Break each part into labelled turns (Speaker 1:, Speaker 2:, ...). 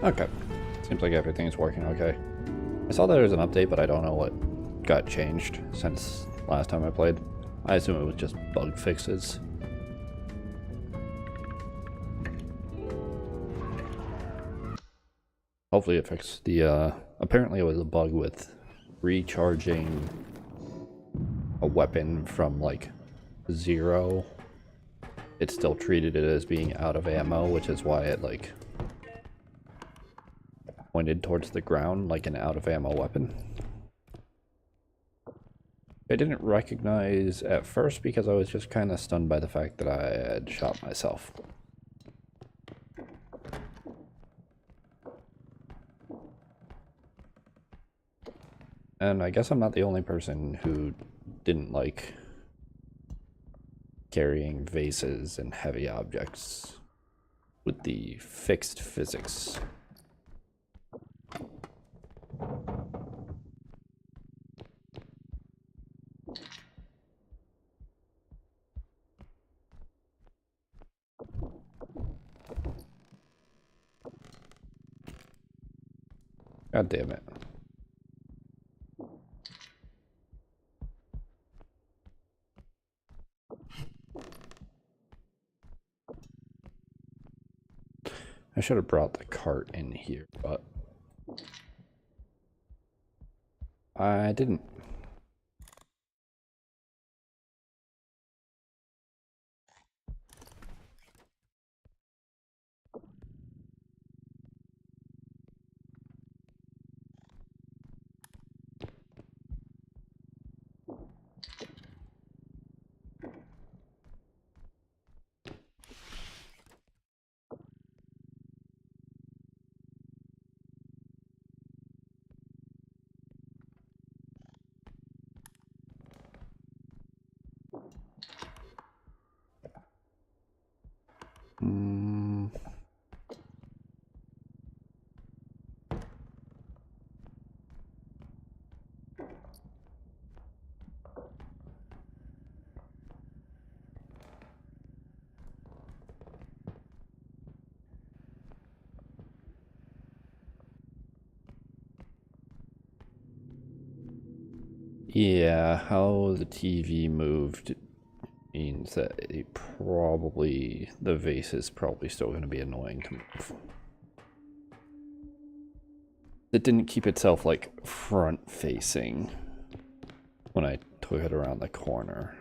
Speaker 1: Okay. Seems like everything's working okay. I saw there was an update, but I don't know what got changed since last time I played. I assume it was just bug fixes. Hopefully it fixed the, apparently it was a bug with recharging a weapon from, like, 0. It still treated it as being out of ammo, which is why it, like, pointed towards the ground like an out of ammo weapon. I didn't recognize at first because I was just kind of stunned by the fact that I had shot myself. And I guess I'm not the only person who didn't like carrying vases and heavy objects with the fixed physics. God damn it. I should have brought the cart in here, but I didn't. Yeah, how the TV moved means that it probably, the vase is probably still going to be annoying to move. It didn't keep itself like front facing when I took it around the corner.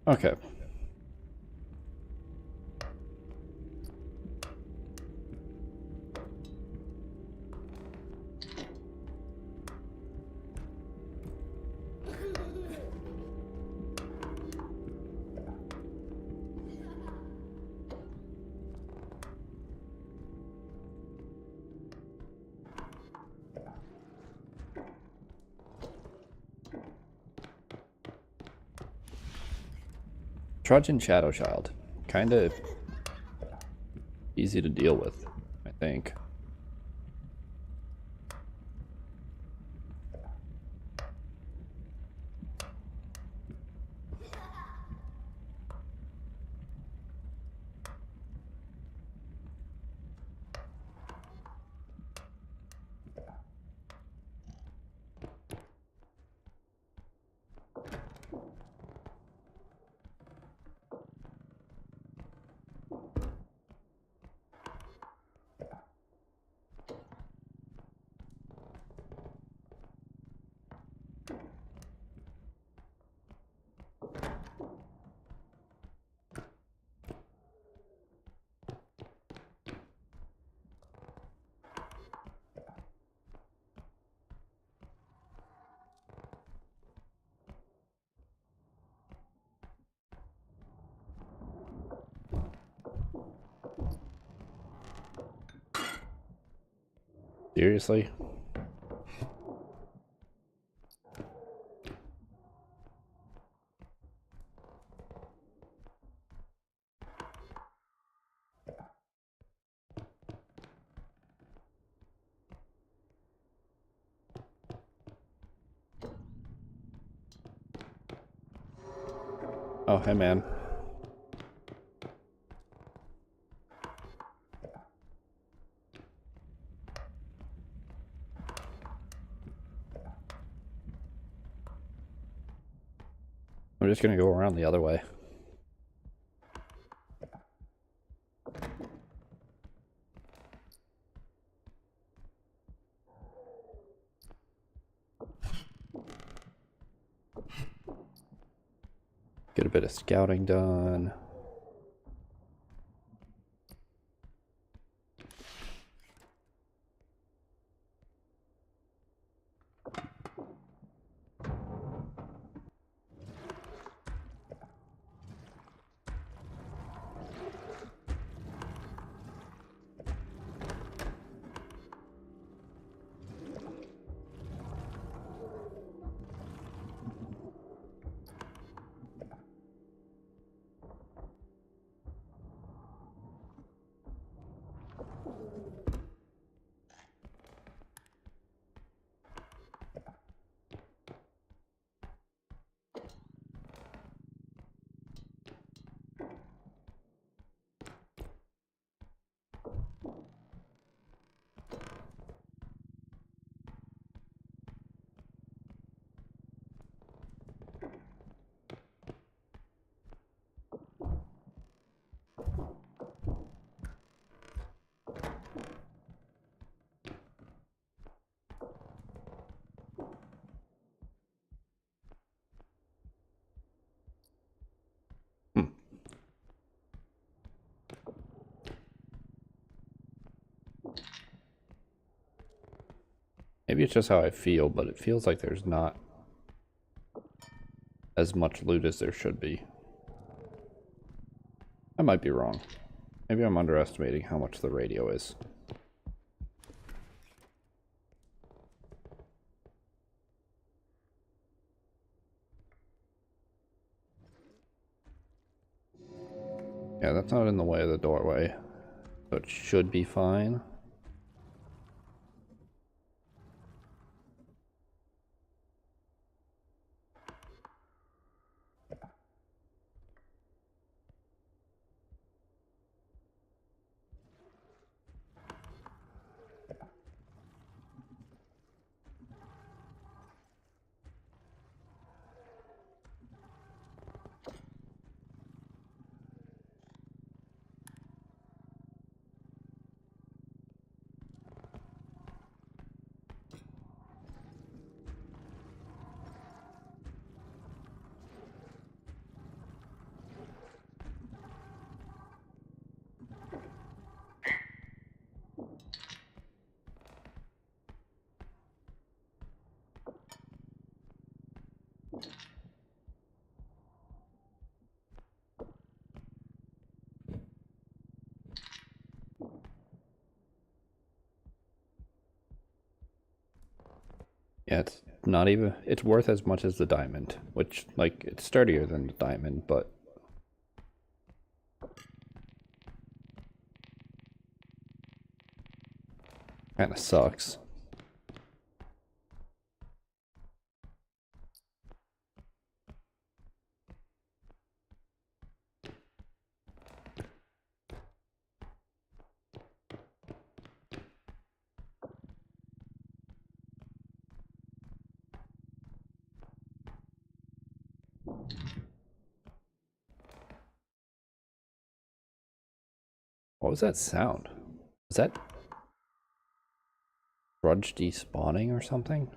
Speaker 1: Okay. Trojan Shadow Child. Kind of easy to deal with, I think. Seriously? Oh, hey man. I'm just gonna go around the other way. Get a bit of scouting done. Maybe it's just how I feel, but it feels like there's not as much loot as there should be. I might be wrong. Maybe I'm underestimating how much the radio is. Yeah, that's not in the way of the doorway, so it should be fine. Yeah, it's not even, it's worth as much as the diamond, which, like, it's sturdier than the diamond, but kind of sucks. What was that sound? Was that grudge despawning or something?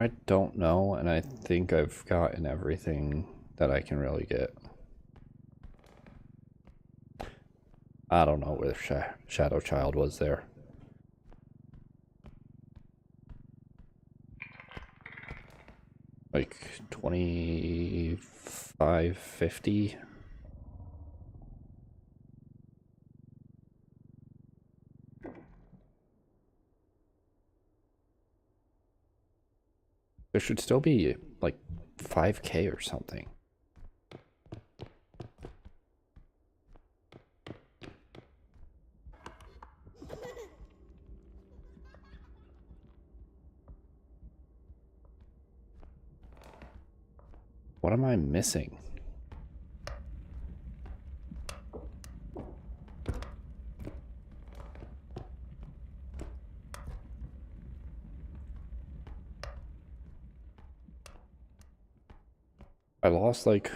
Speaker 1: I don't know, and I think I've gotten everything that I can really get. I don't know where Shadow Child was there. Like 2550. There should still be like 5K or something. What am I missing? I lost like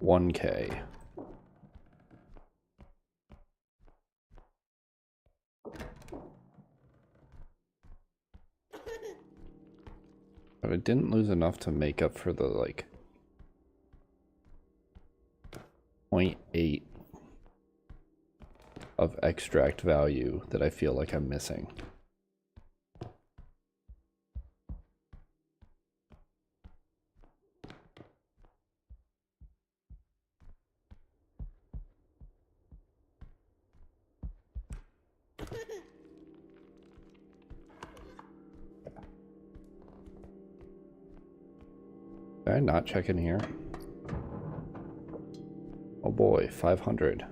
Speaker 1: 1K. But I didn't lose enough to make up for the like 0.8 of extract value that I feel like I'm missing. Did I not check in here? Oh boy, 500.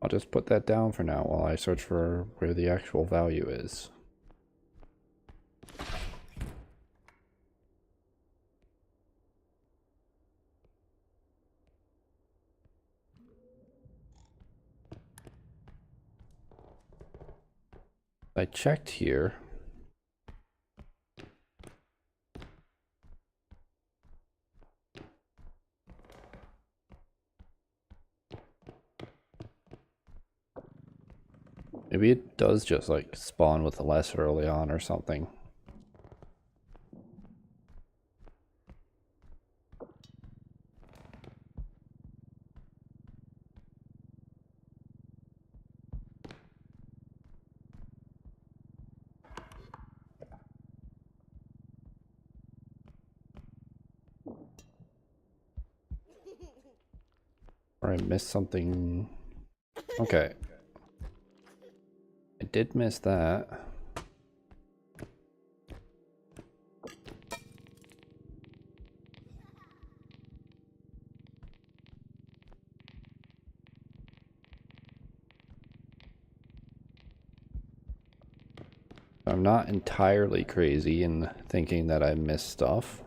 Speaker 1: I'll just put that down for now while I search for where the actual value is. I checked here. Maybe it does just like spawn with the less early on or something. Or I missed something. Okay. I did miss that. I'm not entirely crazy in thinking that I missed stuff.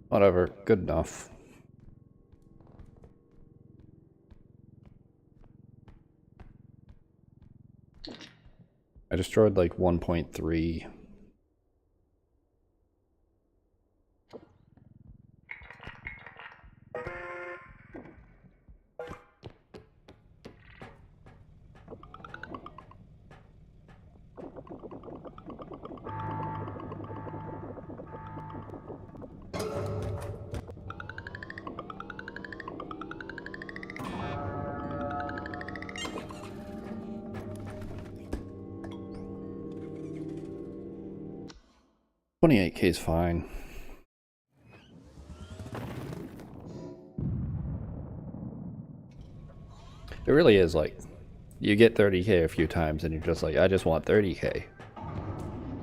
Speaker 1: Whatever, good enough. I destroyed like 1.3. $28K is fine. It really is like, you get 30K a few times and you're just like, I just want 30K.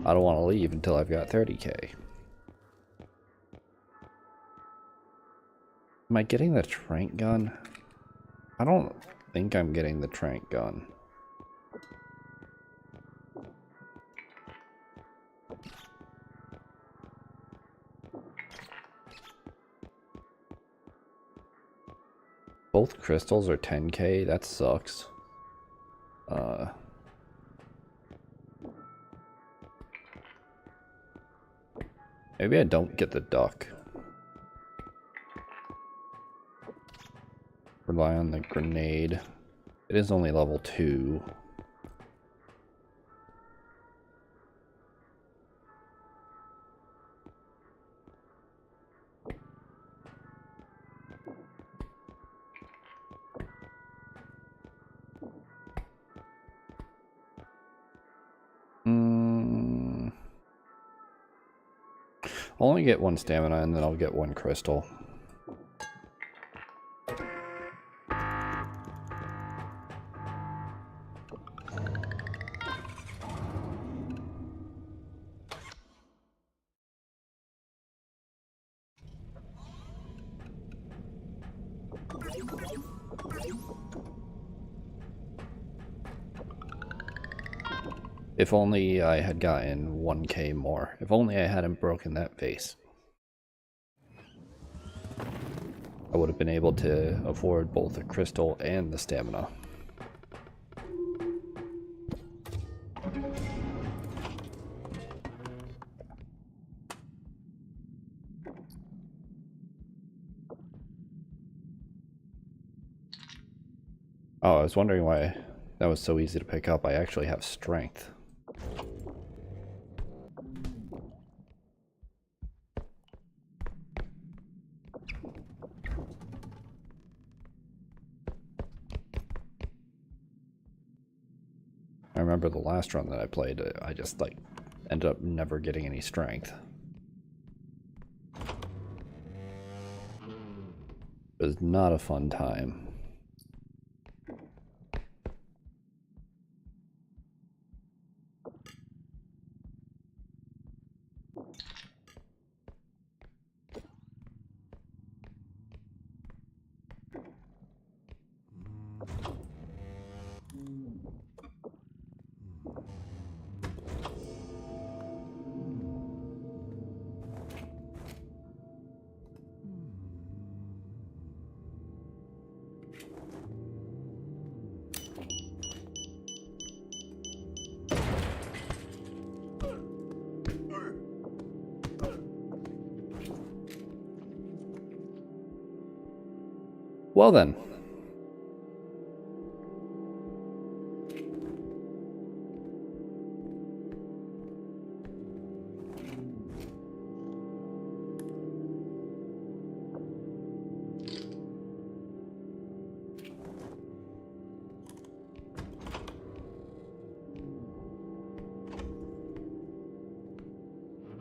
Speaker 1: I don't want to leave until I've got 30K. Am I getting the trank gun? I don't think I'm getting the trank gun. Both crystals are 10k, that sucks. Maybe I don't get the duck. Rely on the grenade. It is only level 2. I'll only get 1 stamina and then I'll get 1 crystal. If only I had gotten 1k more. If only I hadn't broken that vase. I would have been able to afford both the crystal and the stamina. Oh, I was wondering why that was so easy to pick up. I actually have strength. I remember the last run that I played, I just like ended up never getting any strength. It was not a fun time. Well then.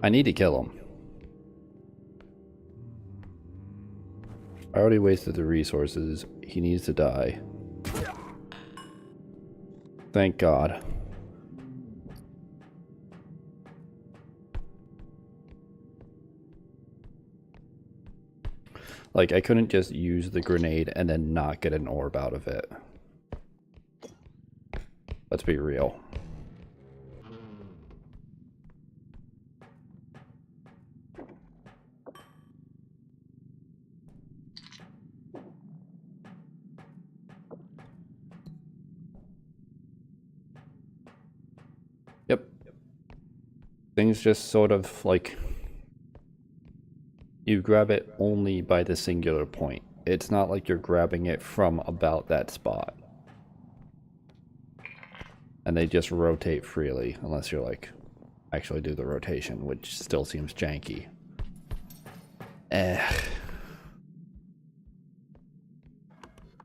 Speaker 1: I need to kill him. I already wasted the resources. He needs to die. Thank God. Like, I couldn't just use the grenade and then not get an orb out of it. Let's be real. Yep. Things just sort of like... You grab it only by the singular point. It's not like you're grabbing it from about that spot. And they just rotate freely, unless you're like, actually do the rotation, which still seems janky.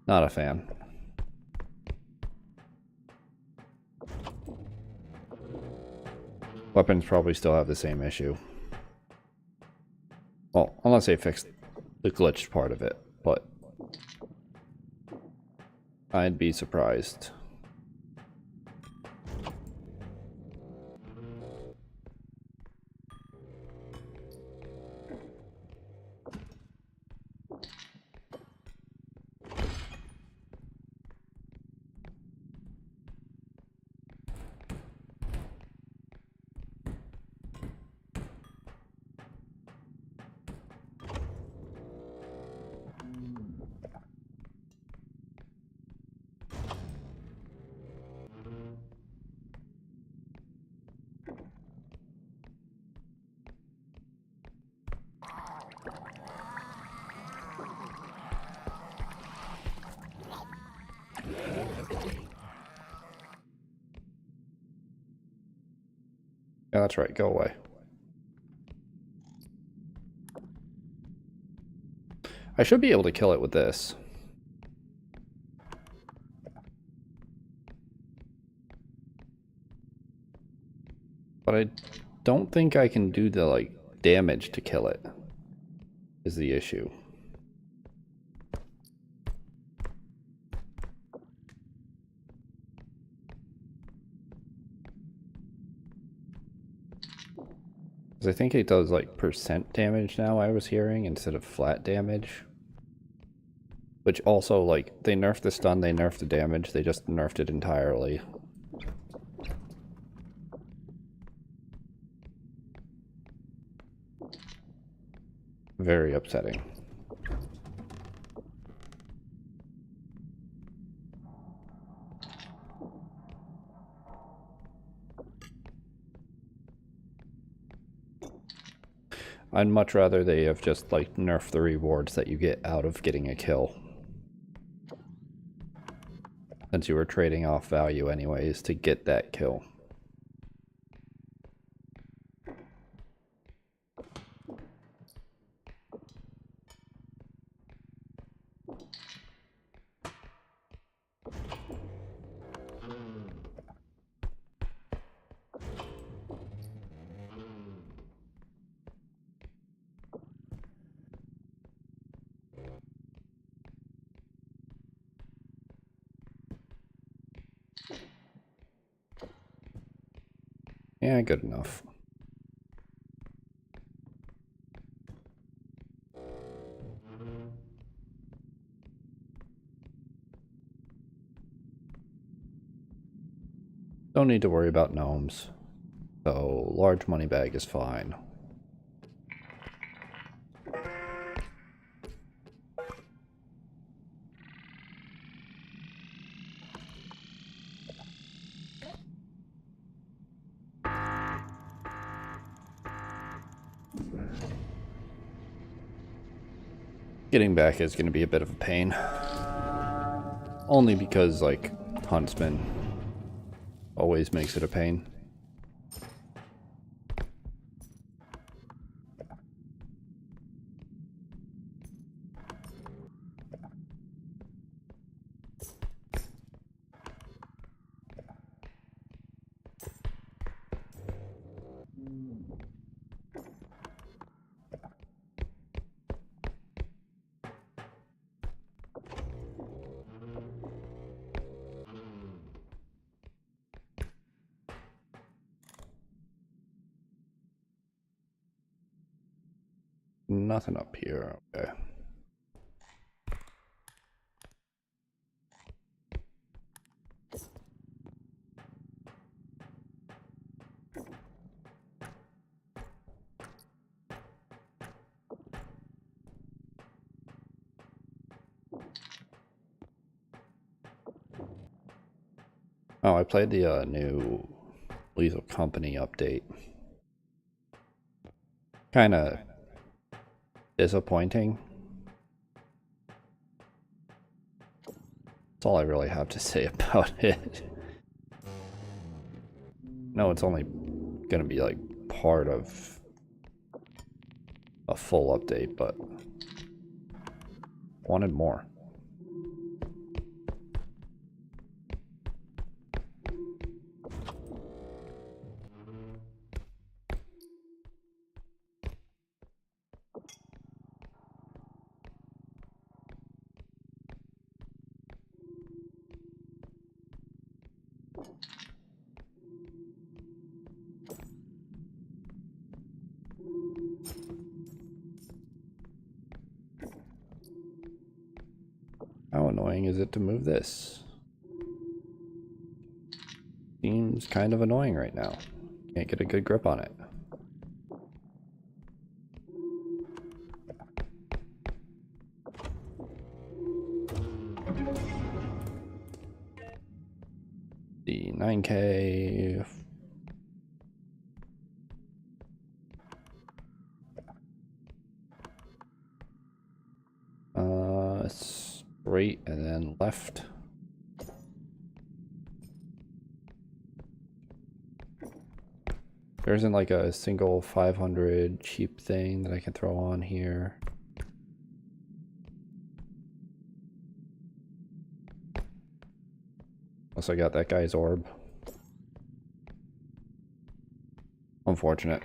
Speaker 1: Not a fan. Weapons probably still have the same issue. Well, unless they fixed the glitched part of it, but I'd be surprised. Yeah, that's right, go away. I should be able to kill it with this. But I don't think I can do the, like, damage to kill it, is the issue. Because I think it does, like, percent damage now, I was hearing, instead of flat damage. Which also, like, they nerfed the stun, they nerfed the damage, they just nerfed it entirely. Very upsetting. I'd much rather they have just, like, nerfed the rewards that you get out of getting a kill. Since you were trading off value anyways to get that kill. Yeah, good enough. Don't need to worry about gnomes. So, large money bag is fine. Getting back is going to be a bit of a pain. Only because, like, Huntsman always makes it a pain. Nothing up here, okay. Oh, I played the new Lethal Company update. Kinda disappointing. That's all I really have to say about it. No, it's only gonna be like part of a full update, but wanted more. How annoying is it to move this? Seems kind of annoying right now. Can't get a good grip on it. The 9K. Straight and then left. There isn't like a single 500 cheap thing that I can throw on here. Unless I got that guy's orb. Unfortunate.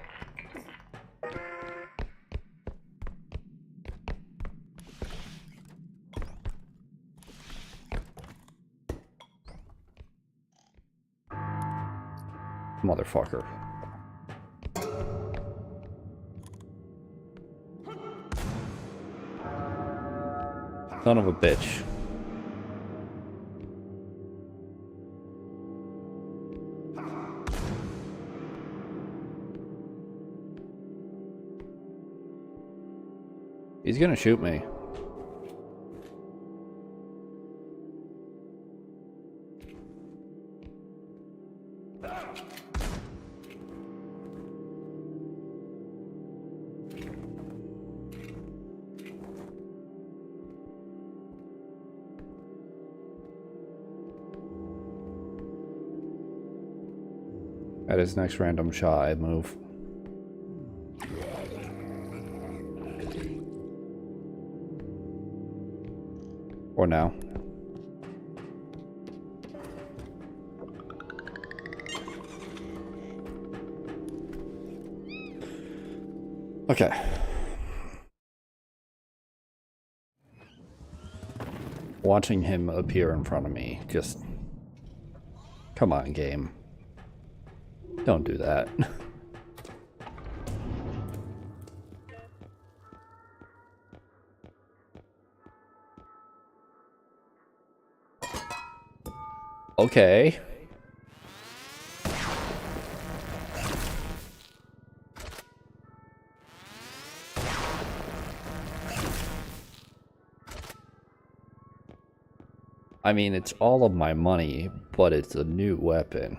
Speaker 1: Motherfucker. Son of a bitch. He's gonna shoot me. At his next random shot, I move. Or now. Okay. Watching him appear in front of me, just... Come on, game. Don't do that. Okay. I mean, it's all of my money, but it's a new weapon.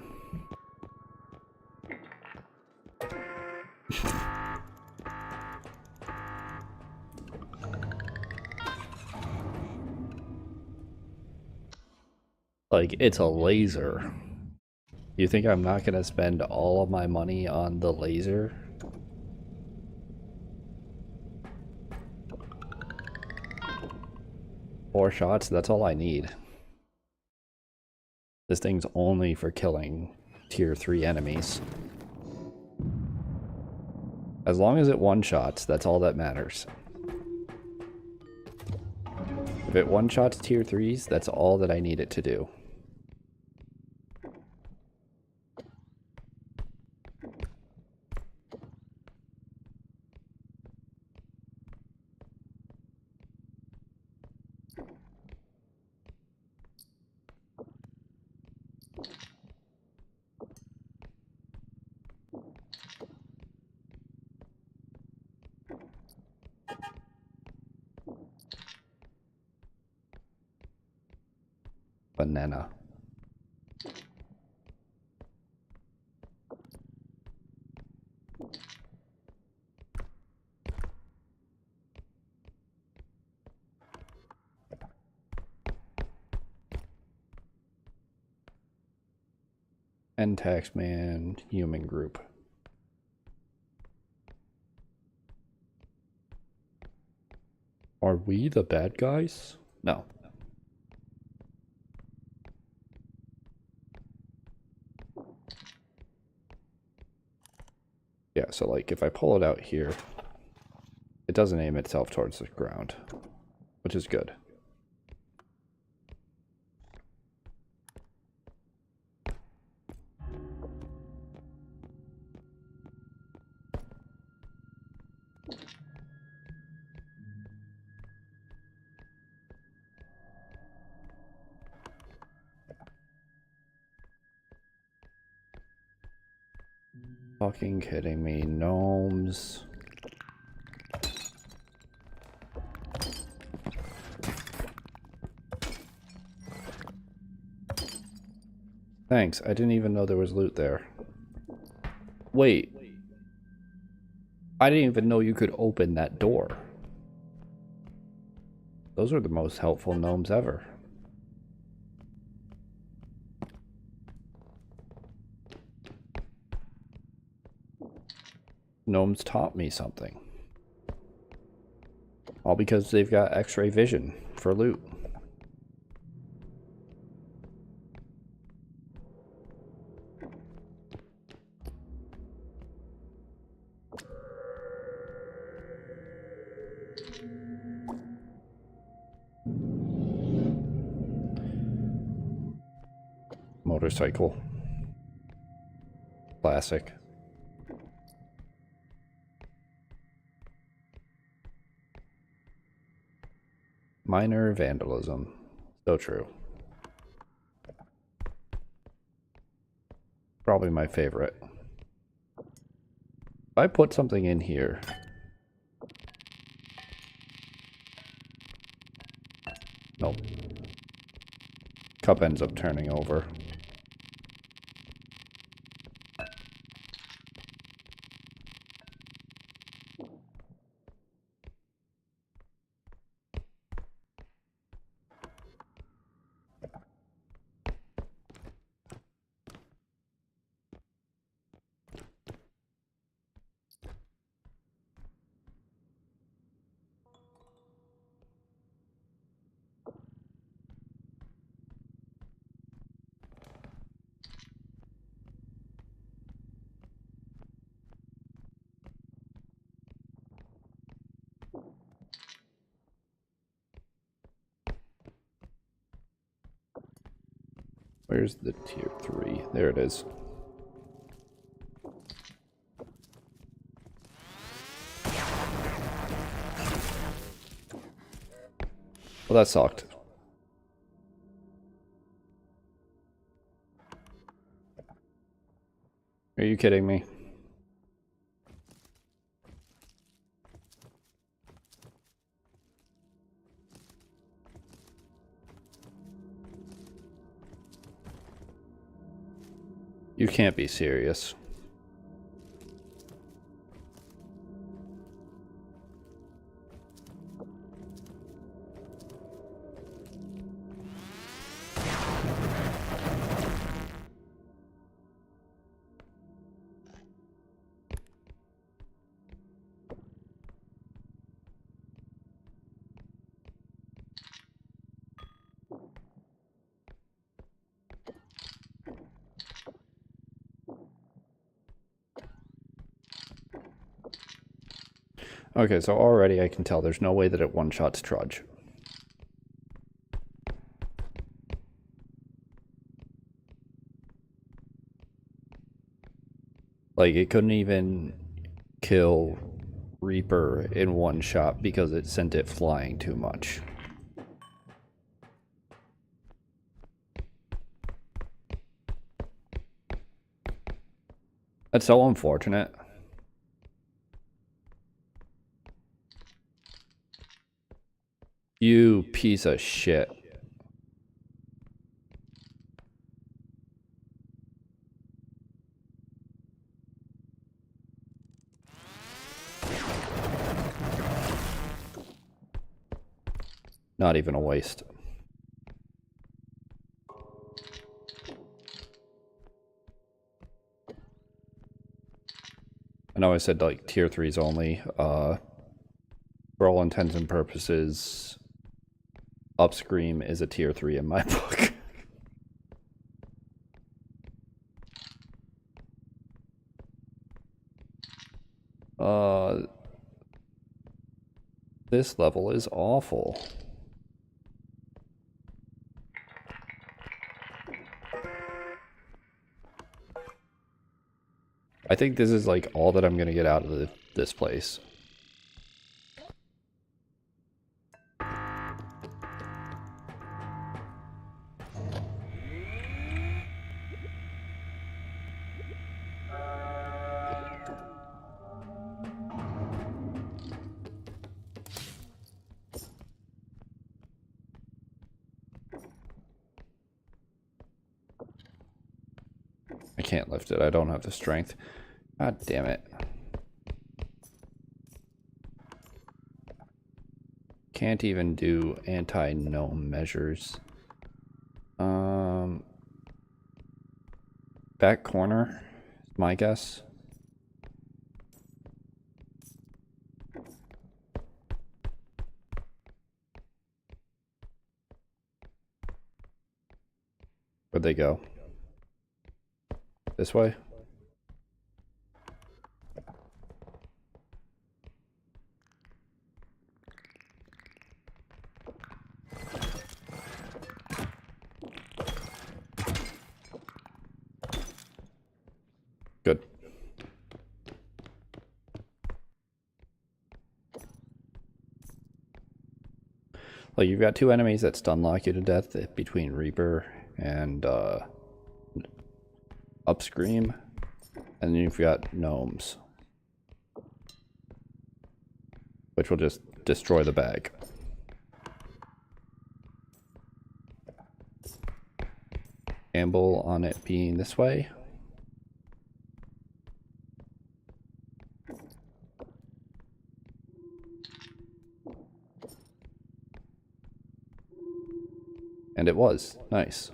Speaker 1: Like, it's a laser. You think I'm not gonna spend all of my money on the laser? Four shots, that's all I need. This thing's only for killing tier 3 enemies. As long as it one-shots, that's all that matters. If it one-shots tier 3s, that's all that I need it to do. Banana. And Taxman human group. Are we the bad guys? No. Yeah, so like if I pull it out here, it doesn't aim itself towards the ground, which is good. Fucking kidding me, gnomes. Thanks, I didn't even know there was loot there. Wait. I didn't even know you could open that door. Those are the most helpful gnomes ever. Gnomes taught me something. All because they've got X-ray vision for loot. Motorcycle. Classic. Minor vandalism. So true. Probably my favorite. If I put something in here... Nope. Cup ends up turning over. Where's the tier 3? There it is. Well, that sucked. Are you kidding me? You can't be serious. Okay, so already I can tell there's no way that it one-shots Trudge. Like, it couldn't even kill Reaper in one shot because it sent it flying too much. That's so unfortunate. You piece of shit. Not even a waste. I know I said like tier 3s only. For all intents and purposes, Upscream is a tier 3 in my book. This level is awful. I think this is like all that I'm gonna get out of this place. I can't lift it. I don't have the strength. God damn it. Can't even do anti-gnome measures. Back corner, my guess. Where'd they go? This way? Good. Well, you've got two enemies that stun lock you to death between Reaper and Upscream, and then you've got gnomes, which will just destroy the bag. Gamble on it being this way. And it was. Nice.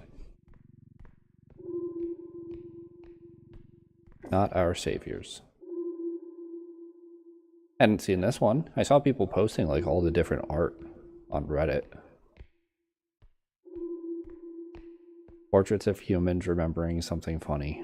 Speaker 1: Not our saviors. Hadn't seen this one. I saw people posting like all the different art on Reddit. Portraits of humans remembering something funny.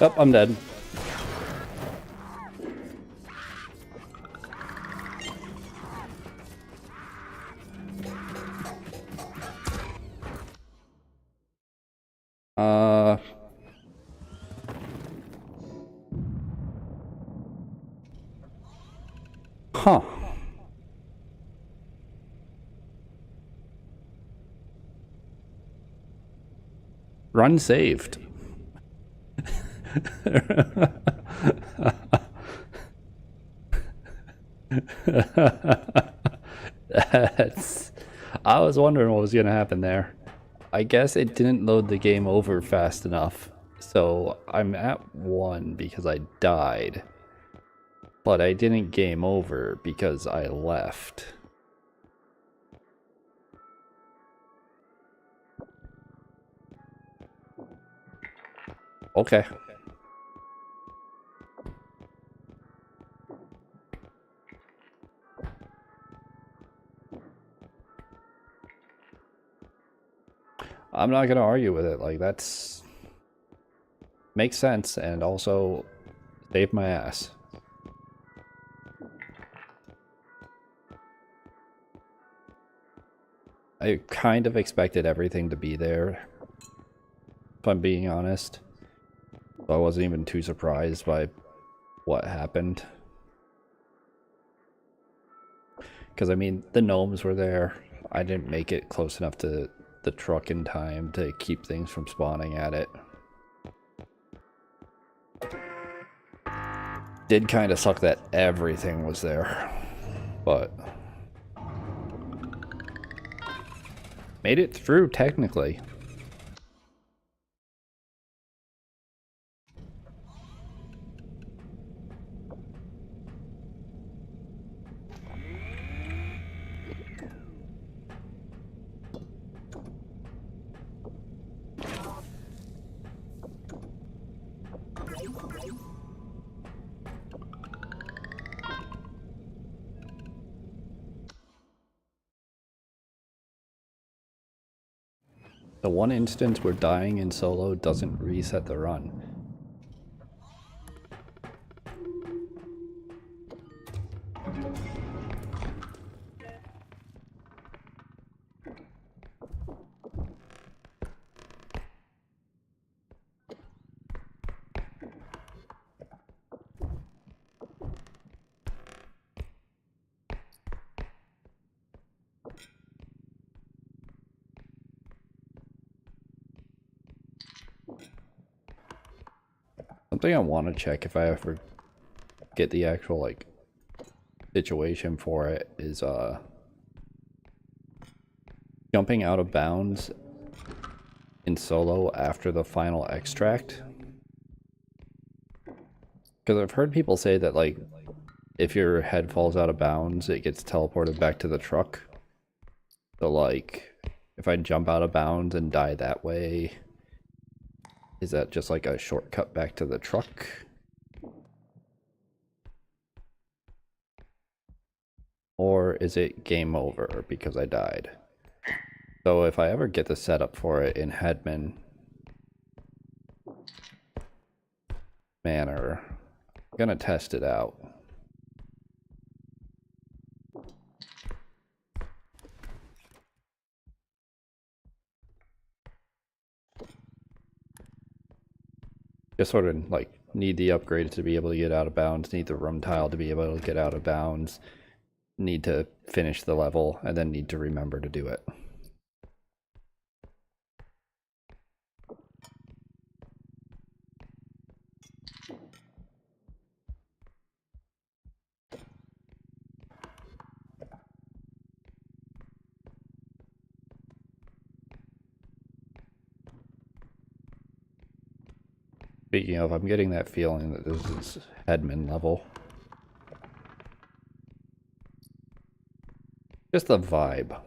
Speaker 1: Oh, I'm dead. Huh. Run saved. That's... I was wondering what was going to happen there. I guess it didn't load the game over fast enough. So I'm at 1 because I died. But I didn't game over because I left. Okay. I'm not gonna argue with it. Like, that's... makes sense and also saved my ass. I kind of expected everything to be there, if I'm being honest. So I wasn't even too surprised by what happened. Because, I mean, the gnomes were there. I didn't make it close enough to the truck in time to keep things from spawning at it. Did kind of suck that everything was there, but made it through technically. The one instance where dying in solo doesn't reset the run. Something I want to check if I ever get the actual, like, situation for it is, jumping out of bounds in solo after the final extract. Because I've heard people say that, like, if your head falls out of bounds, it gets teleported back to the truck. So, like, if I jump out of bounds and die that way, is that just like a shortcut back to the truck? Or is it game over because I died? So if I ever get the setup for it in Headman manner, I'm gonna test it out. Just sort of like need the upgrade to be able to get out of bounds, need the room tile to be able to get out of bounds, need to finish the level, and then need to remember to do it. Speaking of, I'm getting that feeling that this is Headman level. Just the vibe.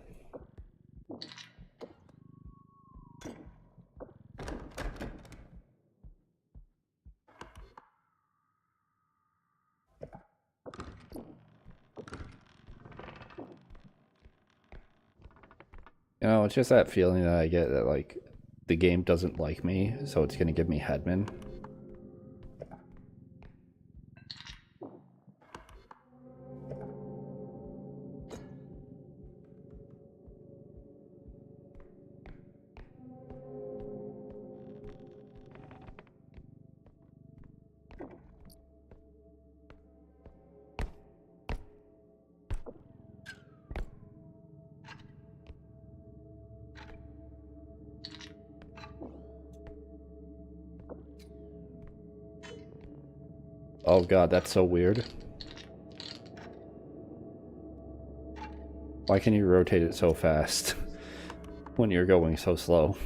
Speaker 1: You know, it's just that feeling that I get that, like, the game doesn't like me, so it's gonna give me Headman. Oh god, that's so weird. Why can you rotate it so fast when you're going so slow?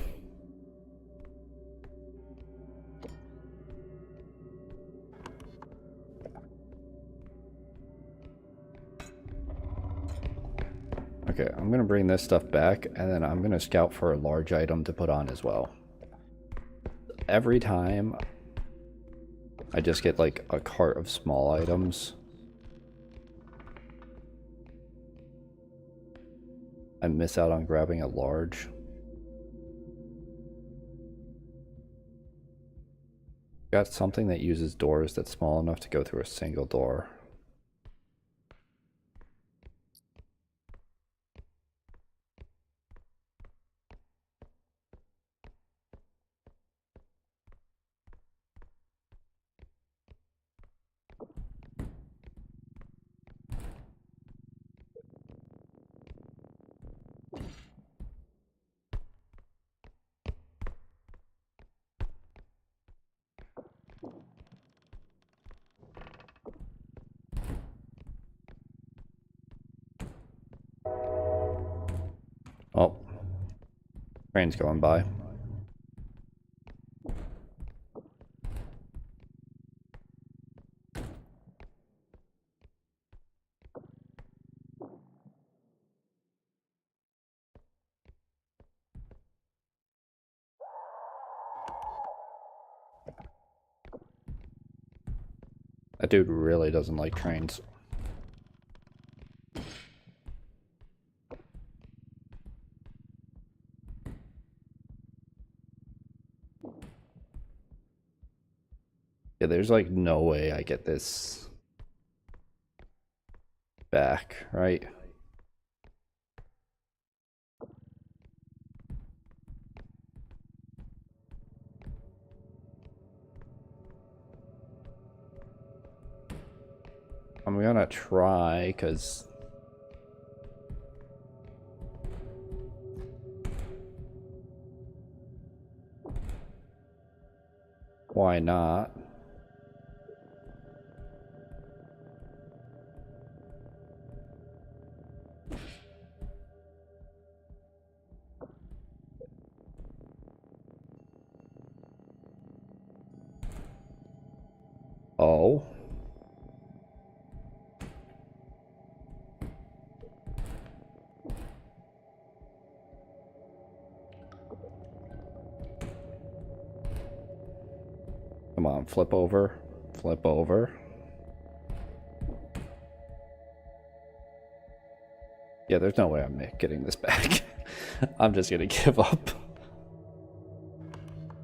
Speaker 1: Okay, I'm gonna bring this stuff back, and then I'm gonna scout for a large item to put on as well. Every time I just get like a cart of small items, I miss out on grabbing a large. Got something that uses doors that's small enough to go through a single door. Oh, train's going by. That dude really doesn't like trains. Yeah, there's like no way I get this back, right? I'm gonna try, because why not? Oh. Come on, flip over. Flip over. Yeah, there's no way I'm getting this back. I'm just gonna give up.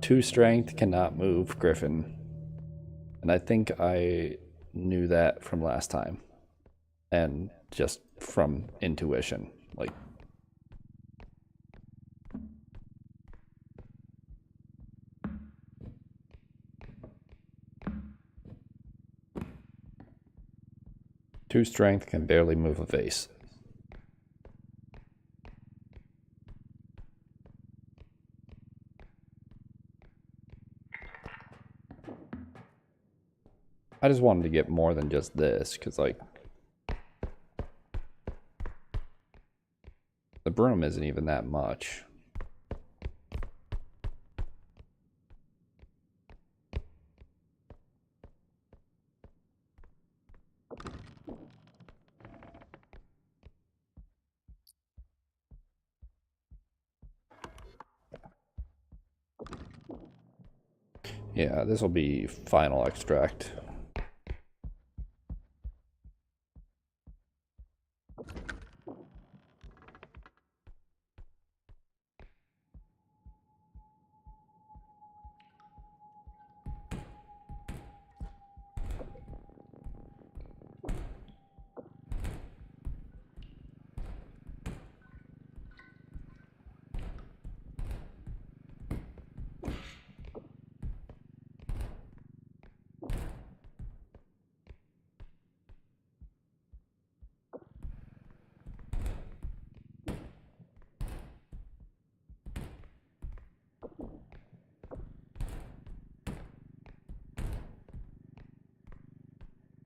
Speaker 1: 2 strength, cannot move, Griffin. And I think I knew that from last time. And just from intuition. Like, two strength, can barely move a vase. I just wanted to get more than just this, because, like, the broom isn't even that much. Yeah, this will be final extract.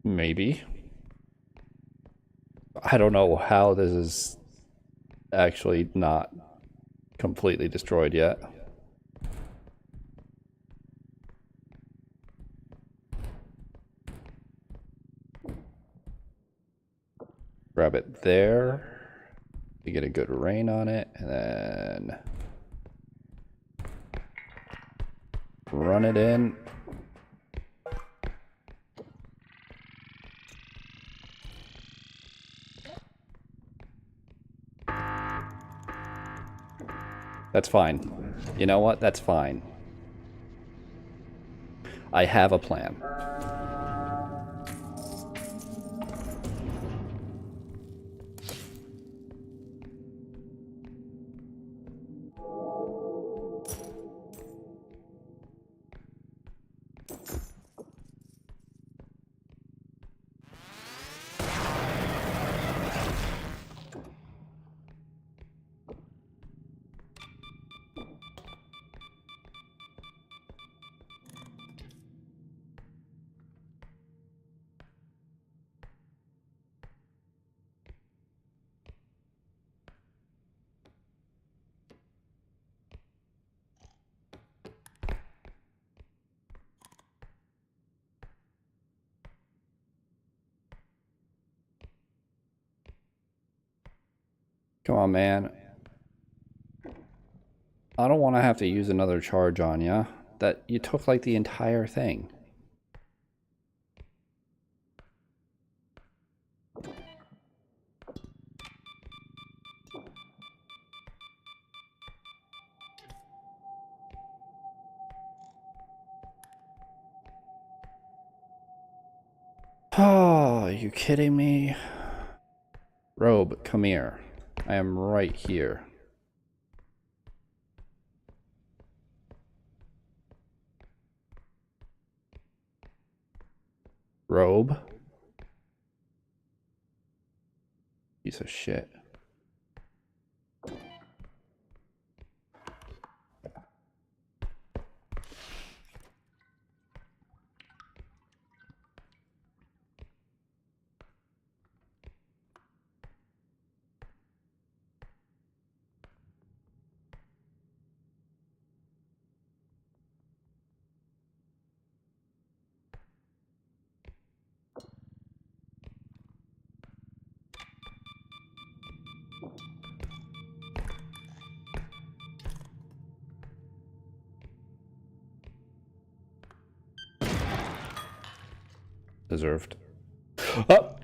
Speaker 1: Maybe. I don't know how this is actually not completely destroyed yet. Grab it there. You get a good rain on it, and then run it in. That's fine. You know what? That's fine. I have a plan. Come on, man. I don't want to have to use another charge on you. That you took like the entire thing. Oh, are you kidding me? Robe, come here. I am right here. Robe. Piece of shit. Deserved. Oh!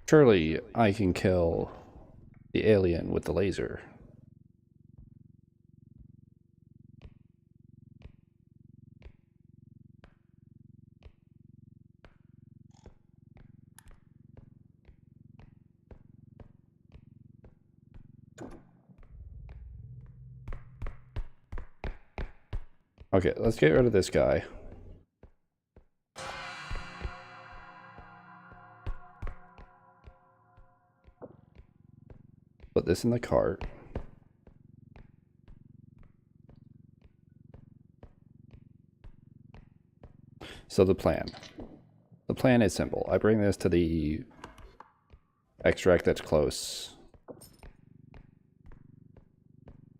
Speaker 1: Surely I can kill the alien with the laser. Okay, let's get rid of this guy. Put this in the cart. So the plan. The plan is simple. I bring this to the extract that's close.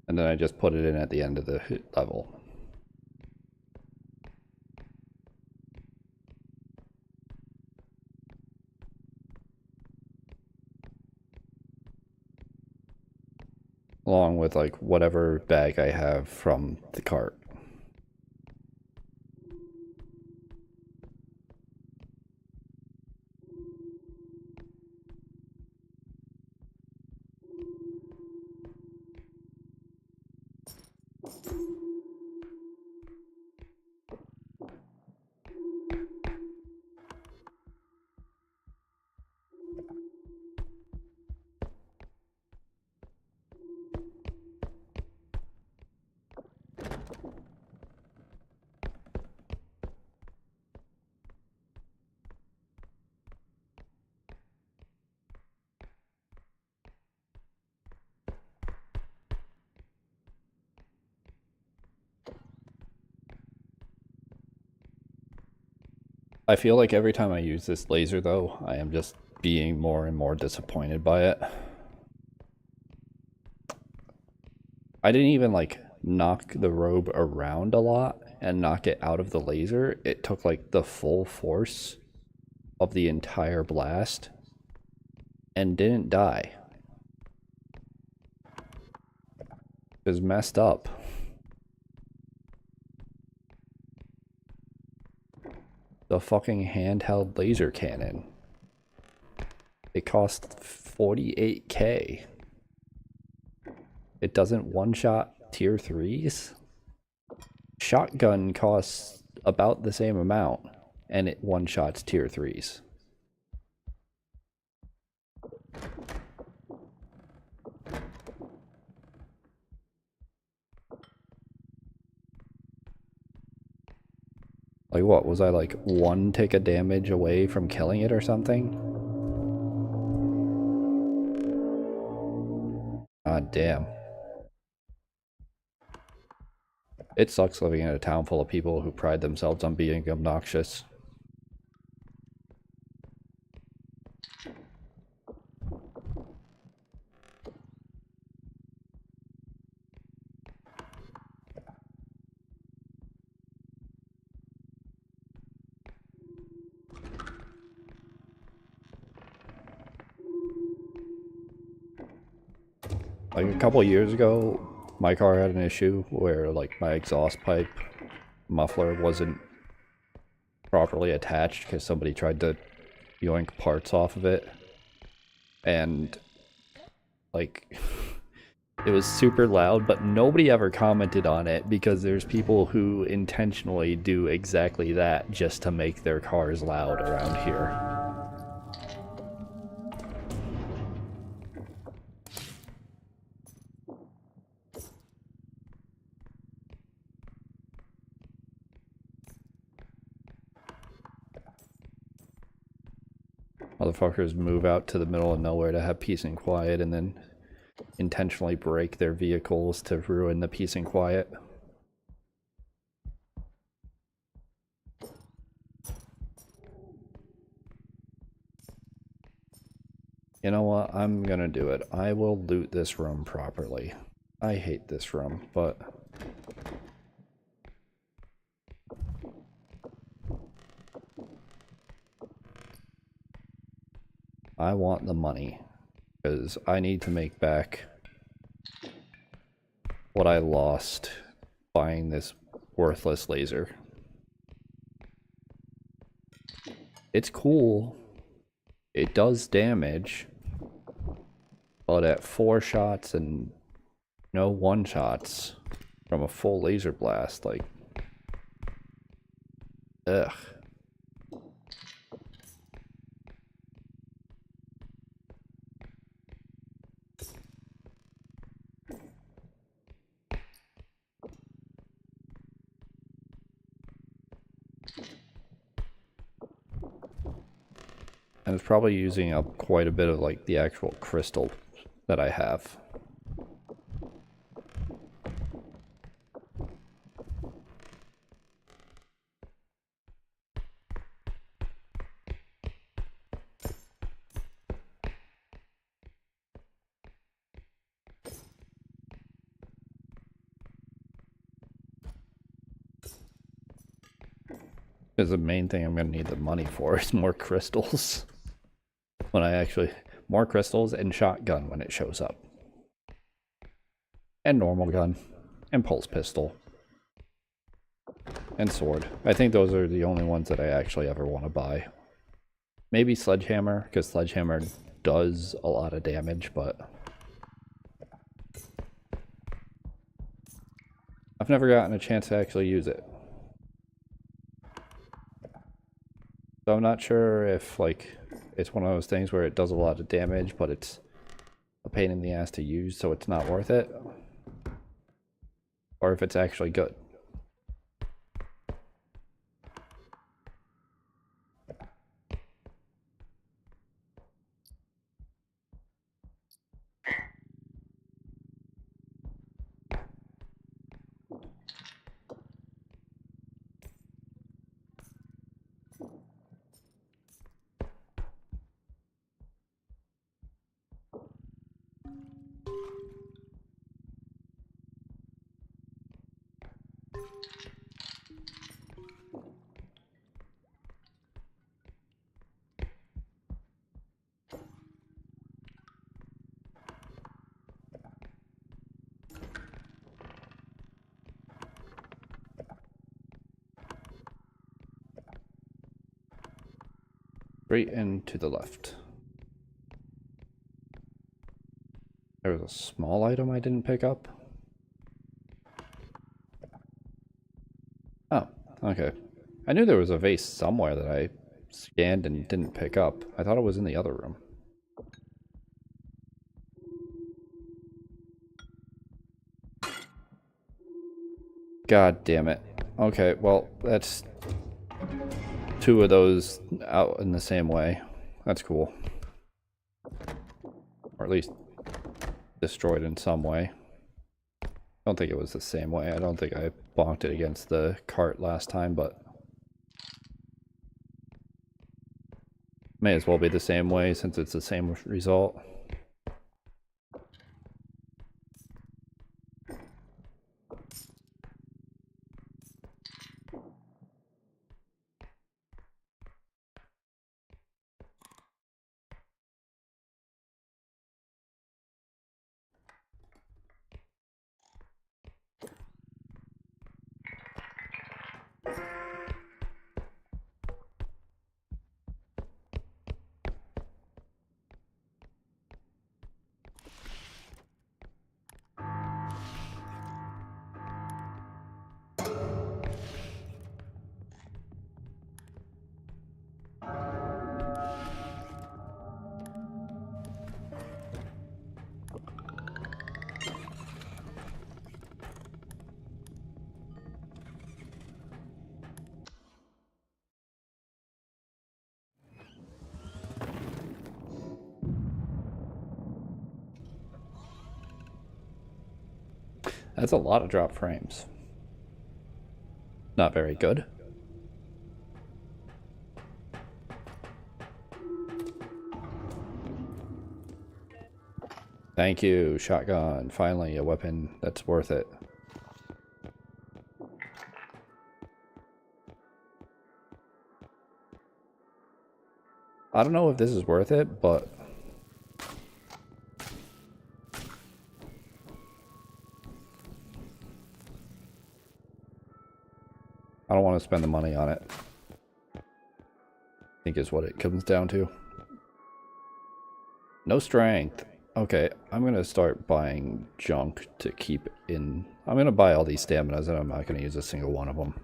Speaker 1: And then I just put it in at the end of the level. Along with like whatever bag I have from the cart. I feel like every time I use this laser though, I am just being more and more disappointed by it. I didn't even like knock the robe around a lot and knock it out of the laser. It took like the full force of the entire blast and didn't die. It was messed up. The fucking handheld laser cannon. It cost 48K. It doesn't one-shot tier 3s? Shotgun costs about the same amount, and it one-shots tier 3s. Like what, was I like one tick of damage away from killing it or something? God damn. It sucks living in a town full of people who pride themselves on being obnoxious. Like a couple years ago, my car had an issue where like my exhaust pipe muffler wasn't properly attached because somebody tried to yoink parts off of it. And like it was super loud, but nobody ever commented on it because there's people who intentionally do exactly that just to make their cars loud around here. Motherfuckers move out to the middle of nowhere to have peace and quiet and then intentionally break their vehicles to ruin the peace and quiet. You know what? I'm gonna do it. I will loot this room properly. I hate this room, but... I want the money. Because I need to make back what I lost buying this worthless laser. It's cool. It does damage. But at 4 shots and no 1 shots from a full laser blast, like, ugh. And it's probably using up quite a bit of like the actual crystal that I have. Because the main thing I'm going to need the money for is more crystals. When I actually... More crystals and shotgun when it shows up. And normal gun. And pulse pistol. And sword. I think those are the only ones that I actually ever want to buy. Maybe sledgehammer, because sledgehammer does a lot of damage, but... I've never gotten a chance to actually use it. So I'm not sure if, like, it's one of those things where it does a lot of damage, but it's a pain in the ass to use, so it's not worth it. Or if it's actually good. Straight and to the left. There was a small item I didn't pick up. Oh, okay. I knew there was a vase somewhere that I scanned and didn't pick up. I thought it was in the other room. God damn it. Okay, well, that's 2 of those out in the same way. That's cool. Or at least destroyed in some way. I don't think it was the same way. I don't think I bonked it against the cart last time, but may as well be the same way since it's the same result. That's a lot of drop frames. Not very good. Thank you, shotgun. Finally, a weapon that's worth it. I don't know if this is worth it, but I don't want to spend the money on it. I think is what it comes down to. No strength. Okay, I'm going to start buying junk to keep in. I'm going to buy all these staminas and I'm not going to use a single one of them.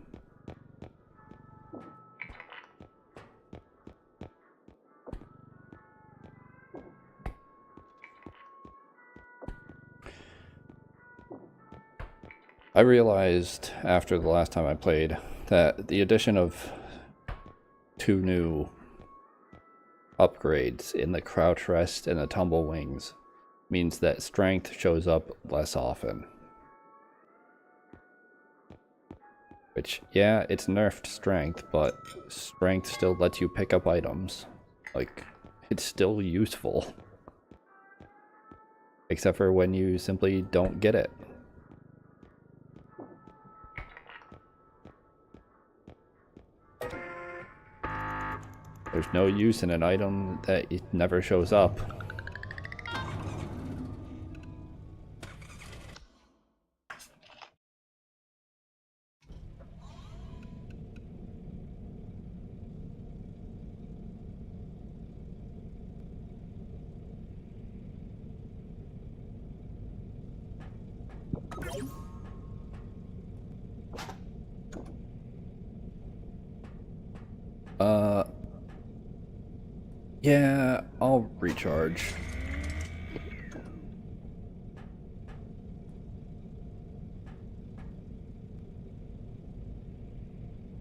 Speaker 1: I realized after the last time I played that the addition of 2 new upgrades in the crouch rest and the tumble wings means that strength shows up less often. Which, yeah, it's nerfed strength, but strength still lets you pick up items. Like, it's still useful. Except for when you simply don't get it. There's no use in an item that it never shows up. Yeah, I'll recharge.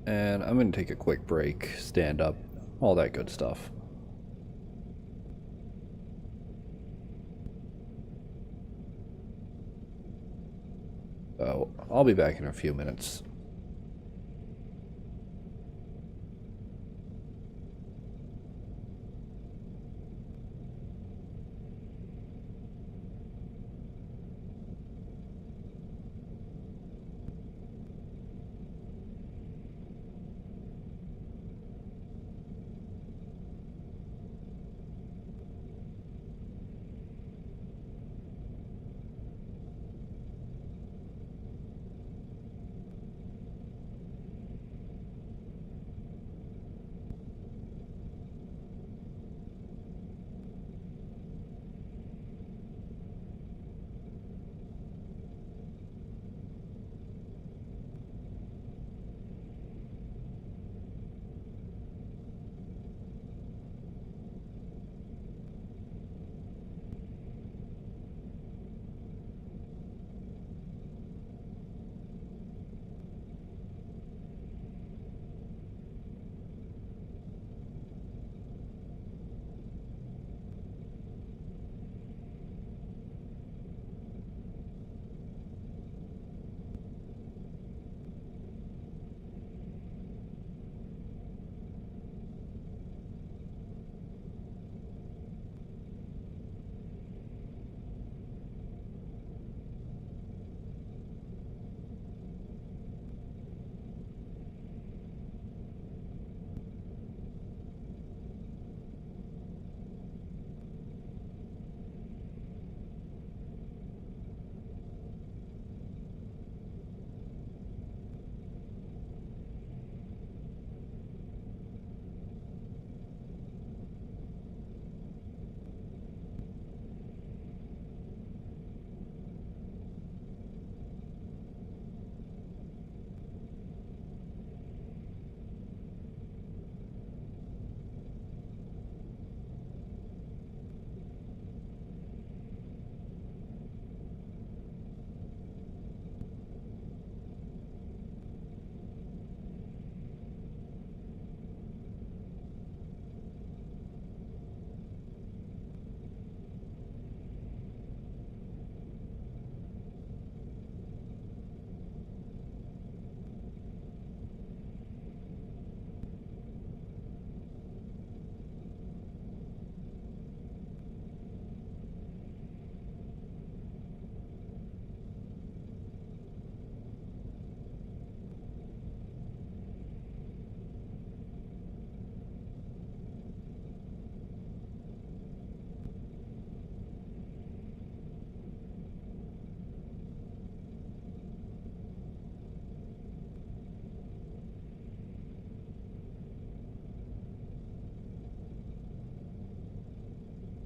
Speaker 1: And I'm gonna take a quick break, stand up, all that good stuff. So, I'll be back in a few minutes.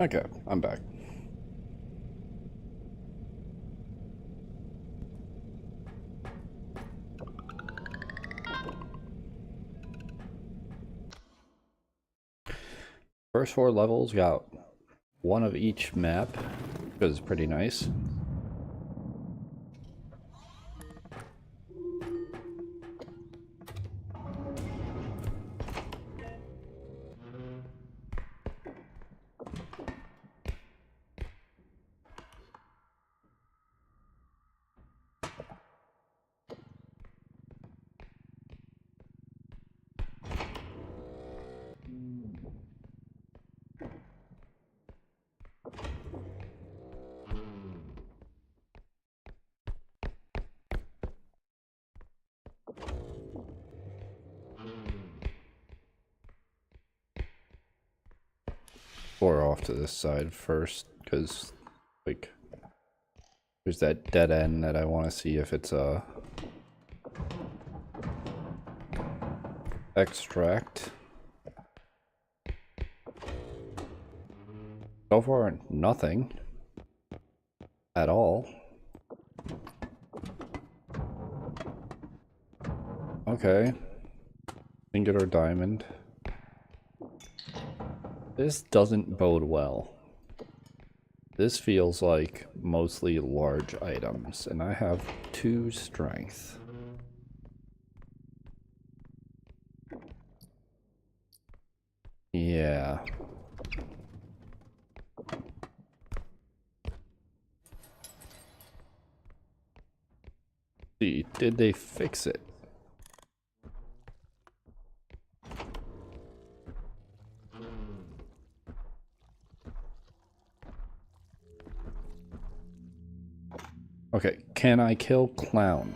Speaker 1: Okay, I'm back. First 4 levels got one of each map, which is pretty nice. Or off to this side first, because like there's that dead end that I want to see if it's a extract. So far, nothing at all. Okay, ingot or diamond. This doesn't bode well. This feels like mostly large items, and I have 2 strength. Yeah. See, did they fix it? Okay, can I kill Clown?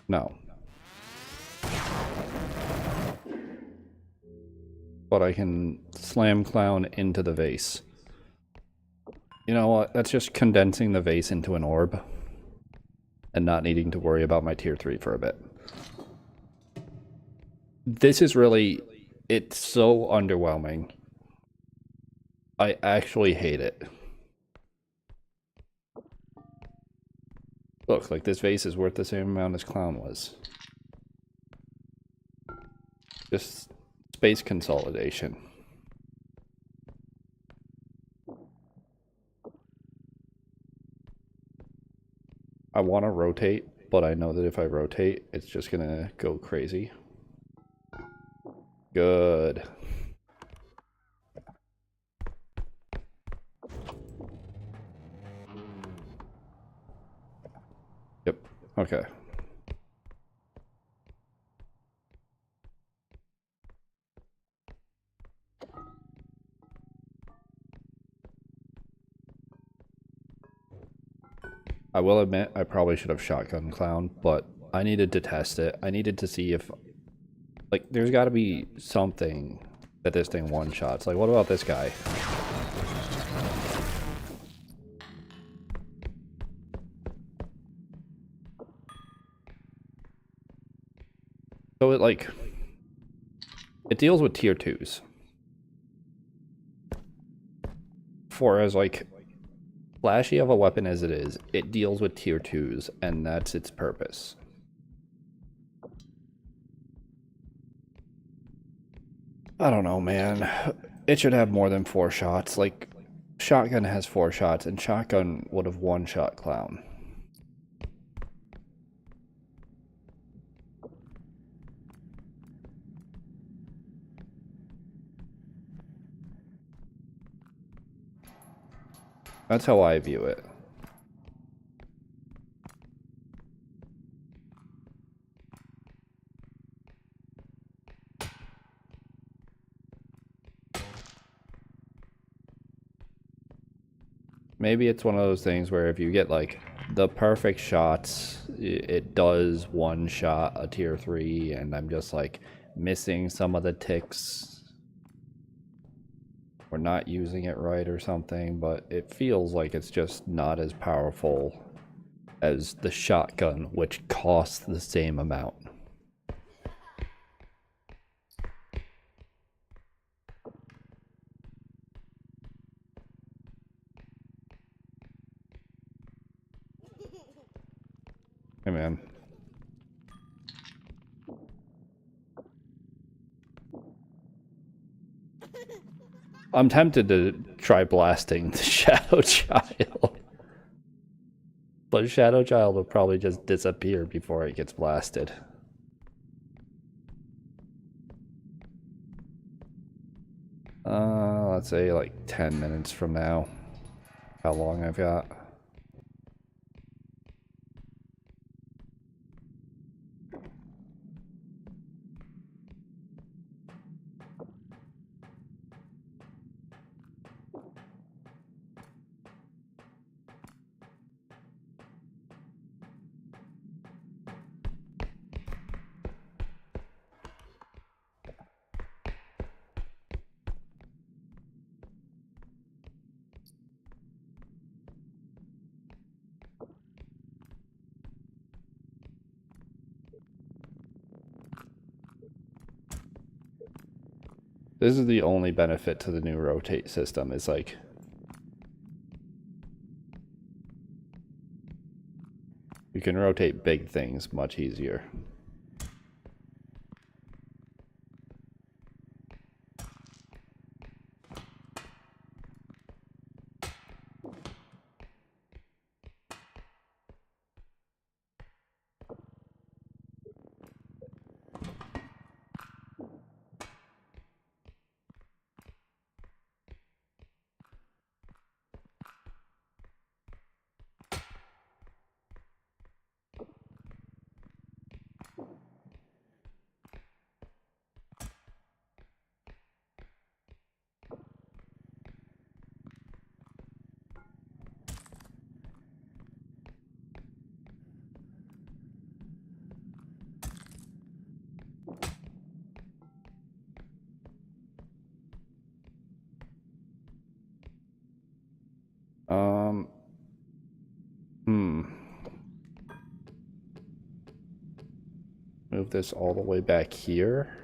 Speaker 1: No. But I can slam Clown into the vase. You know what? That's just condensing the vase into an orb. And not needing to worry about my tier 3 for a bit. This is really... It's so underwhelming. I actually hate it. Look, like this vase is worth the same amount as Clown was. Just space consolidation. I want to rotate, but I know that if I rotate, it's just gonna go crazy. Good. Yep. Okay. I will admit I probably should have shotgun Clown, but I needed to test it. I needed to see if, like, there's got to be something that this thing one-shots. Like, what about this guy? So it, like, it deals with tier 2s. For as, like, flashy of a weapon as it is, it deals with tier 2s, and that's its purpose. I don't know, man. It should have more than 4 shots. Like, shotgun has 4 shots, and shotgun would have one-shot Clown. That's how I view it. Maybe it's one of those things where if you get, like, the perfect shots, it does one-shot a tier 3, and I'm just, like, missing some of the ticks. We're not using it right or something, but it feels like it's just not as powerful as the shotgun, which costs the same amount. Hey man. I'm tempted to try blasting the Shadow Child. But Shadow Child will probably just disappear before it gets blasted. Let's say like 10 minutes from now. How long I've got. This is the only benefit to the new rotate system, is like you can rotate big things much easier. Move this all the way back here.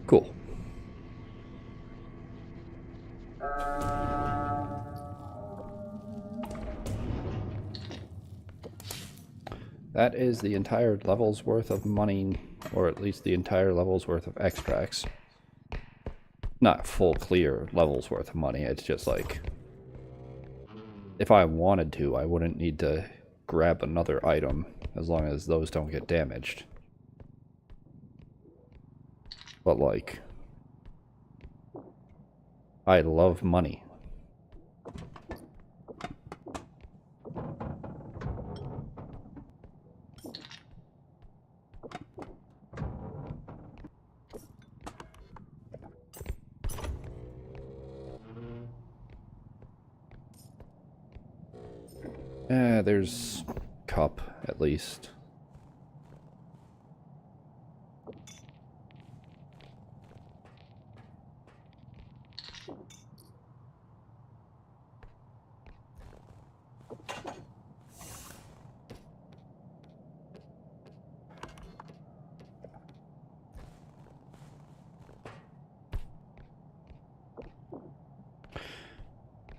Speaker 1: Cool. That is the entire level's worth of money, or at least the entire level's worth of extracts. Not full clear level's worth of money, it's just like, if I wanted to, I wouldn't need to grab another item as long as those don't get damaged. But like, I love money. There's cup, at least.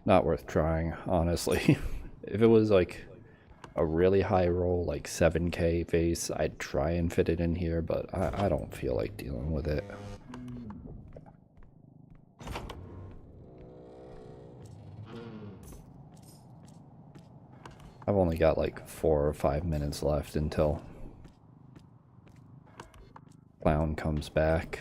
Speaker 1: Not worth trying, honestly. If it was like a really high roll, like 7k face, I'd try and fit it in here, but I don't feel like dealing with it. I've only got like 4 or 5 minutes left until Clown comes back.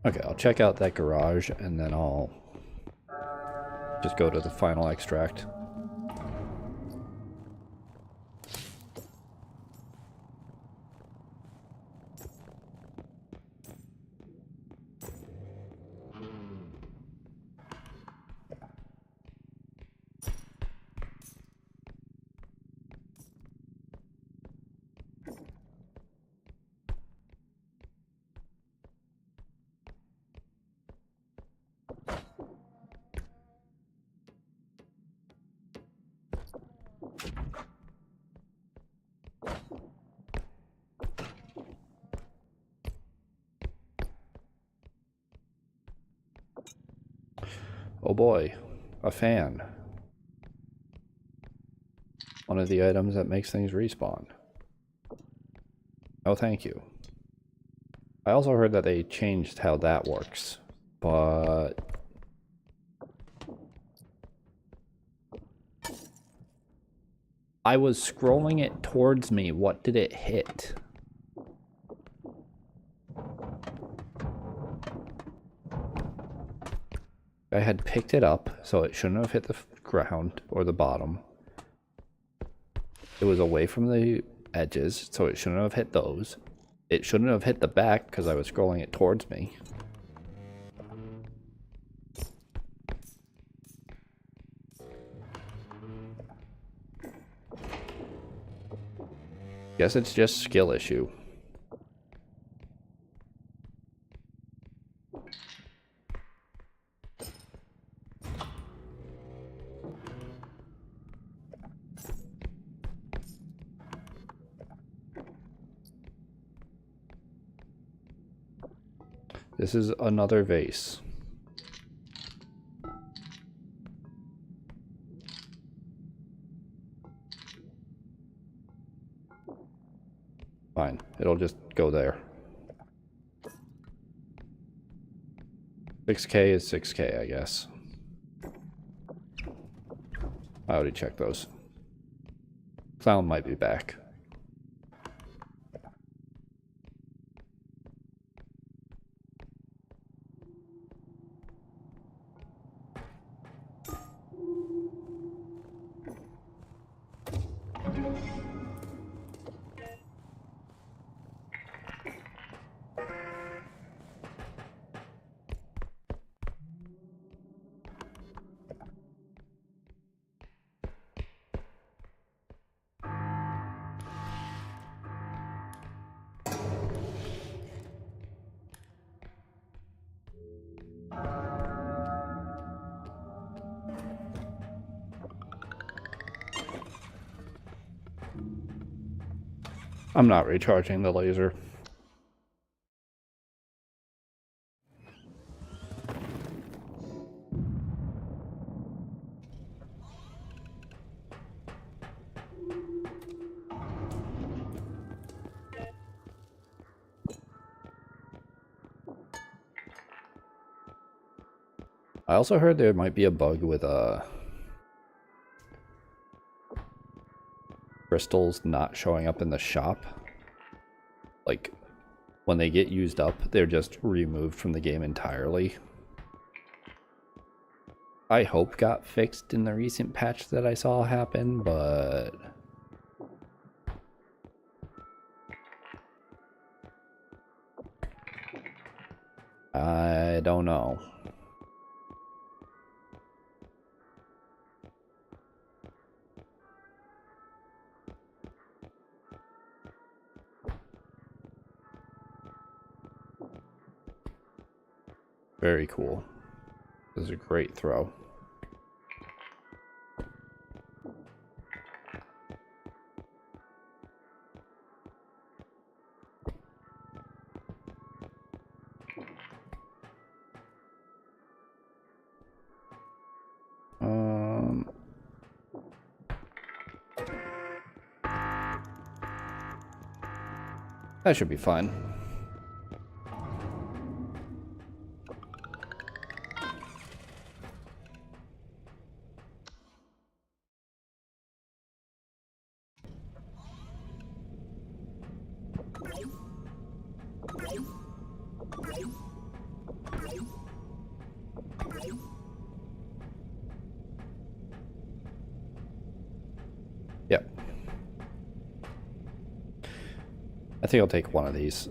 Speaker 1: Okay, I'll check out that garage and then I'll just go to the final extract. Oh boy, a fan. One of the items that makes things respawn. Oh, thank you. I also heard that they changed how that works, but I was scrolling it towards me. What did it hit? I had picked it up, so it shouldn't have hit the ground or the bottom. It was away from the edges, so it shouldn't have hit those. It shouldn't have hit the back because I was scrolling it towards me. Guess it's just skill issue. This is another vase. Fine, it'll just go there. 6K is 6K, I guess. I already checked those. Clown might be back. I'm not recharging the laser. I also heard there might be a bug with crystals not showing up in the shop. Like, when they get used up, they're just removed from the game entirely. I hope got fixed in the recent patch that I saw happen, but I don't know. Very cool. This is a great throw. That should be fine. I think I'll take one of these.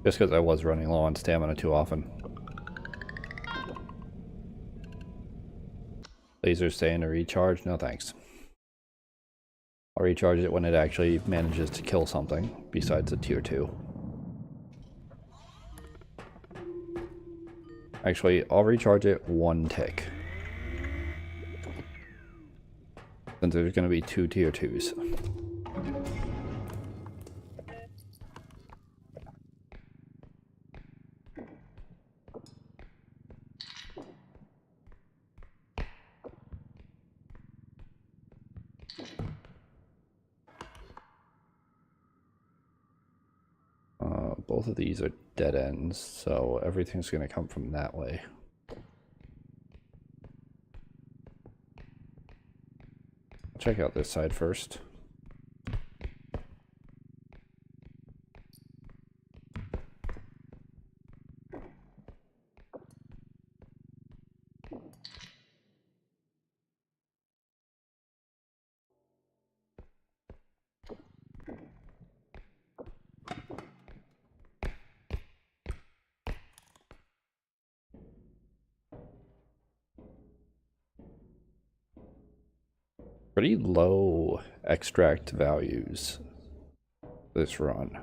Speaker 1: Just because I was running low on stamina too often. Laser staying to recharge? No thanks. I'll recharge it when it actually manages to kill something besides a tier 2. Actually, I'll recharge it 1 tick. Since there's going to be 2 tier 2s. Both of these are dead ends, so everything's going to come from that way. Check out this side first. Pretty low extract values this run.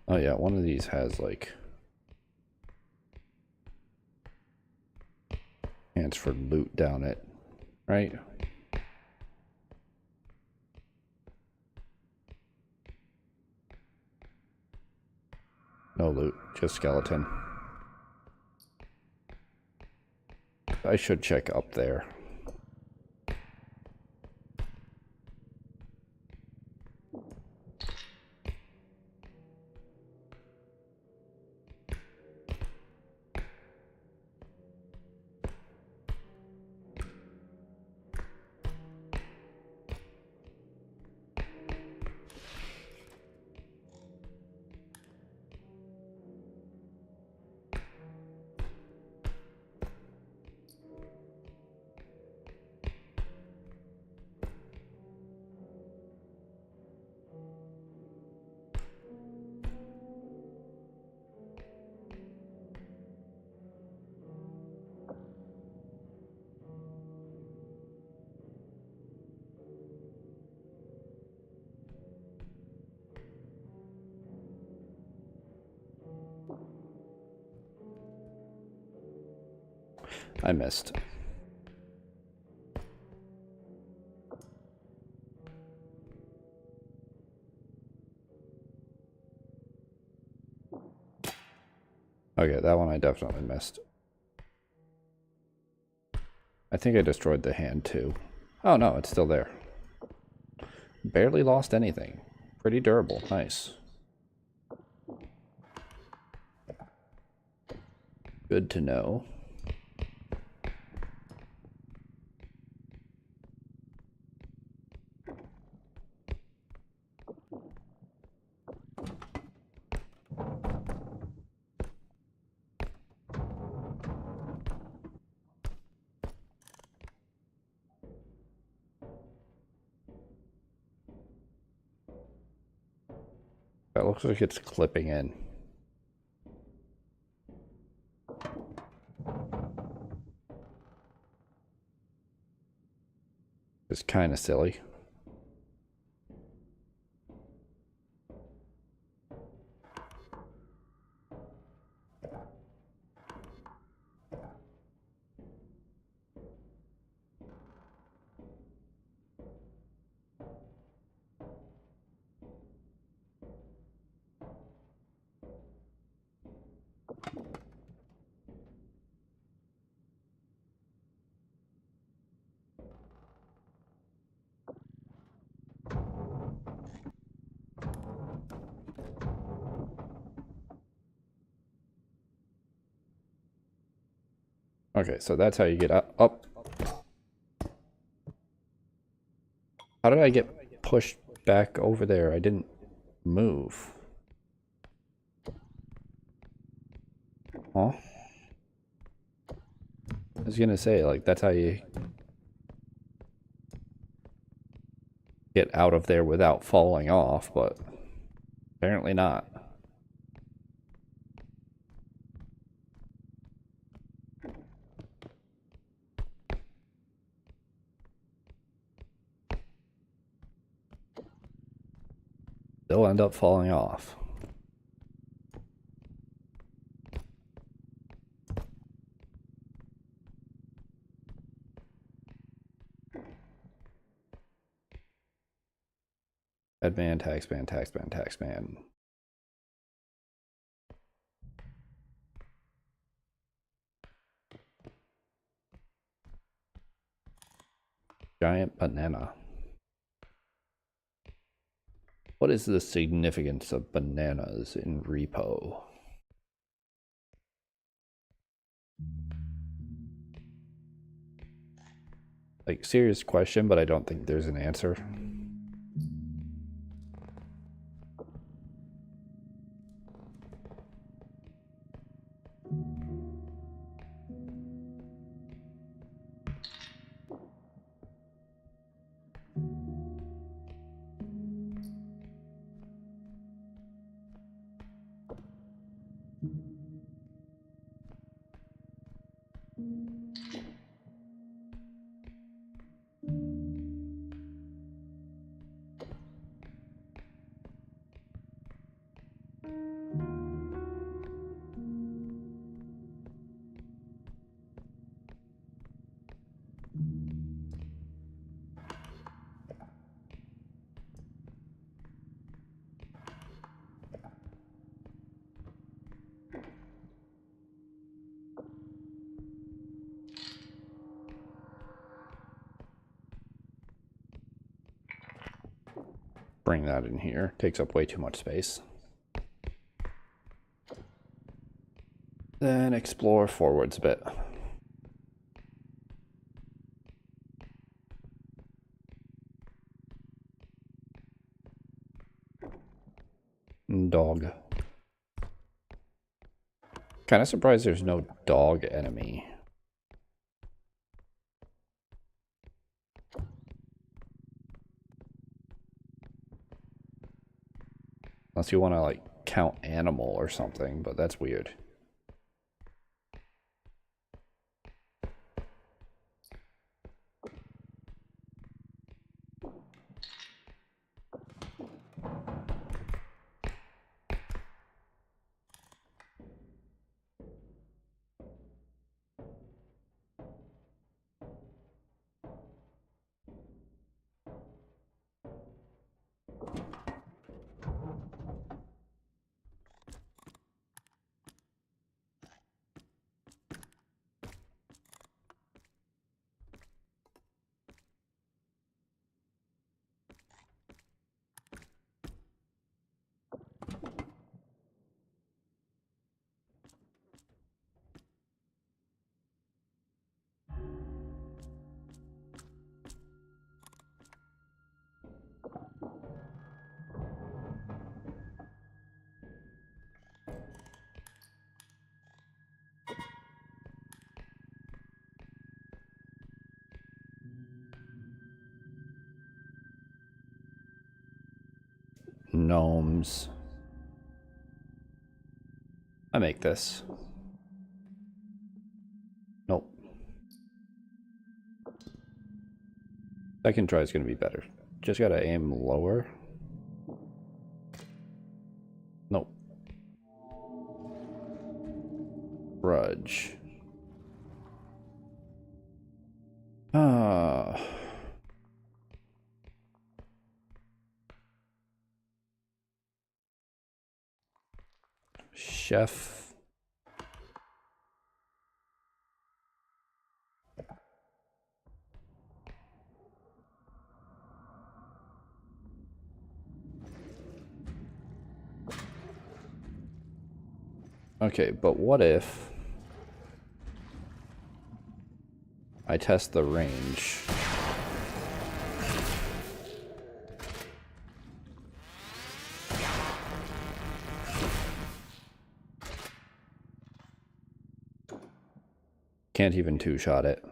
Speaker 1: Oh yeah, one of these has like hands for loot down it, right? No loot, just skeleton. I should check up there. I missed. Okay, that one I definitely missed. I think I destroyed the hand too. Oh no, it's still there. Barely lost anything. Pretty durable. Nice. Good to know. That looks like it's clipping in. It's kind of silly. Okay, so that's how you get up. How did I get pushed back over there? I didn't move. Huh? I was gonna say, like, that's how you get out of there without falling off, but apparently not. They'll end up falling off. Headman, taxman, taxman, taxman. Giant banana. What is the significance of bananas in repo? Like, serious question, but I don't think there's an answer. Bring that in here. Takes up way too much space. Then explore forwards a bit. Dog. Kind of surprised there's no dog enemy. Unless you want to, like, count animal or something, but that's weird. Gnomes. I make this. Nope. Second try is going to be better. Just gotta aim lower. Nope. Grudge. Ah. Chef. Okay, but what if I test the range. Can't even two-shot it.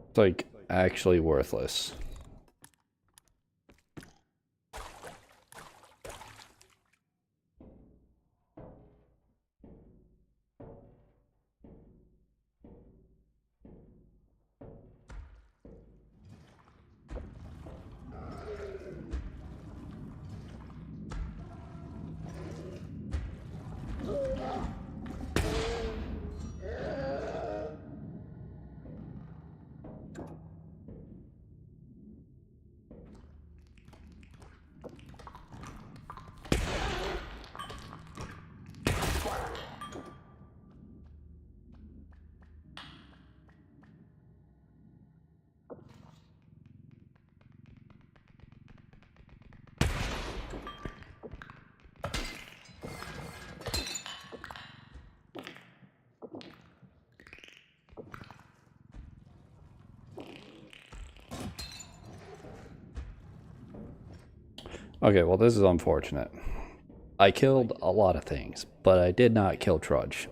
Speaker 1: It's like actually worthless. Okay, well this is unfortunate. I killed a lot of things, but I did not kill Trudge.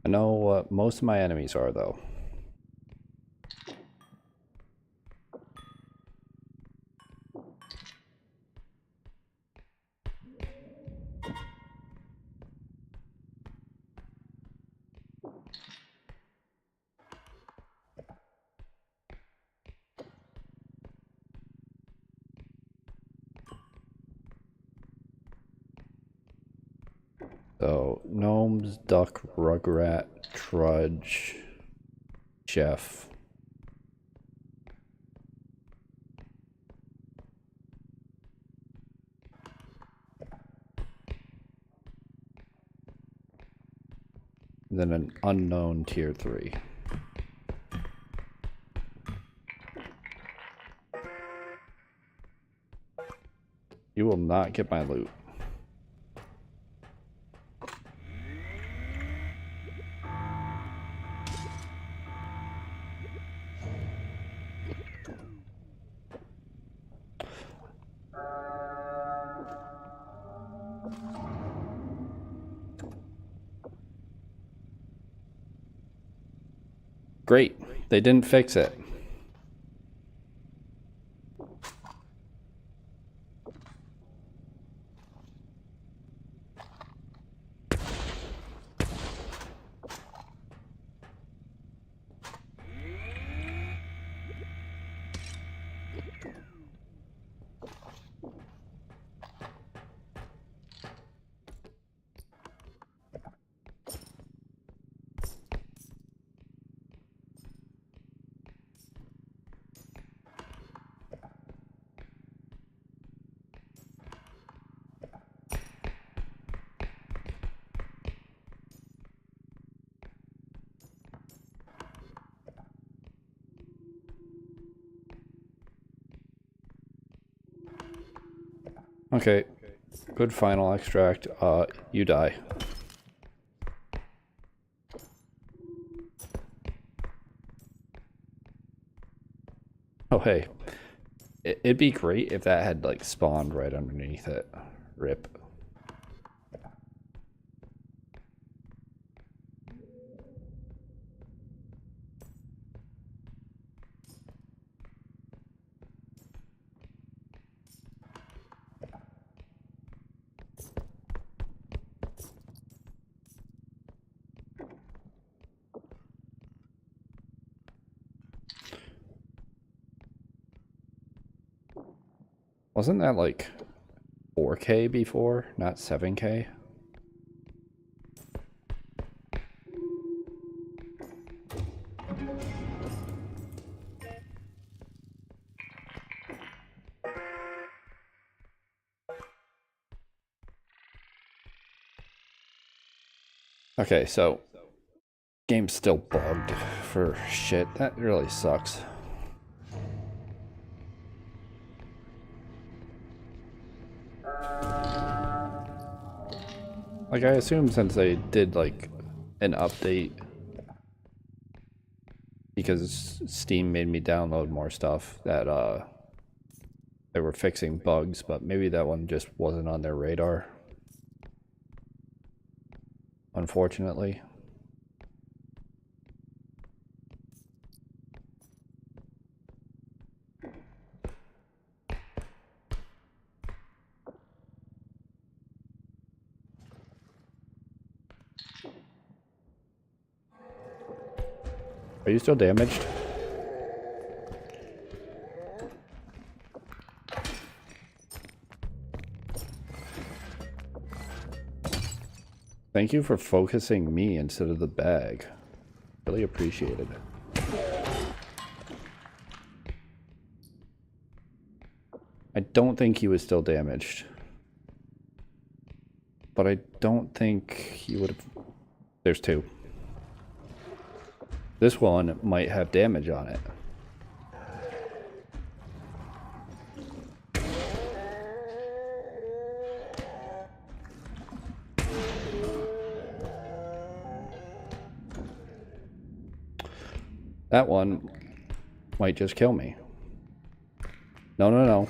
Speaker 1: I know what most of my enemies are, though. So, gnomes, duck, rugrat, trudge, chef. Then an unknown tier 3. You will not get my loot. Great. They didn't fix it. Okay. Good final extract. You die. Oh, hey. It'd be great if that had, like, spawned right underneath it. RIP. Wasn't that, like, 4K before, not 7K? Okay, so game's still bugged for shit. That really sucks. Like, I assume since they did, like, an update, because Steam made me download more stuff, that, they were fixing bugs, but maybe that one just wasn't on their radar. Unfortunately. Are you still damaged? Thank you for focusing me instead of the bag. Really appreciated. I don't think he was still damaged. But I don't think he would have... There's two. This one might have damage on it. That one might just kill me. No, no, no.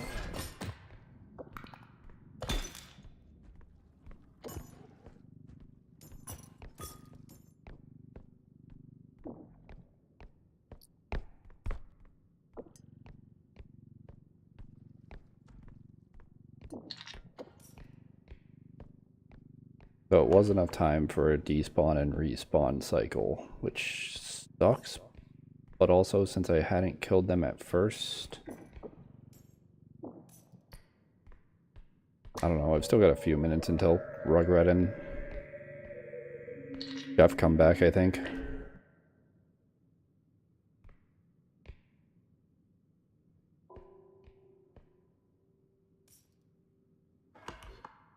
Speaker 1: So it was enough time for a despawn and respawn cycle, which sucks. But also, since I hadn't killed them at first... I don't know, I've still got a few minutes until Rugrat and Jeff come back, I think.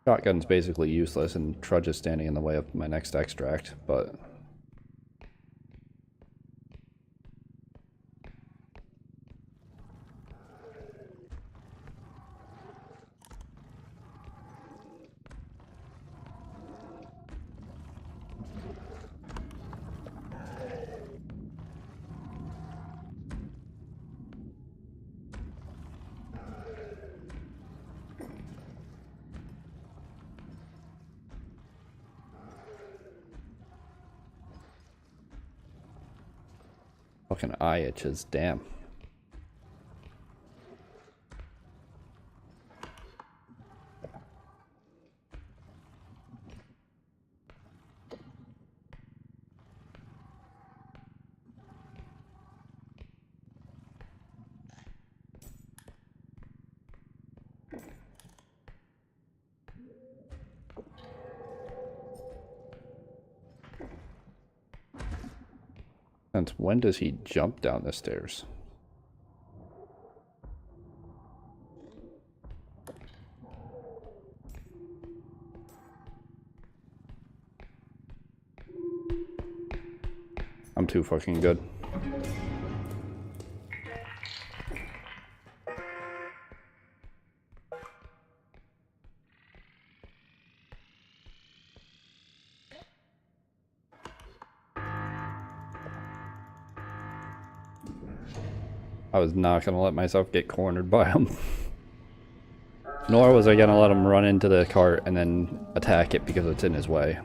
Speaker 1: Shotgun's basically useless and Trudge is standing in the way of my next extract, but... Fucking eye itches, damn. Since when does he jump down the stairs? I'm too fucking good. I was not gonna let myself get cornered by him. Nor was I gonna let him run into the cart and then attack it because it's in his way.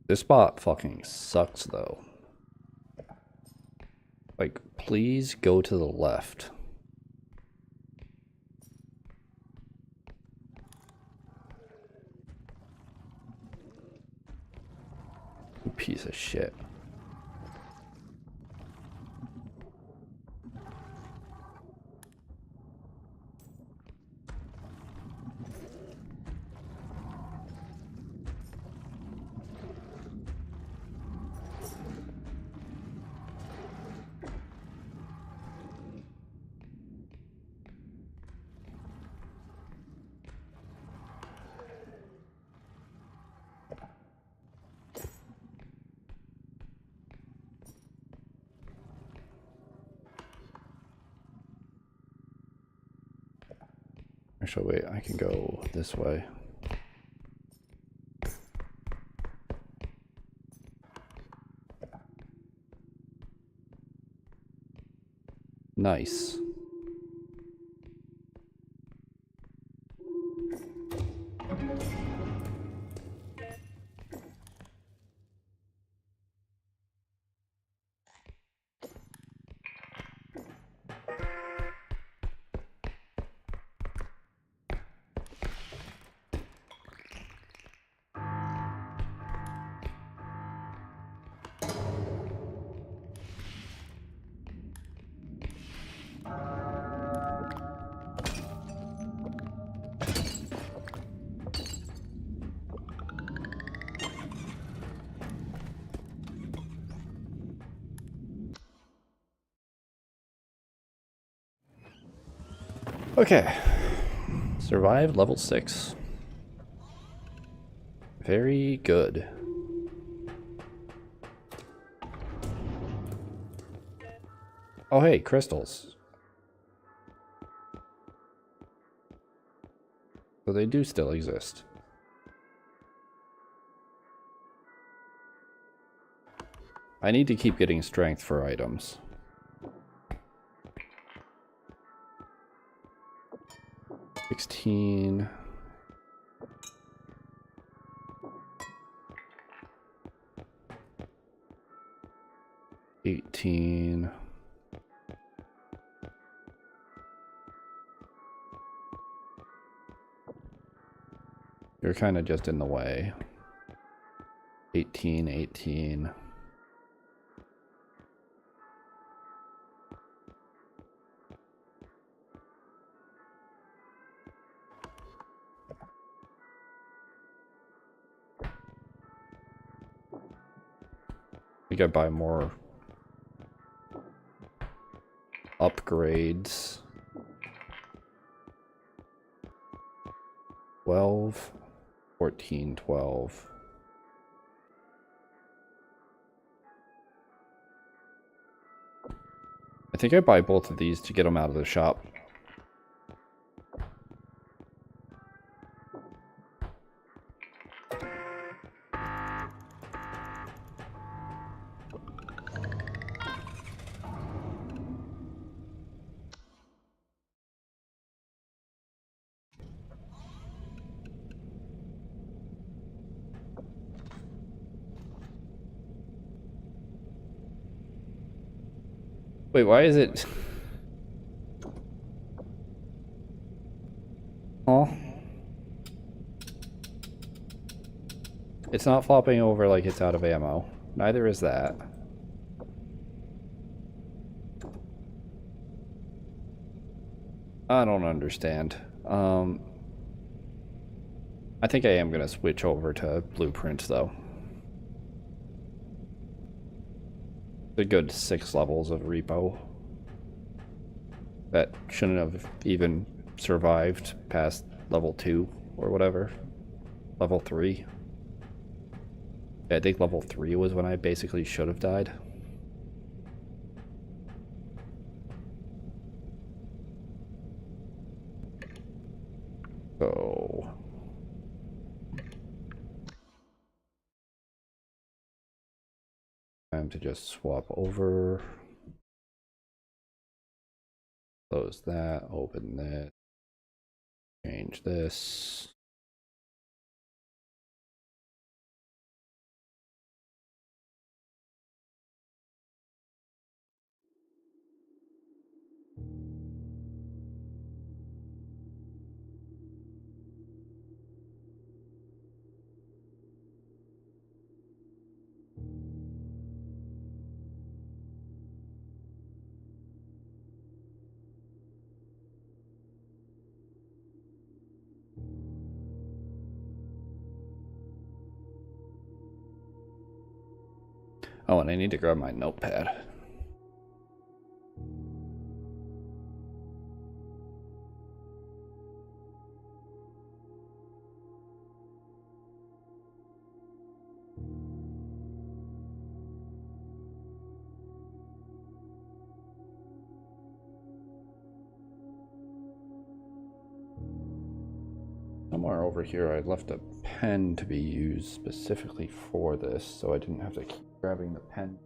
Speaker 1: This spot fucking sucks though. Like, please go to the left. You piece of shit. Actually, wait, I can go this way. Nice. Okay. Survived level 6. Very good. Oh hey, crystals. So they do still exist. I need to keep getting strength for items. $16. 18. You're kind of just in the way. 18, 18. We gotta buy more upgrades. 12, 14, 12. I think I buy both of these to get them out of the shop. Wait, why is it... Oh. It's not flopping over like it's out of ammo. Neither is that. I don't understand. I think I am gonna switch over to blueprints though. A good 6 levels of repo. That shouldn't have even survived past level 2 or whatever. Level 3. I think level 3 was when I basically should have died. So time to just swap over. Close that, open that, change this. Oh, and I need to grab my notepad. Somewhere over here I left a pen to be used specifically for this, so I didn't have to keep grabbing the pen.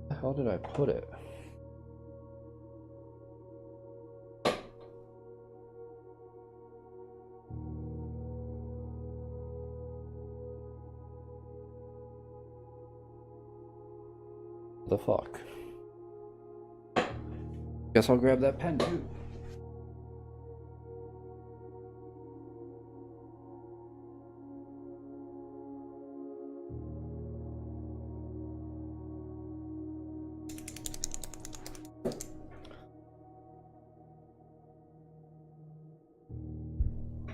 Speaker 1: Where the hell did I put it? The fuck? Guess I'll grab that pen too.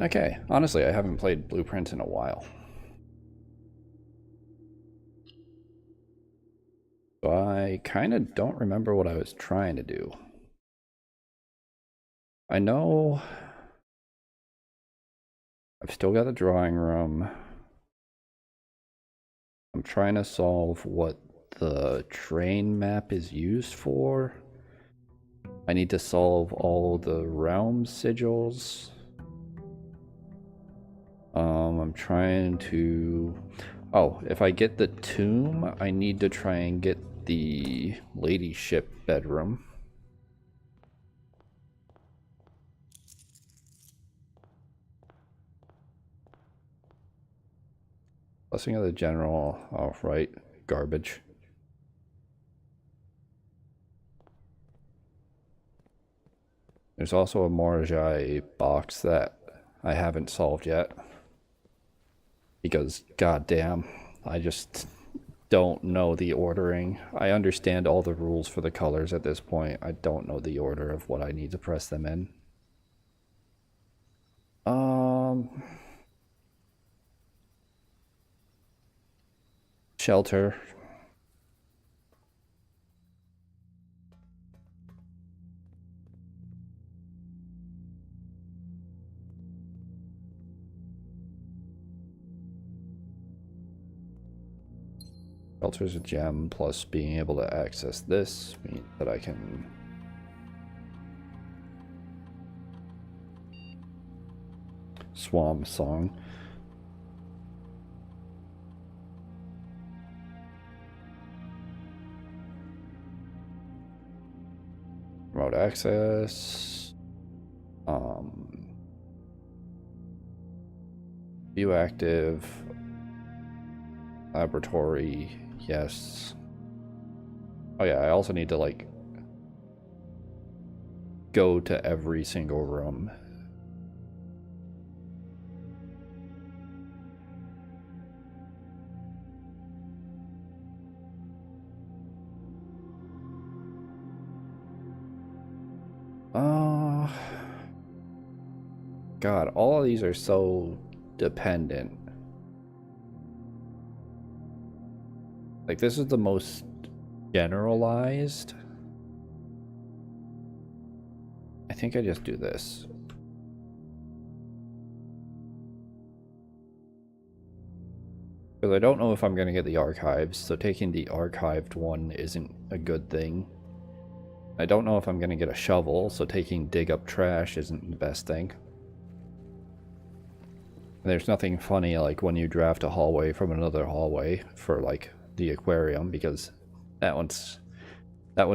Speaker 1: Okay, honestly, I haven't played Blue Prince in a while. So I kind of don't remember what I was trying to do. I know I've still got the drawing room. I'm trying to solve what the train map is used for. I need to solve all the realm sigils. I'm trying to... Oh, if I get the tomb, I need to try and get the ladyship bedroom. Blessing of the General. Oh, right. Garbage. There's also a Morjai box that I haven't solved yet. Because, goddamn, I just don't know the ordering. I understand all the rules for the colors at this point. I don't know the order of what I need to press them in. Shelter. Shelter's a gem, plus being able to access this means that I can... Swamp Song. Remote access. View active. Laboratory. Yes. Oh yeah, I also need to like go to every single room. God, all of these are so dependent. Like, this is the most generalized. I think I just do this. Because I don't know if I'm going to get the archives, so taking the archived one isn't a good thing. I don't know if I'm going to get a shovel, so taking dig up trash isn't the best thing. There's nothing funny like when you draft a hallway from another hallway for like the aquarium, because that one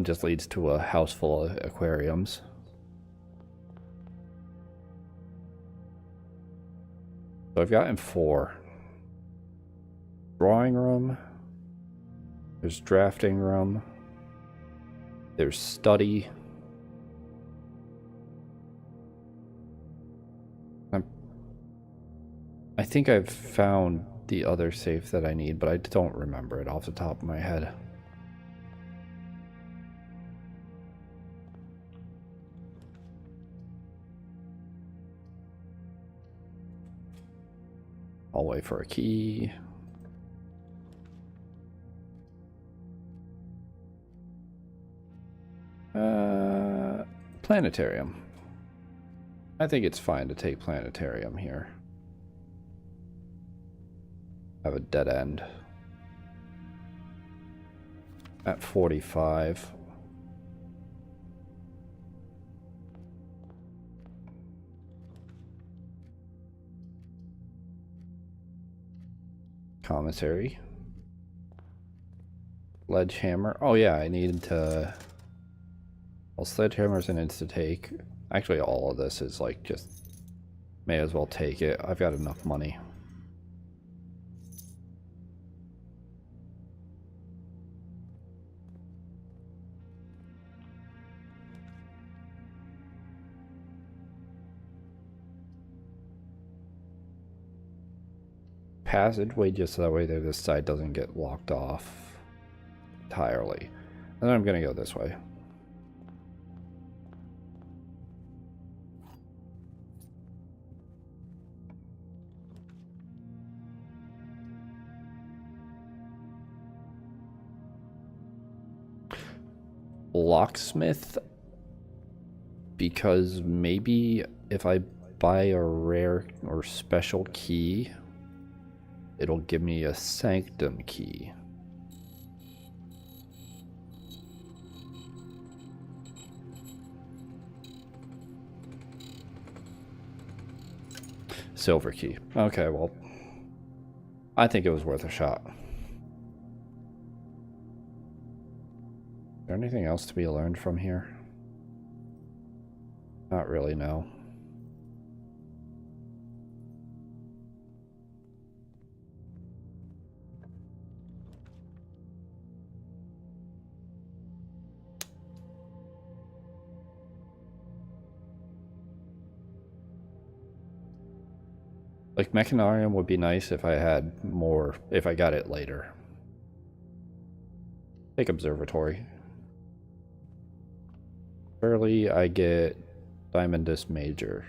Speaker 1: just leads to a house full of aquariums. So I've gotten 4. Drawing room. There's drafting room. There's study. I think I've found the other safe that I need, but I don't remember it off the top of my head. I'll wait for a key. Planetarium. I think it's fine to take planetarium here. Have a dead end. At 45. Commissary. Sledgehammer. Oh yeah, I need to... Well, sledgehammer's an insta-take. Actually, all of this is like just... May as well take it. I've got enough money. Passageway just so that way this side doesn't get locked off entirely. And then I'm gonna go this way. Locksmith, because maybe if I buy a rare or special key, it'll give me a sanctum key. Silver key. Okay, well, I think it was worth a shot. Is there anything else to be learned from here? Not really, no. Like, Mechanarium would be nice if I had more, if I got it later. Take Observatory. Early, I get Diamondus Major.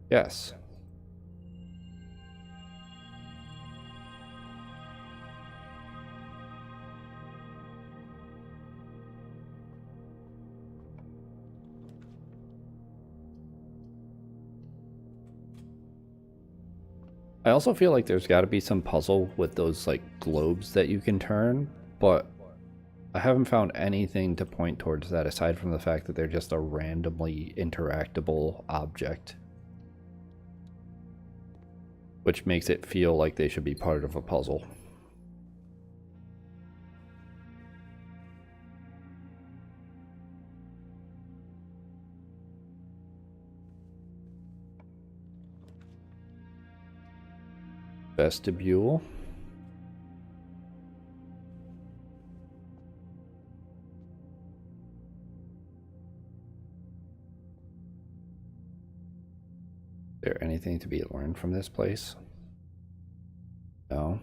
Speaker 1: Yes. I also feel like there's got to be some puzzle with those like globes that you can turn, but I haven't found anything to point towards that aside from the fact that they're just a randomly interactable object, which makes it feel like they should be part of a puzzle. Vestibule. Is there anything to be learned from this place? No.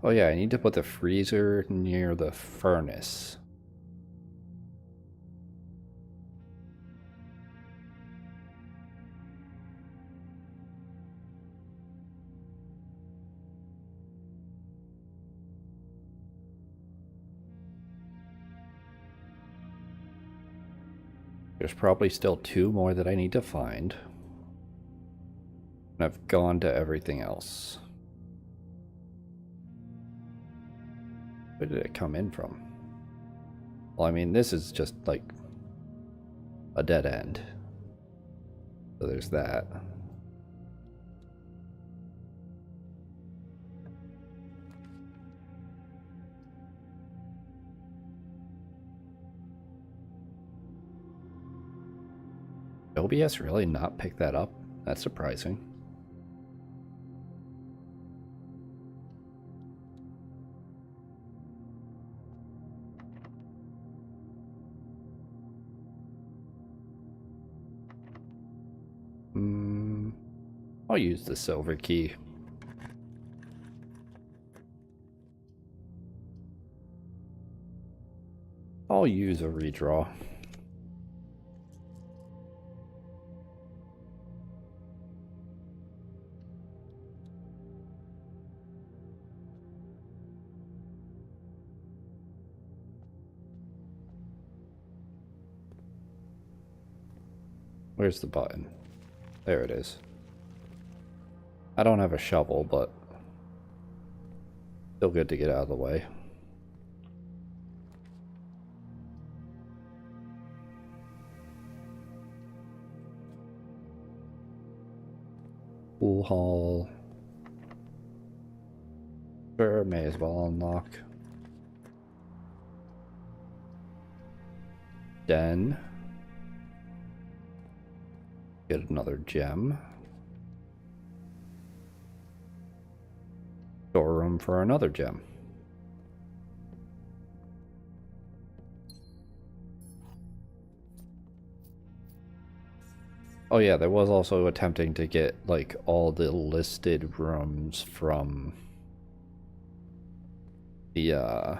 Speaker 1: Oh yeah, I need to put the freezer near the furnace. There's probably still 2 more that I need to find. And I've gone to everything else. Where did it come in from? Well, I mean, this is just like a dead end. So there's that. OBS really not pick that up? That's surprising. I'll use the silver key. I'll use a redraw. Where's the button? There it is. I don't have a shovel, but still good to get out of the way. Pool hall. Sure, may as well unlock. Den. Get another gem. Storeroom for another gem. Oh yeah, there was also attempting to get like all the listed rooms from the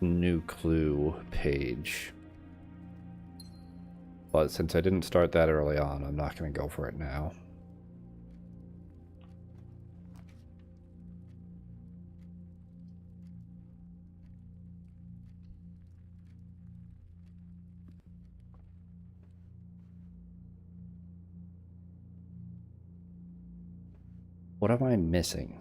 Speaker 1: new clue page. But since I didn't start that early on, I'm not going to go for it now. What am I missing?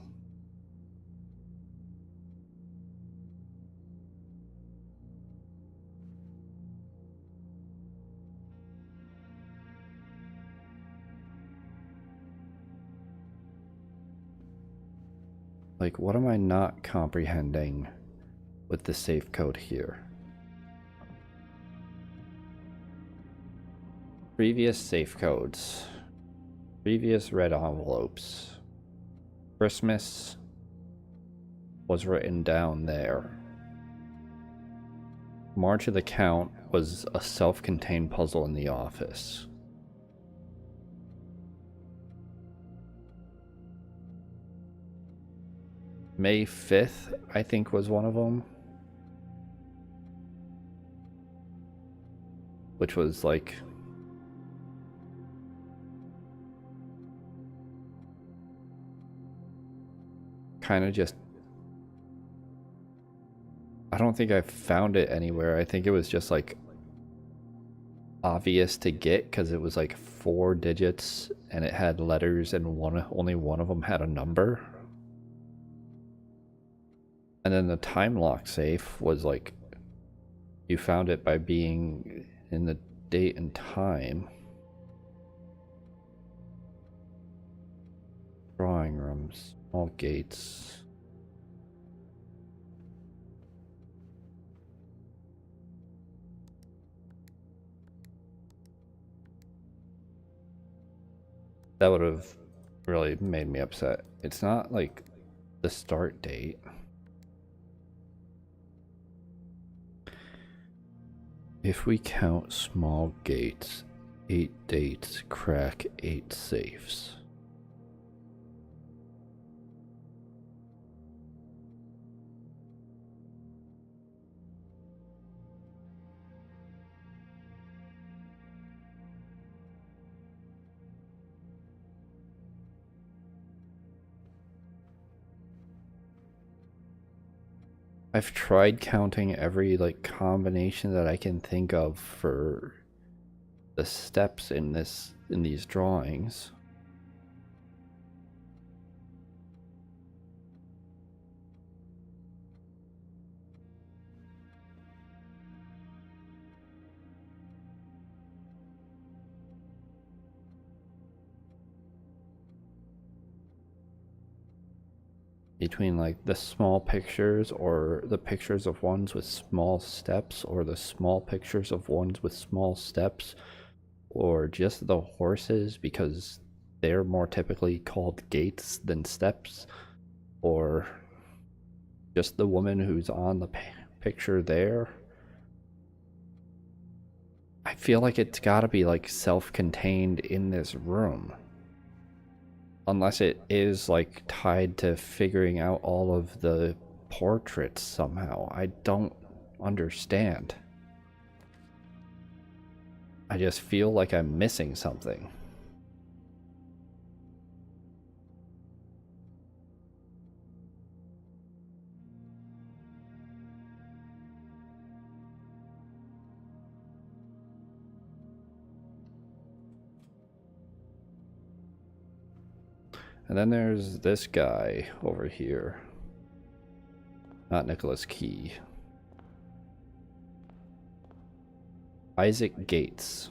Speaker 1: Like, what am I not comprehending with the safe code here? Previous safe codes. Previous red envelopes. Christmas was written down there. March of the Count was a self-contained puzzle in the office. May 5th, I think, was one of them. Which was like... kind of just... I don't think I found it anywhere. I think it was just like obvious to get because it was like 4 digits and it had letters and only one of them had a number. And then the time lock safe was like, you found it by being in the date and time. Drawing rooms, small gates. That would have really made me upset. It's not like the start date. If we count small gates, 8 dates, crack 8 safes. I've tried counting every like combination that I can think of for the steps in these drawings. Between like the small pictures or the pictures of ones with small steps or the small pictures of ones with small steps or just the horses because they're more typically called gates than steps, or just the woman who's on the picture there. I feel like it's gotta be like self-contained in this room. Unless it is like tied to figuring out all of the portraits somehow. I don't understand. I just feel like I'm missing something. And then there's this guy over here. Not Nicholas Key. Isaac Gates.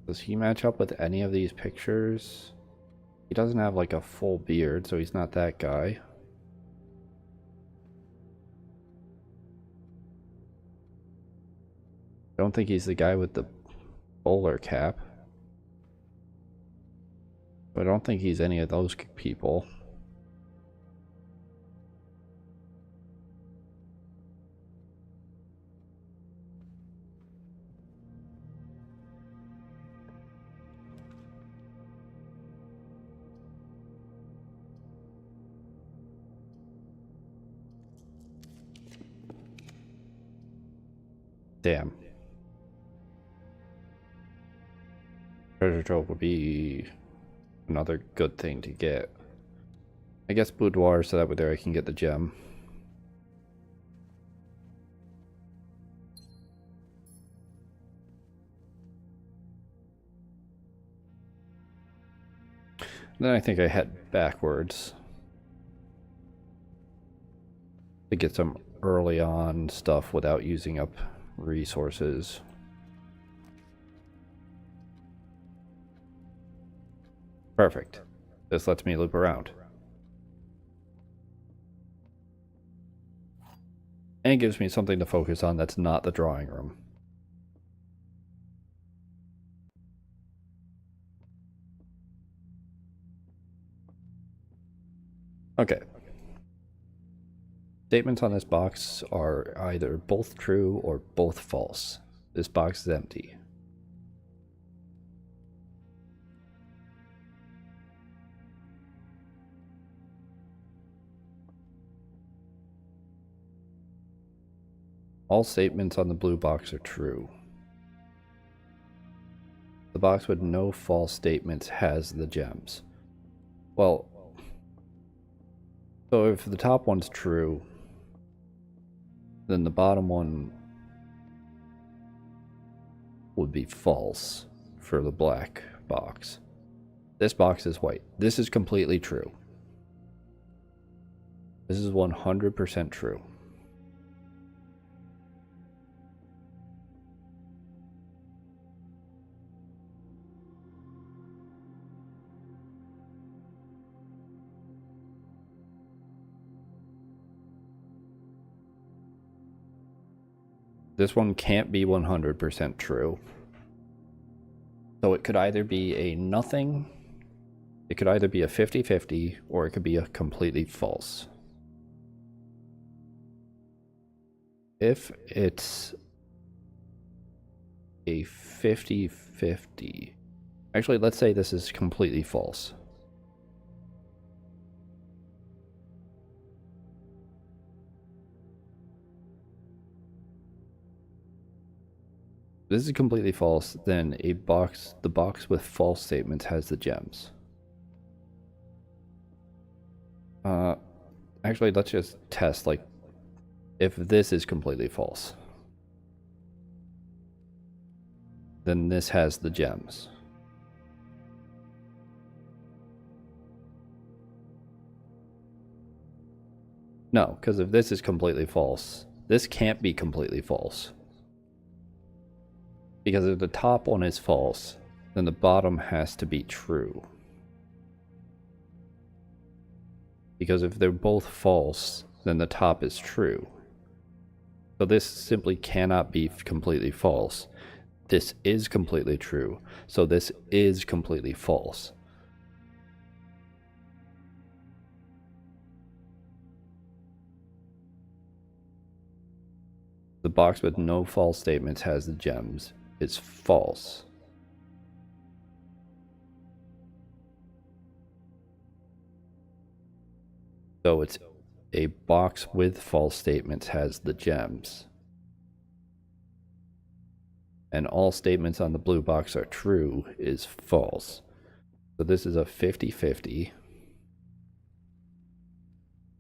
Speaker 1: Does he match up with any of these pictures? He doesn't have like a full beard, so he's not that guy. I don't think he's the guy with the bowler cap. I don't think he's any of those people. Damn. Treasure trove would be another good thing to get. I guess boudoir, so that way there I can get the gem. Then I think I head backwards to get some early on stuff without using up resources. Perfect. This lets me loop around. And gives me something to focus on that's not the drawing room. Okay. Statements on this box are either both true or both false. This box is empty. All statements on the blue box are true. The box with no false statements has the gems. Well, so if the top one's true, then the bottom one would be false for the black box. This box is white. This is completely true. This is 100% true. This one can't be 100% true. So it could either be a nothing, it could either be a 50-50, or it could be a completely false. If it's a 50-50, Actually, let's say this is completely false. If this is completely false, then the box with false statements has the gems. Actually, let's just test, like, if this is completely false, then this has the gems. No, because if this is completely false, this can't be completely false. Because if the top one is false, then the bottom has to be true. Because if they're both false, then the top is true. So this simply cannot be completely false. This is completely true. So this is completely false. The box with no false statements has the gems. It's false. So it's a box with false statements has the gems. And all statements on the blue box are true is false. So this is a 50-50.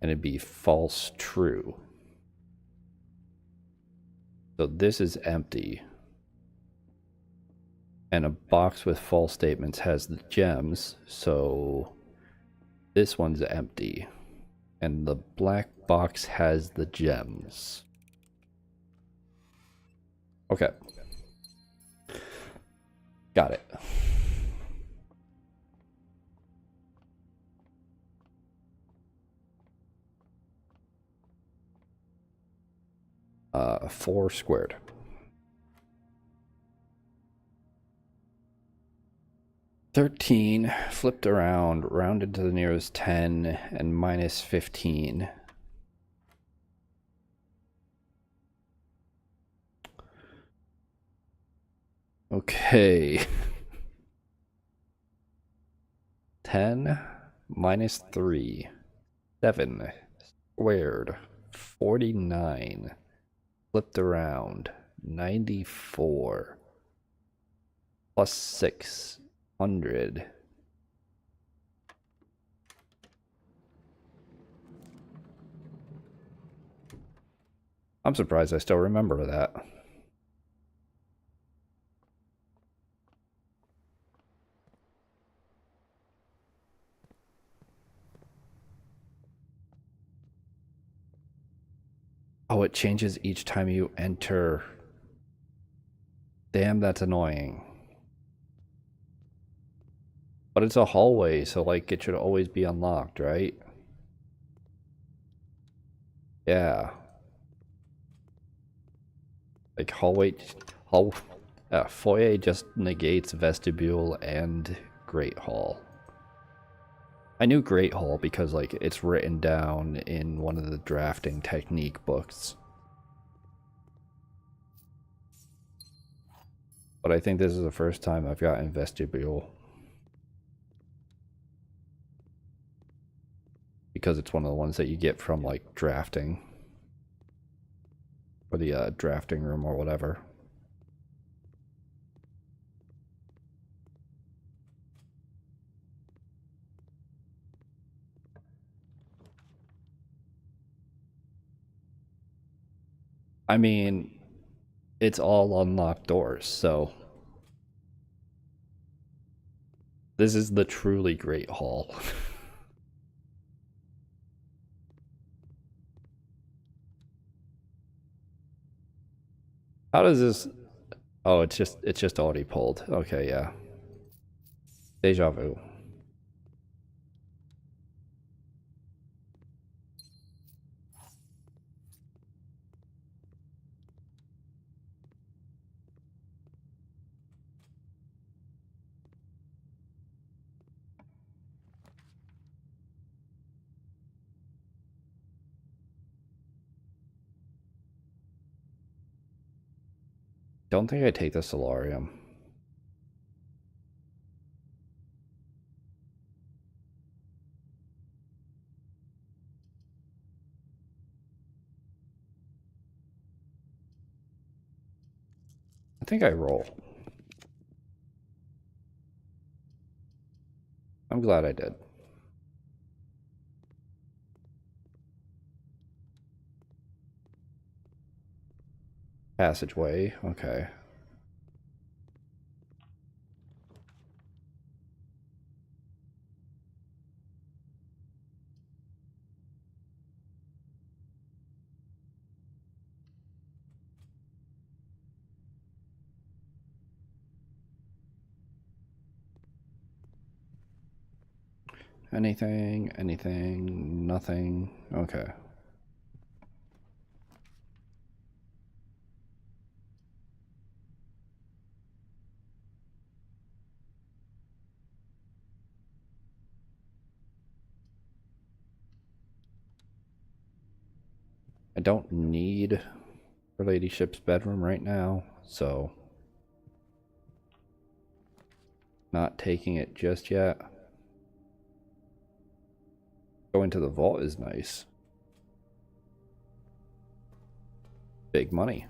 Speaker 1: And it'd be false true. So this is empty. And a box with false statements has the gems, so this one's empty. And the black box has the gems. Okay. Got it. Uh, 4 squared. 13 flipped around, rounded to the nearest 10, and minus 15. Okay. 10 minus 3. 7 squared. 49. Flipped around. 94. Plus 600. I'm surprised I still remember that. Oh, it changes each time you enter. Damn, that's annoying. But it's a hallway, so like it should always be unlocked, right? Yeah. Like foyer just negates vestibule and Great Hall. I knew Great Hall because like it's written down in one of the drafting technique books. But I think this is the first time I've gotten vestibule. Because it's one of the ones that you get from like drafting. Or the drafting room or whatever. I mean, it's all unlocked doors, so this is the truly Great Hall. How does this? Oh, it's just already pulled. Okay, yeah. Deja vu. Don't think I take the solarium. think I roll. I'm glad I did. Passageway, okay. Anything, nothing, okay. I don't need her ladyship's bedroom right now, so not taking it just yet. Going to the vault is nice. Big money.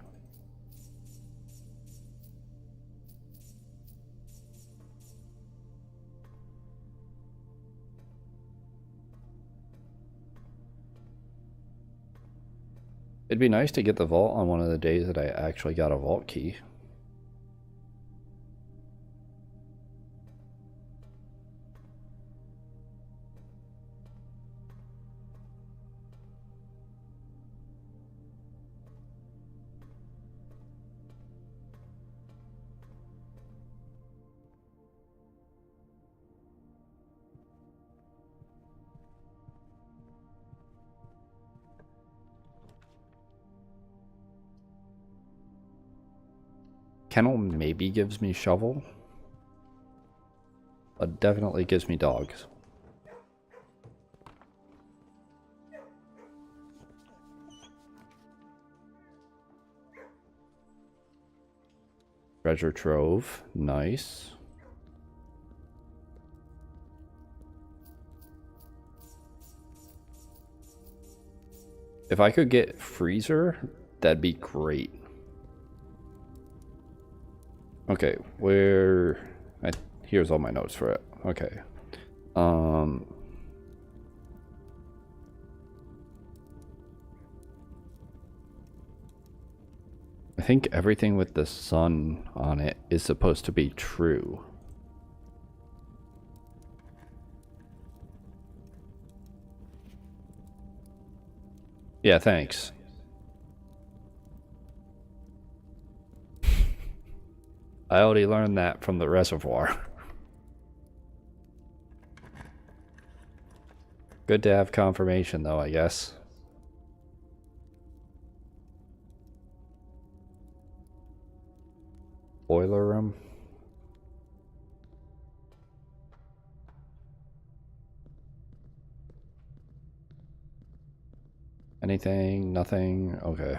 Speaker 1: It'd be nice to get the vault on one of the days that I actually got a vault key. Kennel maybe gives me shovel, but definitely gives me dogs. Treasure trove, nice. If I could get freezer, that'd be great. Okay, here's all my notes for it. Okay. I think everything with the sun on it is supposed to be true. Yeah, thanks. I already learned that from the reservoir. Good to have confirmation, though, I guess. Boiler room. Anything? Nothing? Okay.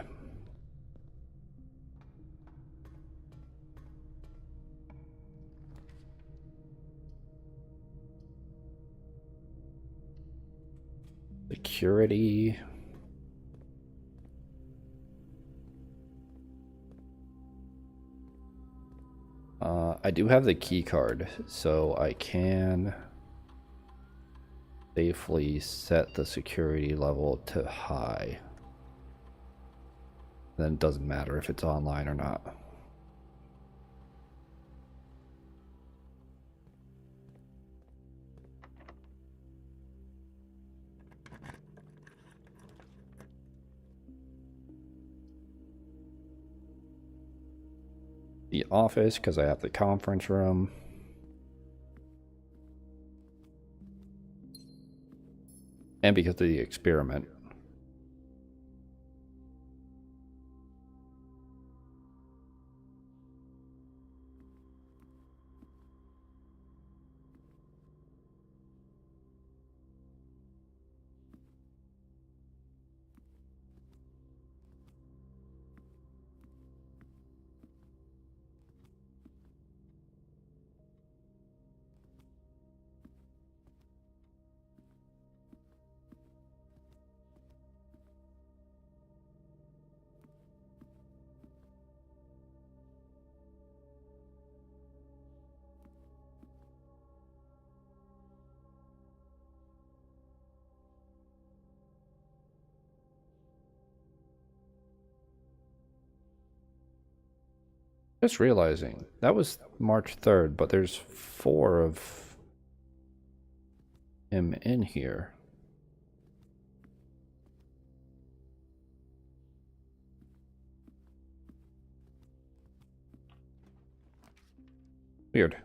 Speaker 1: Security. I do have the key card, so I can safely set the security level to high. Then it doesn't matter if it's online or not. The office, because I have the conference room. And because of the experiment. Just realizing, that was March 3rd, but there's 4 of him in here. Weird.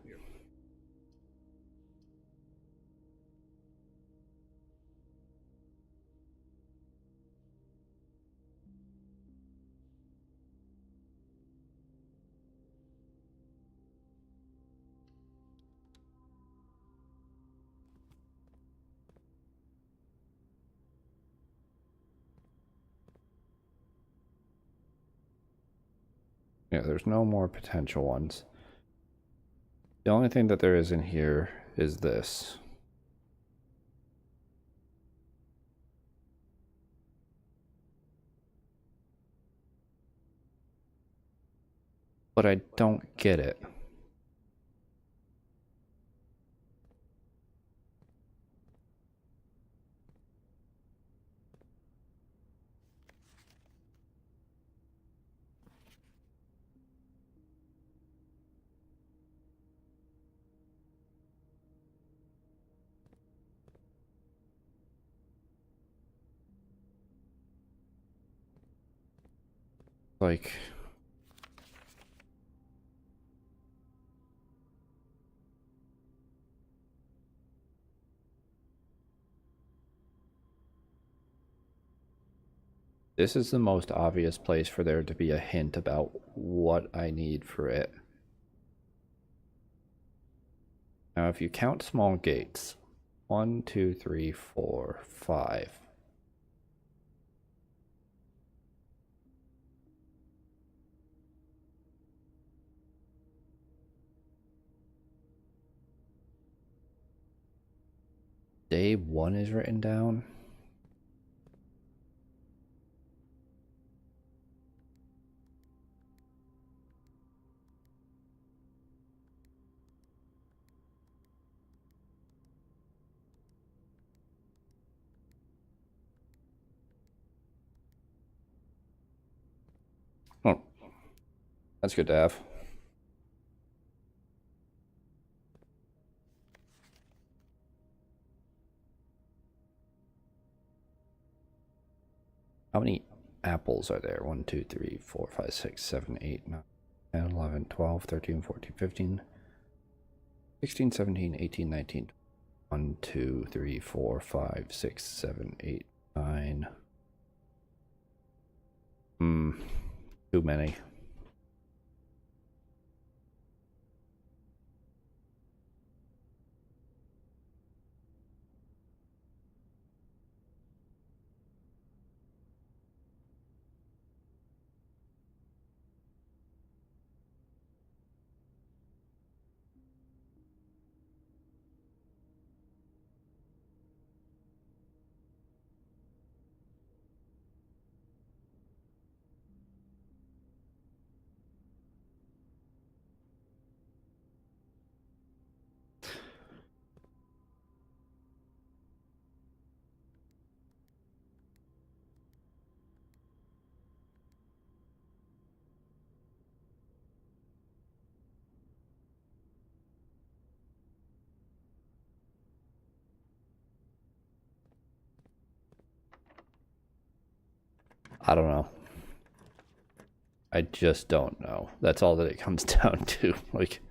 Speaker 1: Yeah, there's no more potential ones. The only thing that there is in here is this. But I don't get it. Like, this is the most obvious place for there to be a hint about what I need for it. Now, if you count small gates, 1, 2, 3, 4, 5. Day 1 is written down. Oh, that's good to have. How many apples are there? 1, 2, 3, 4, 5, 6, 7, 8, 9, 10, 11, 12, 13, 14, 15, 16, 17, 18, 19. 1, 2, 3, 4, 5, 6, 7, 8, 9. Too many. I don't know. I just don't know. That's all that it comes down to. Like,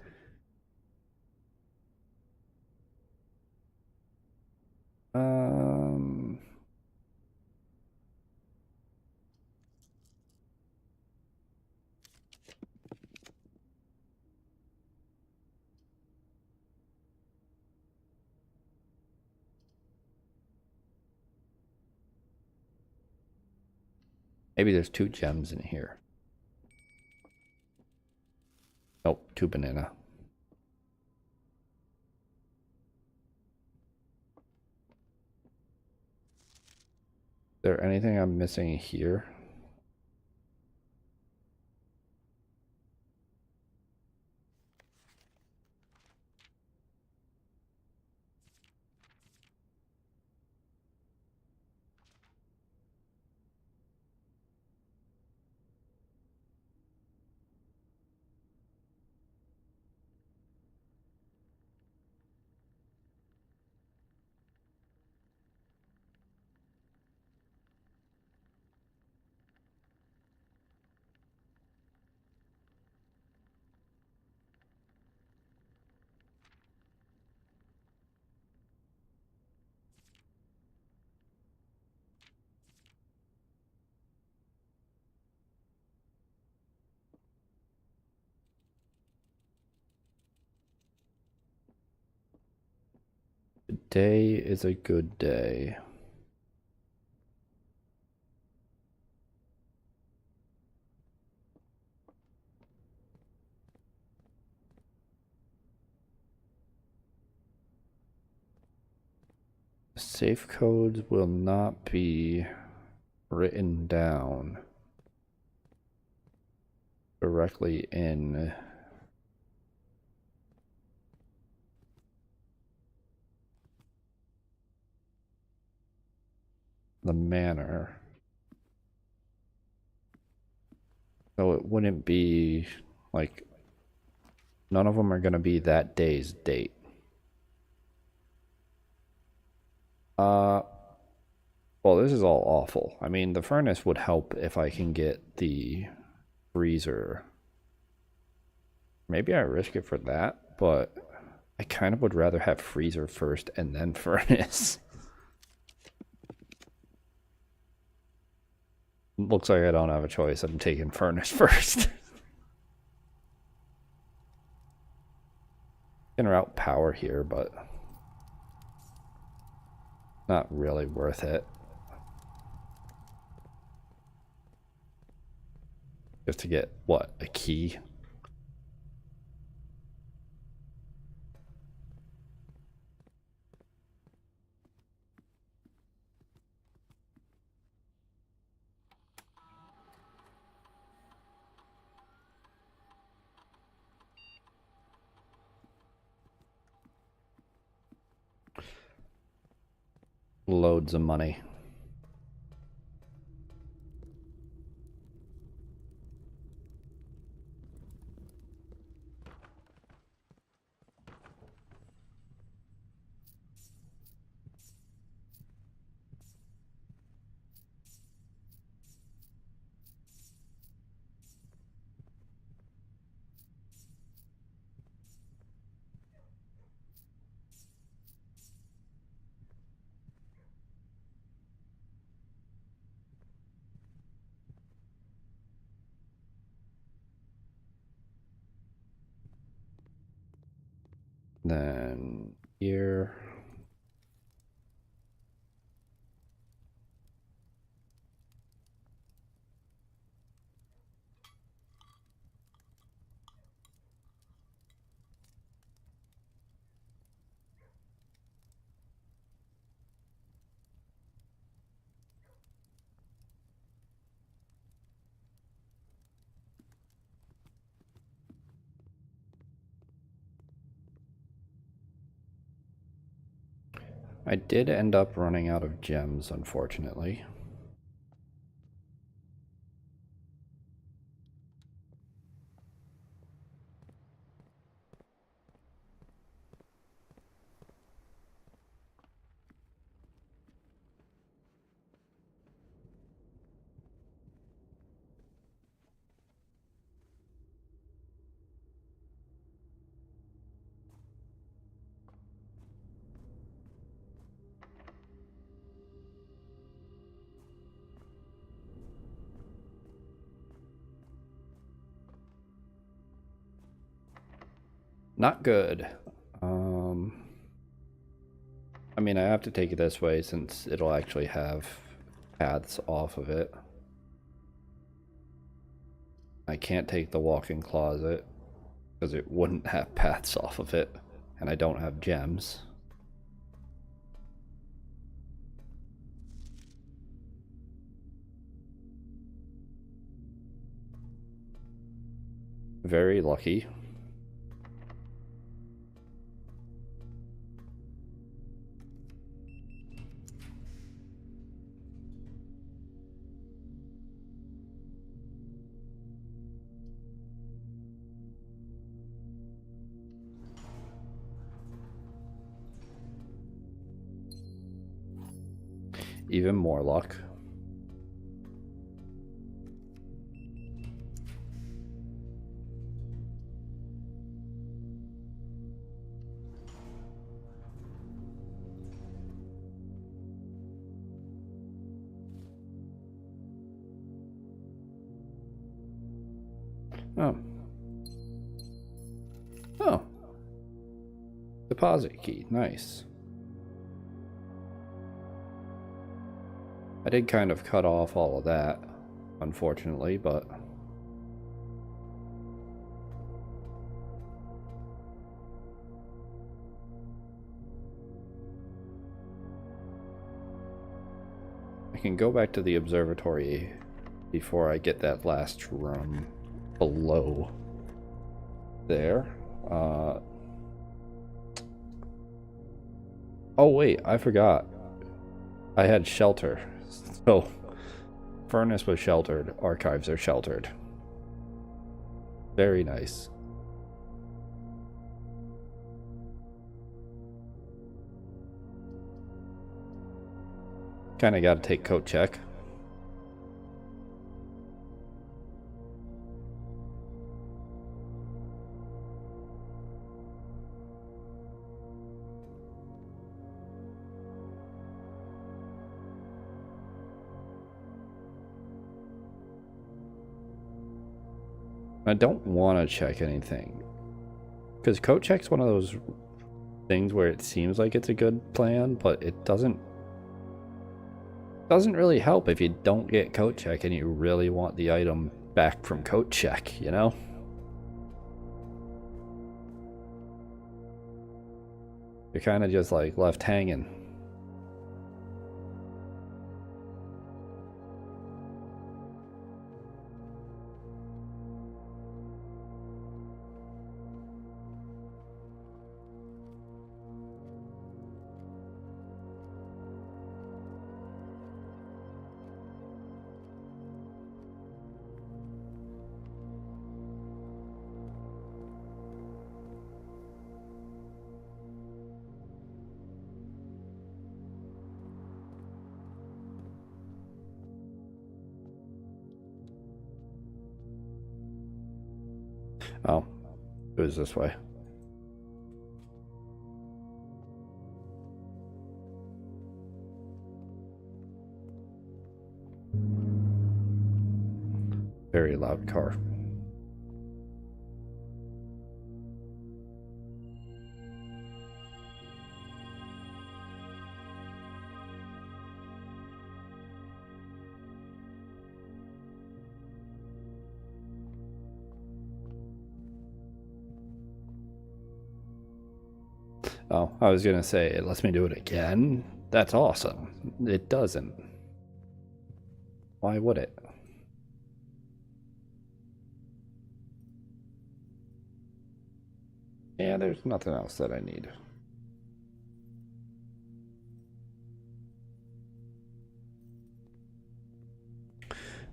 Speaker 1: maybe there's 2 gems in here. Nope, 2 banana. Is there anything I'm missing here? day is a good day? Safe codes will not be written down directly in the manner. So it wouldn't be like, none of them are going to be that day's date. Well, this is all awful. I mean, the furnace would help if I can get the freezer. Maybe I risk it for that, but I kind of would rather have freezer first and then furnace. Looks like I don't have a choice. I'm taking furnace first. Can route power here, but not really worth it. Just to get, what, a key? Loads of money. Then here. I did end up running out of gems, unfortunately. Not good. I mean, I have to take it this way since it'll actually have paths off of it. I can't take the walk-in closet because it wouldn't have paths off of it, and I don't have gems. Very lucky. Even more luck. Oh. Oh. Deposit key. Nice. I did kind of cut off all of that, unfortunately, but I can go back to the observatory before I get that last room below there. Oh wait, I forgot. I had shelter. So, furnace was sheltered, archives are sheltered. Very nice. Kinda gotta take coat check. I don't want to check anything, because coat check's one of those things where it seems like it's a good plan, but it doesn't really help if you don't get coat check and you really want the item back from coat check, you know? You're kind of just like left hanging. Oh, it was this way. Very loud car. Oh, I was gonna say, it lets me do it again? That's awesome. It doesn't. Why would it? Yeah, there's nothing else that I need.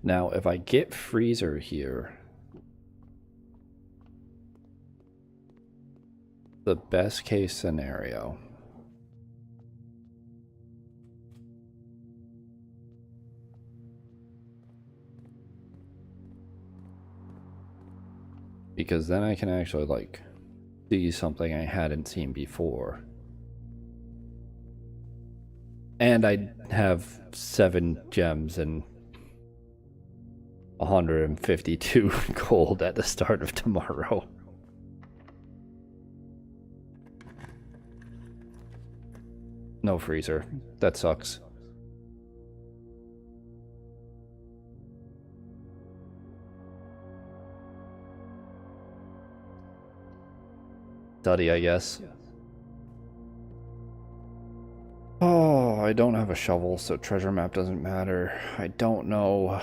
Speaker 1: Now, if I get freezer here, the best case scenario, because then I can actually like see something I hadn't seen before. And I have 7 gems and 152 gold at the start of tomorrow. No freezer. That sucks. Study, I guess. Oh, I don't have a shovel, so treasure map doesn't matter. I don't know.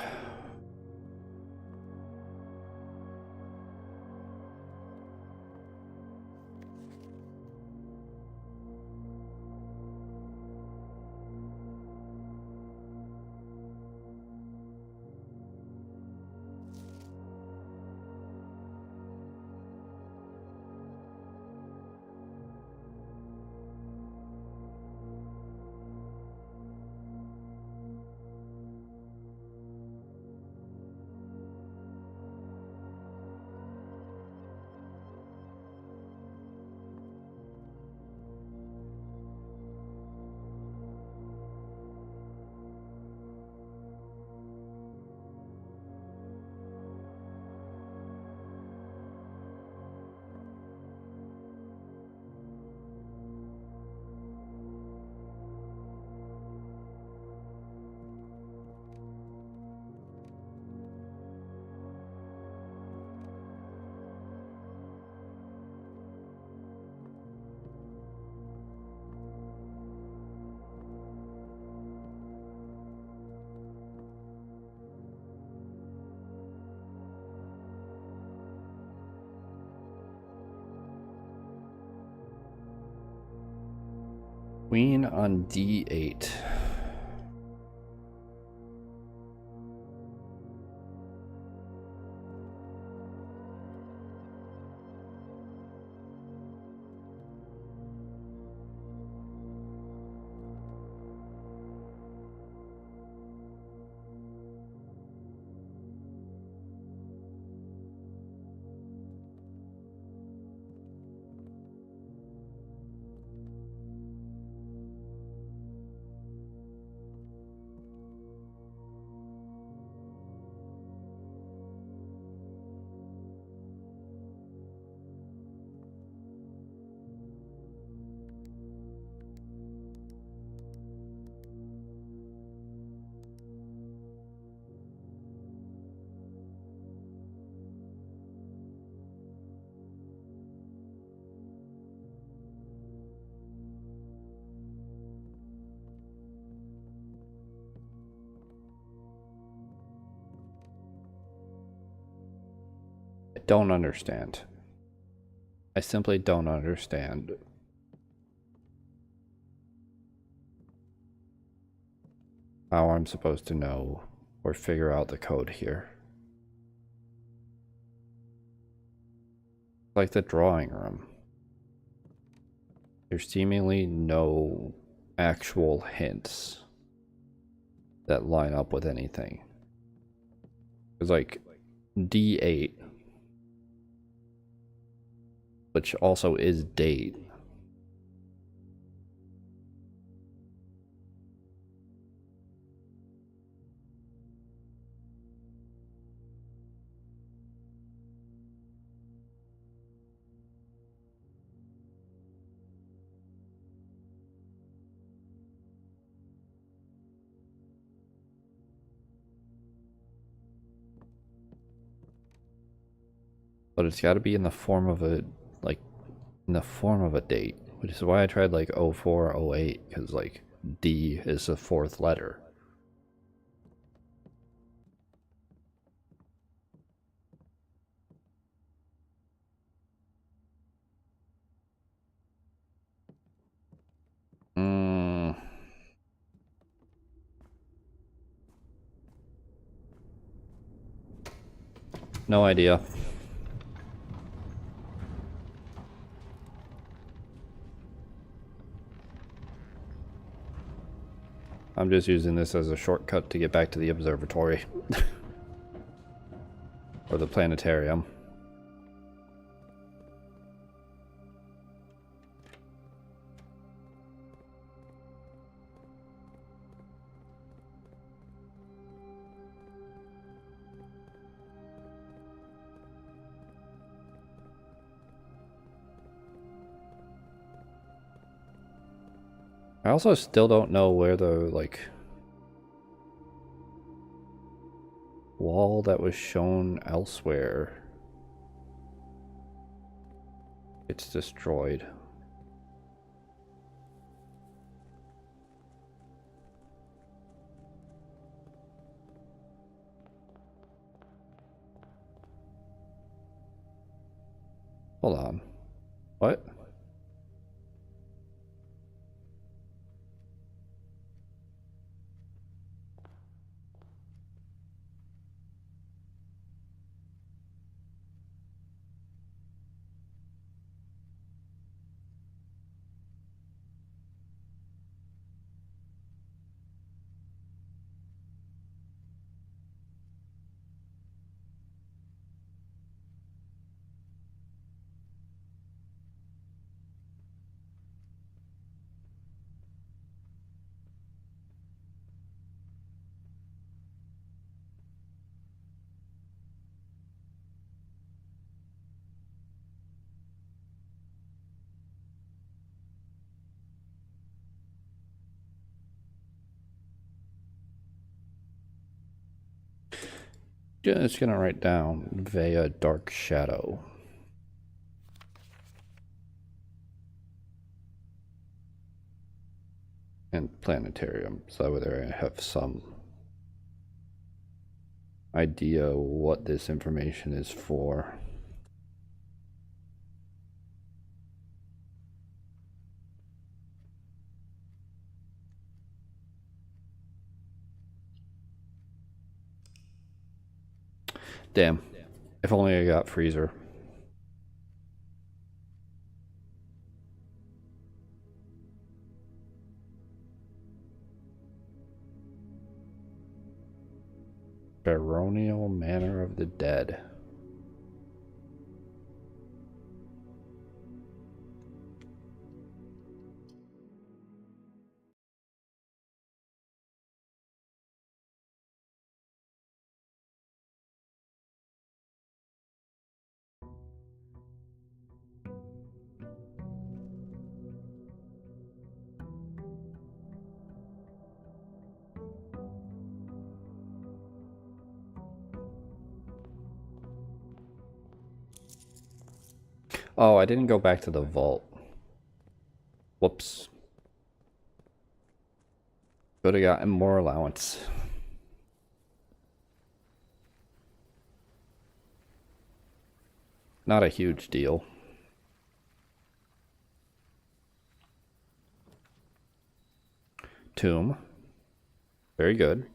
Speaker 1: Queen on D8. I don't understand. I simply don't understand. How I'm supposed to know or figure out the code here. Like the drawing room. There's seemingly no actual hints that line up with anything. It's like D8, which also is date. But it's got to be in the form of a, like, in the form of a date, which is why I tried like 04, 08, because like D is the fourth letter. No idea. I'm just using this as a shortcut to get back to the observatory. Or the planetarium. I also still don't know where the, like, wall that was shown elsewhere it's destroyed. Hold on. What? Just gonna write down via dark shadow. And planetarium, so that way I have some idea what this information is for. Damn. If only I got freezer. Baronial Manor of the Dead. Oh, I didn't go back to the vault. Whoops. Could have gotten more allowance. Not a huge deal. Tomb. Very good.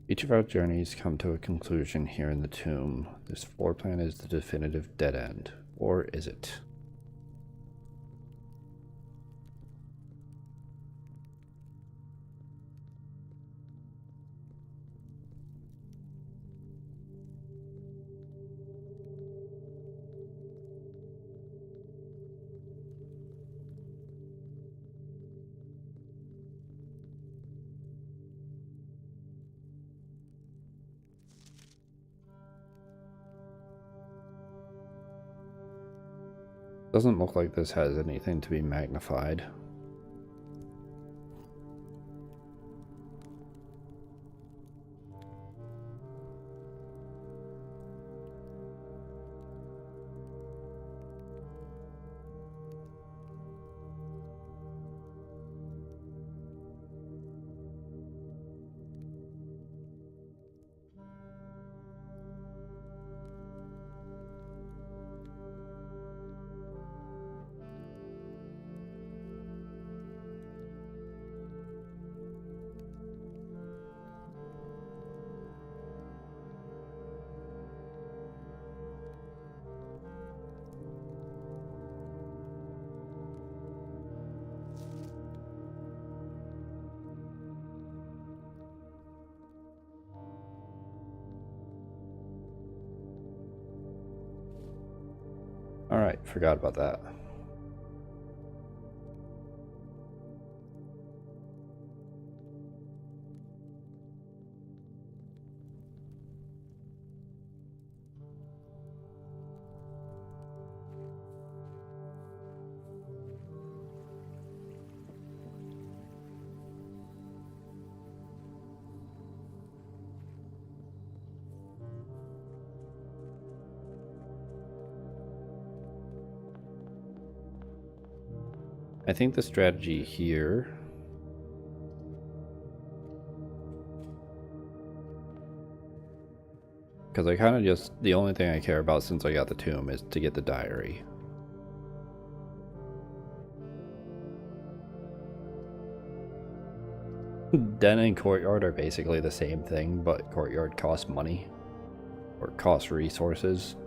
Speaker 1: Each of our journeys come to a conclusion here in the tomb. This floor plan is the definitive dead end. Or is it? Doesn't look like this has anything to be magnified. Alright, forgot about that. I think the strategy here because I kind of just, the only thing I care about since I got the tomb is to get the diary. Den and courtyard are basically the same thing, but courtyard costs money or costs resources.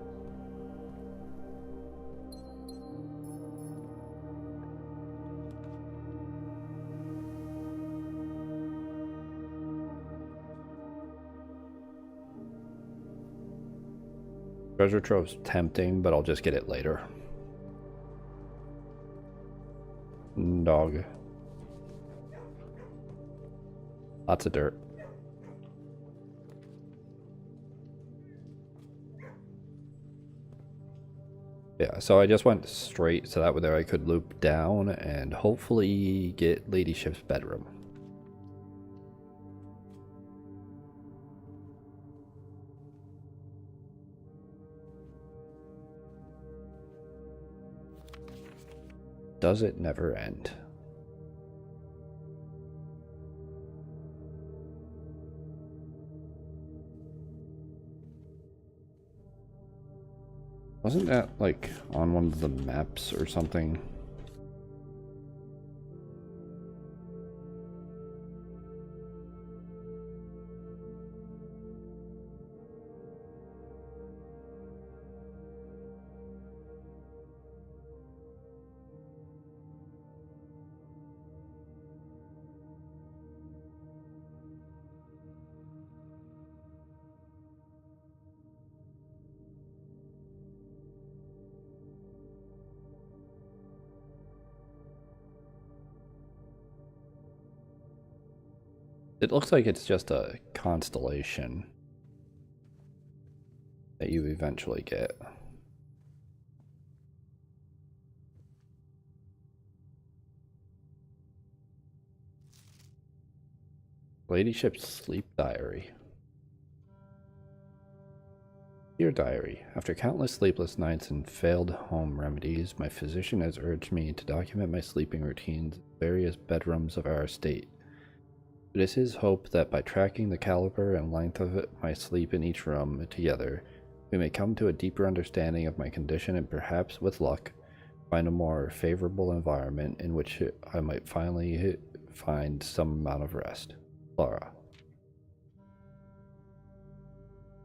Speaker 1: Treasure trove's tempting, but I'll just get it later. Dog. Lots of dirt. Yeah, so I just went straight so that way there I could loop down and hopefully get Ladyship's bedroom. Does it never end? Wasn't that like on one of the maps or something? It looks like it's just a constellation that you eventually get. Ladyship's sleep diary. Dear diary, after countless sleepless nights and failed home remedies, my physician has urged me to document my sleeping routines in various bedrooms of our estate. It is his hope that by tracking the caliber and length of my sleep in each room together, we may come to a deeper understanding of my condition and perhaps, with luck, find a more favorable environment in which I might finally find some amount of rest. Laura.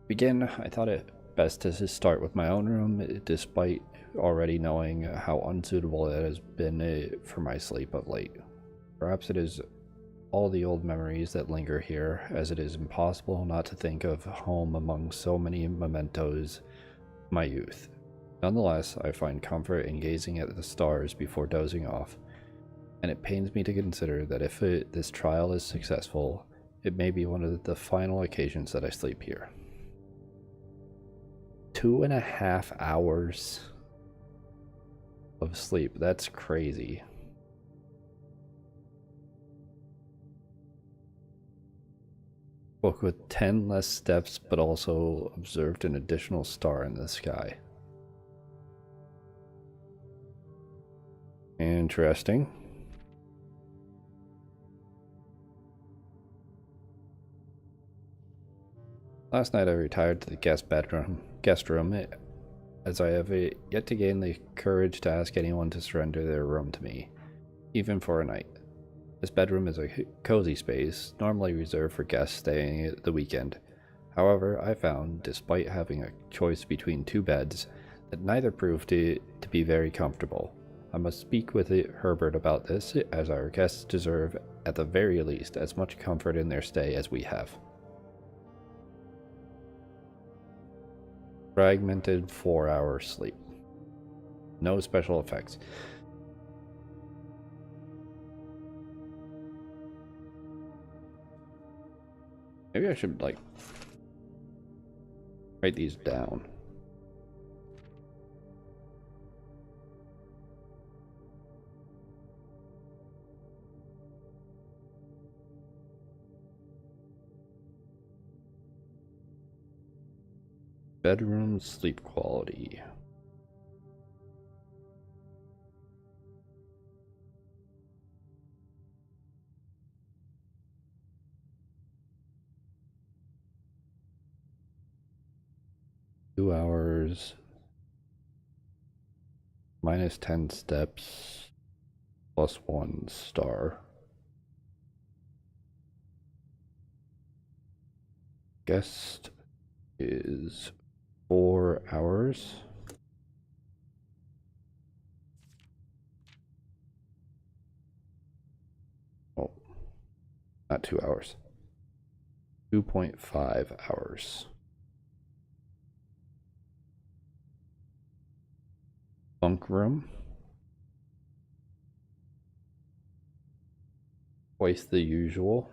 Speaker 1: To begin, I thought it best to start with my own room, despite already knowing how unsuitable it has been for my sleep of late. Perhaps it is all the old memories that linger here, as it is impossible not to think of home among so many mementos of my youth. Nonetheless, I find comfort in gazing at the stars before dozing off, and it pains me to consider that if this trial is successful, it may be one of the final occasions that I sleep here. 2.5 hours of sleep, that's crazy. Book with 10 less steps, but also observed an additional star in the sky. Interesting. Last night I retired to the guest room, as I have yet to gain the courage to ask anyone to surrender their room to me, even for a night. This bedroom is a cozy space, normally reserved for guests staying the weekend. However, I found, despite having a choice between two beds, that neither proved to be very comfortable. I must speak with Herbert about this, as our guests deserve, at the very least, as much comfort in their stay as we have. Fragmented 4-hour sleep. No special effects. Maybe I should, like, write these down. Bedroom sleep quality. -2 hours, -10 steps, +1 star. Guest is 4 hours. Oh, not 2 hours. 2.5 hours. Bunk room. Twice the usual.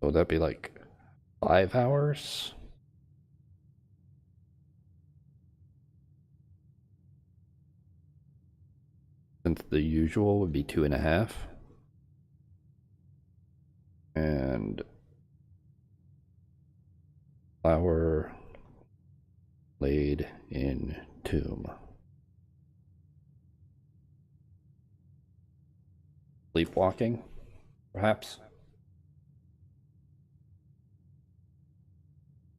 Speaker 1: So that'd be like 5 hours. Since the usual would be 2.5. And flower laid in tomb. Sleepwalking, perhaps?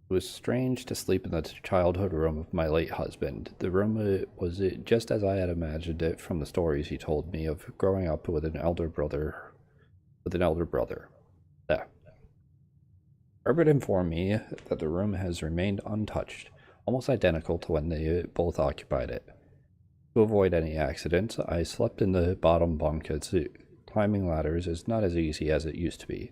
Speaker 1: It was strange to sleep in the childhood room of my late husband. The room was just as I had imagined it from the stories he told me of growing up with an elder brother. There. Herbert informed me that the room has remained untouched, almost identical to when they both occupied it. To avoid any accidents, I slept in the bottom bunk as climbing ladders is not as easy as it used to be.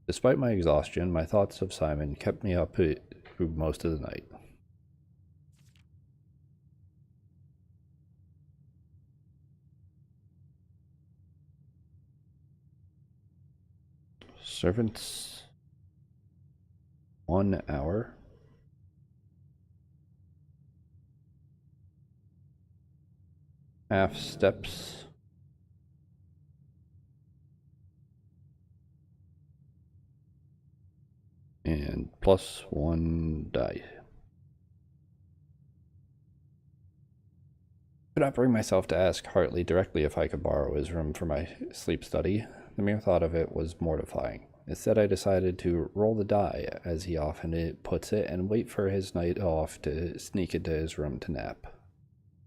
Speaker 1: Despite my exhaustion, my thoughts of Simon kept me up through most of the night. Servants, 1 hour. Half steps. And +1 die. I could not bring myself to ask Hartley directly if I could borrow his room for my sleep study. The mere thought of it was mortifying. Instead, I decided to roll the die, as he often puts it, and wait for his night off to sneak into his room to nap.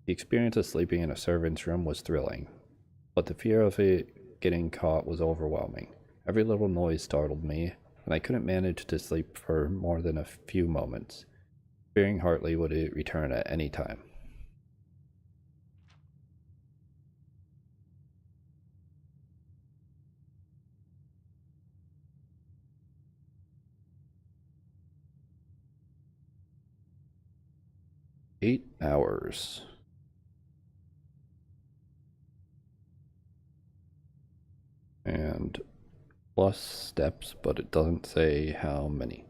Speaker 1: The experience of sleeping in a servant's room was thrilling, but the fear of it getting caught was overwhelming. Every little noise startled me, and I couldn't manage to sleep for more than a few moments, fearing Hartley would return at any time. Eight hours. And plus steps, but it doesn't say how many.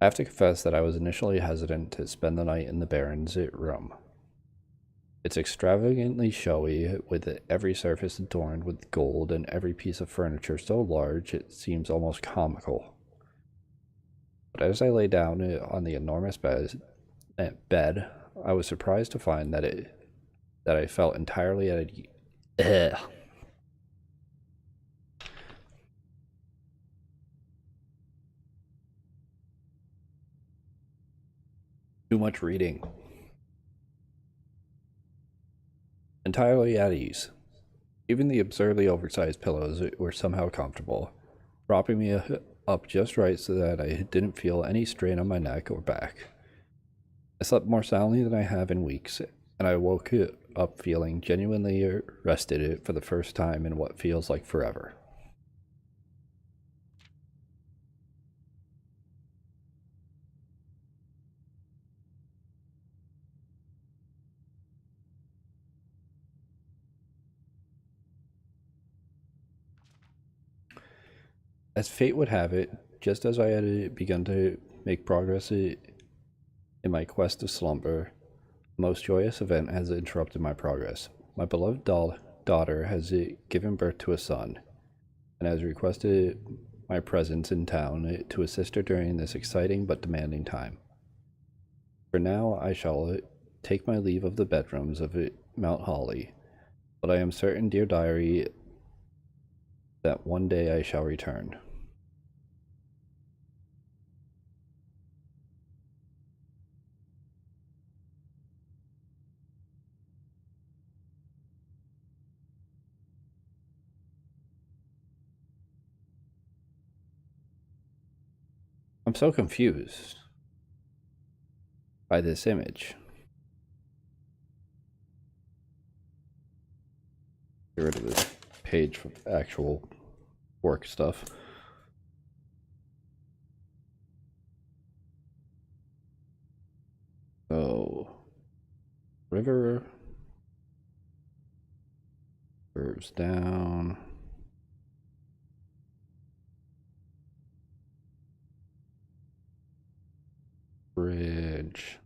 Speaker 1: I have to confess that I was initially hesitant to spend the night in the Baron's room. It's extravagantly showy, with every surface adorned with gold and every piece of furniture so large it seems almost comical. But as I lay down on the enormous bed, I was surprised to find that I felt entirely at ease. Too much reading. Entirely at ease. Even the absurdly oversized pillows were somehow comfortable, propping me up just right so that I didn't feel any strain on my neck or back. I slept more soundly than I have in weeks, and I woke up feeling genuinely rested for the first time in what feels like forever. As fate would have it, just as I had begun to make progress in my quest to slumber, a most joyous event has interrupted my progress. My beloved daughter has given birth to a son, and has requested my presence in town to assist her during this exciting but demanding time. For now, I shall take my leave of the bedrooms of Mount Holly, but I am certain, dear diary, that one day I shall return. I'm so confused by this image. Get rid of this page for actual work stuff. So, river curves down. Bridge.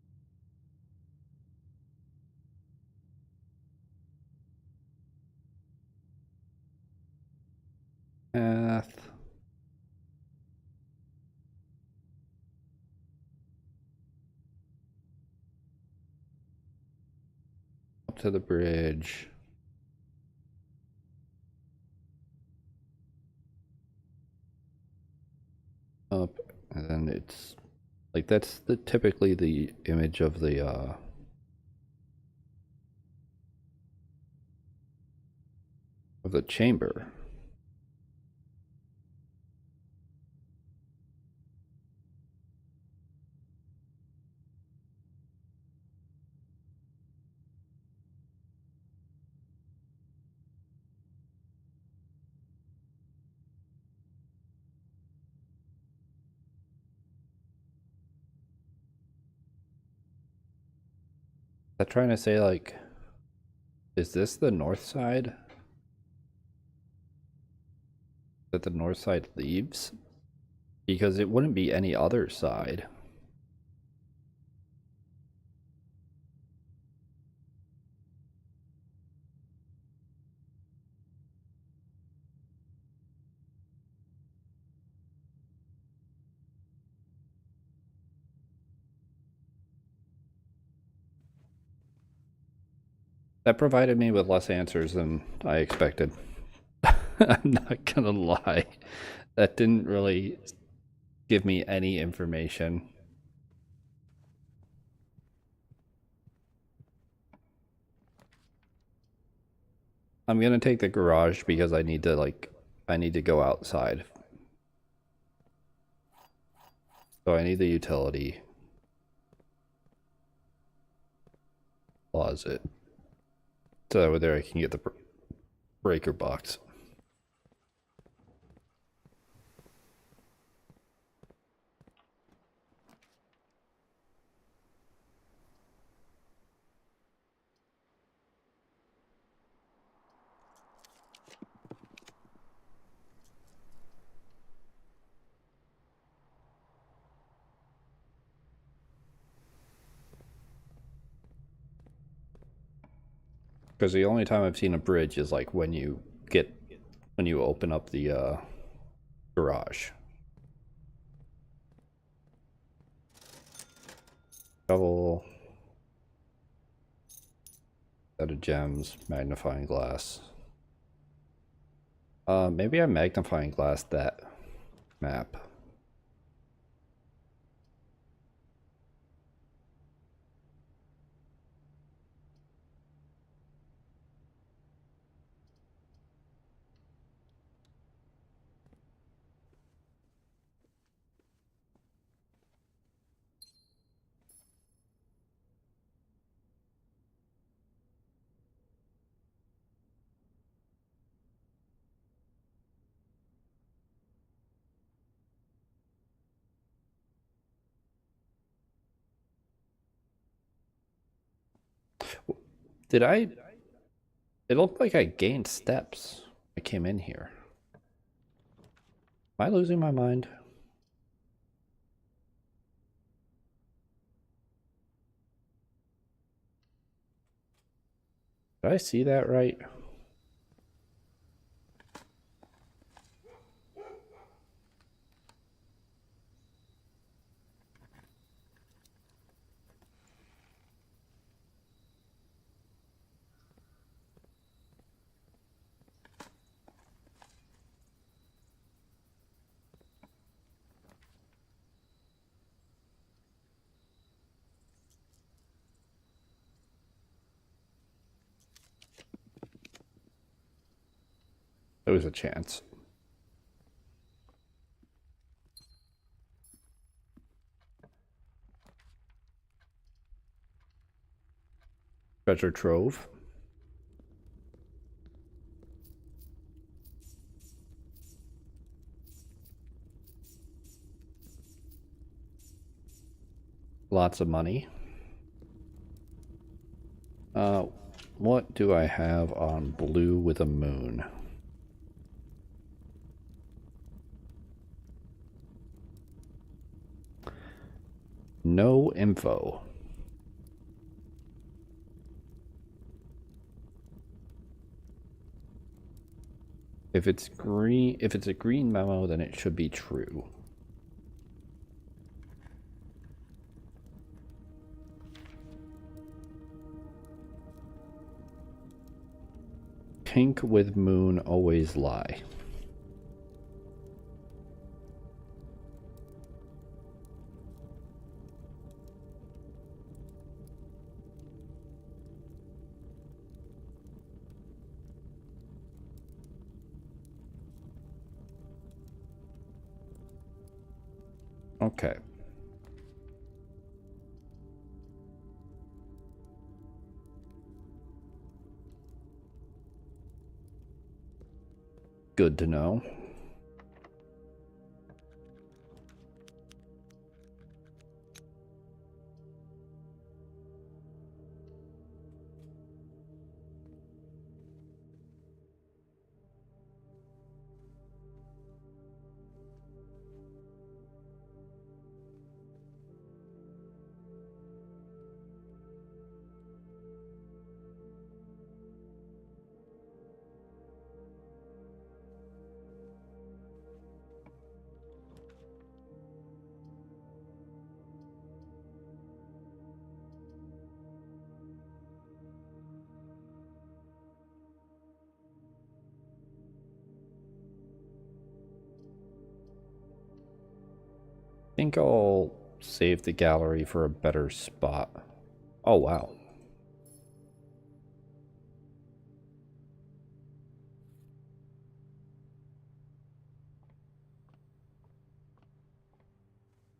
Speaker 1: Path. to the bridge. Up, and then it's like that's typically the image of the chamber. I'm trying to say, like, is this the north side that the north side leaves? Because it wouldn't be any other side. That provided me with less answers than I expected. I'm not gonna lie. That didn't really give me any information. I'm gonna take the garage because I need to go outside. So I need the utility closet. So over there I can get the breaker box. Because the only time I've seen a bridge is like when you open up the garage. Shovel, set of gems, magnifying glass. Maybe I'm magnifying glass that map. Did I? It looked like I gained steps. I came in here. Am I losing my mind? Did I see that right? There was a chance. Treasure trove. Lots of money. What do I have on blue with a moon? No info. If it's a green memo, then it should be true. pink with moon always lie? Okay. Good to know. I think I'll save the gallery for a better spot. Oh, wow.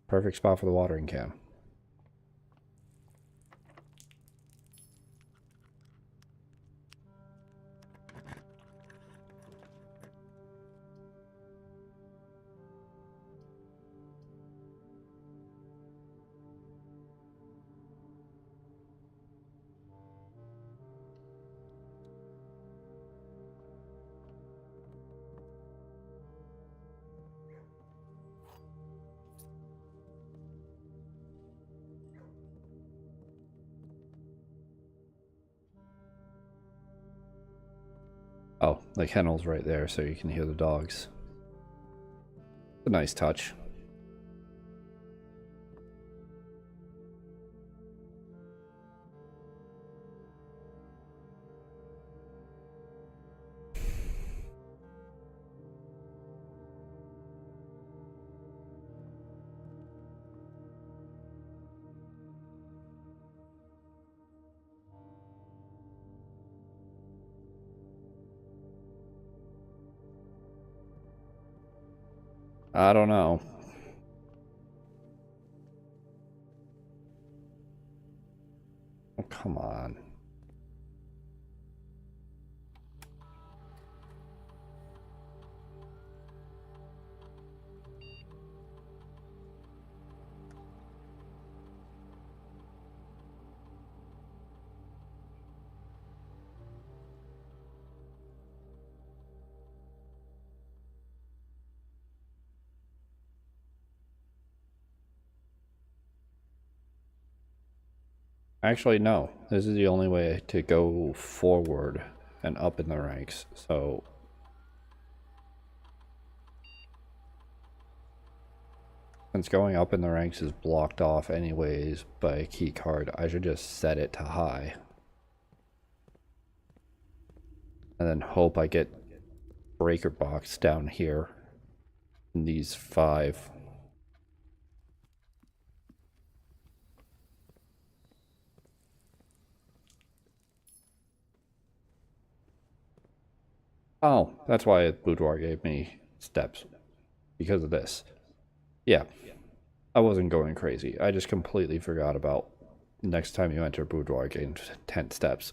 Speaker 1: Perfect spot for the watering can. Oh, the kennel's right there so you can hear the dogs. It's a nice touch. I don't know. Oh, come on. Actually, no. This is the only way to go forward and up in the ranks. So, since going up in the ranks is blocked off anyways by a key card, I should just set it to high. And then hope I get breaker box down here in these 5. Oh, that's why Boudoir gave me steps. Because of this. Yeah, I wasn't going crazy. I just completely forgot about next time you enter Boudoir gain 10 steps.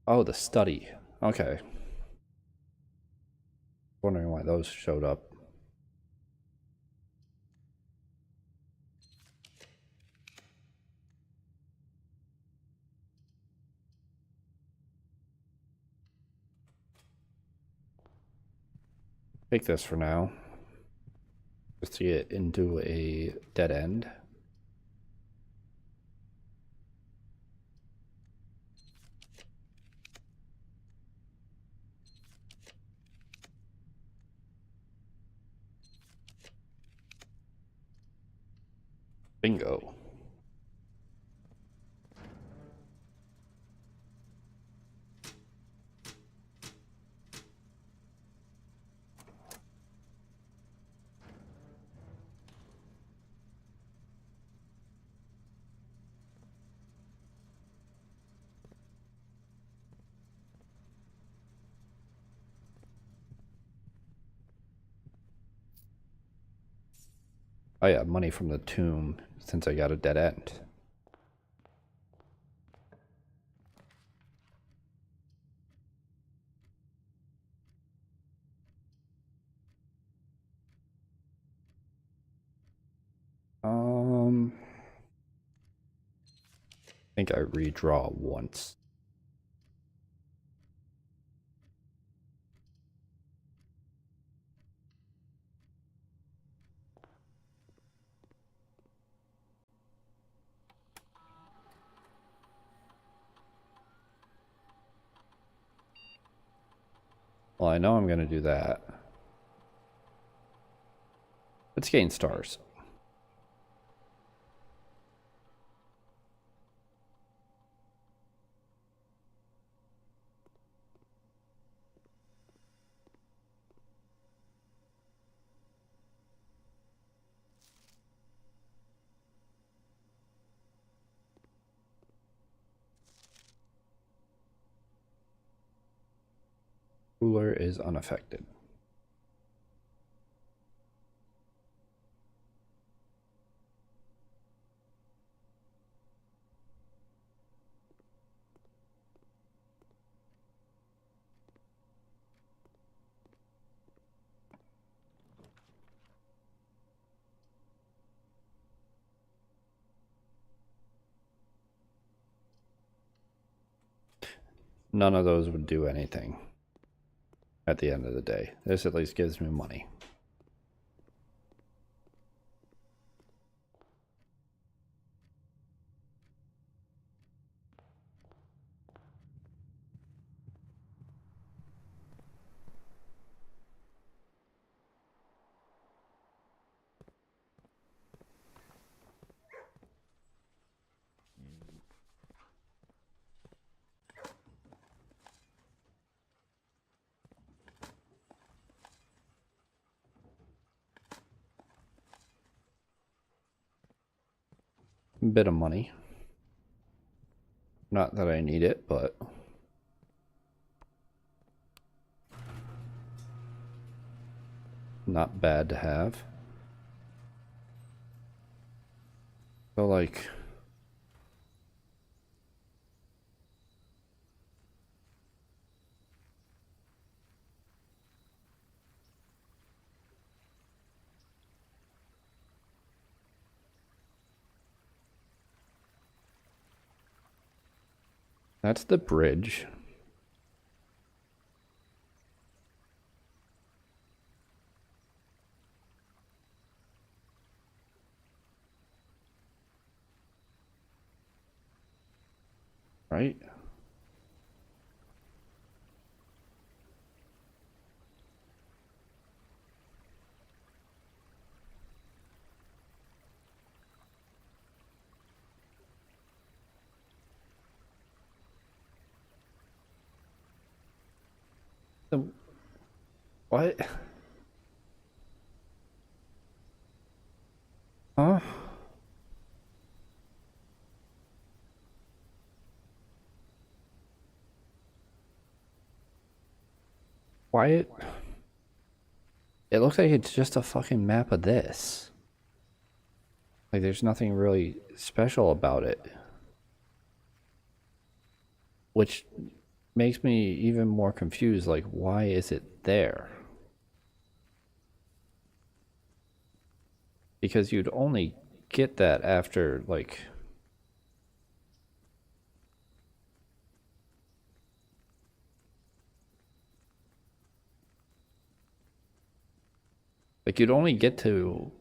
Speaker 1: Oh, the study. Okay. Wondering why those showed up. Take this for now. Just to get into a dead end. Bingo. Oh yeah, money from the tomb since I got a dead end. I think I redraw once. Well, I know I'm going to do that. Let's gain stars. Cooler is unaffected. None of those would do anything at the end of the day. This at least gives me money. A bit of money. Not that I need it, but not bad to have. So like, that's the bridge. Right? The, what? Huh? Why it looks like it's just a fucking map of this. Like there's nothing really special about it. Which makes me even more confused, like why is it there? Because you'd only get that after like Like, you'd only get to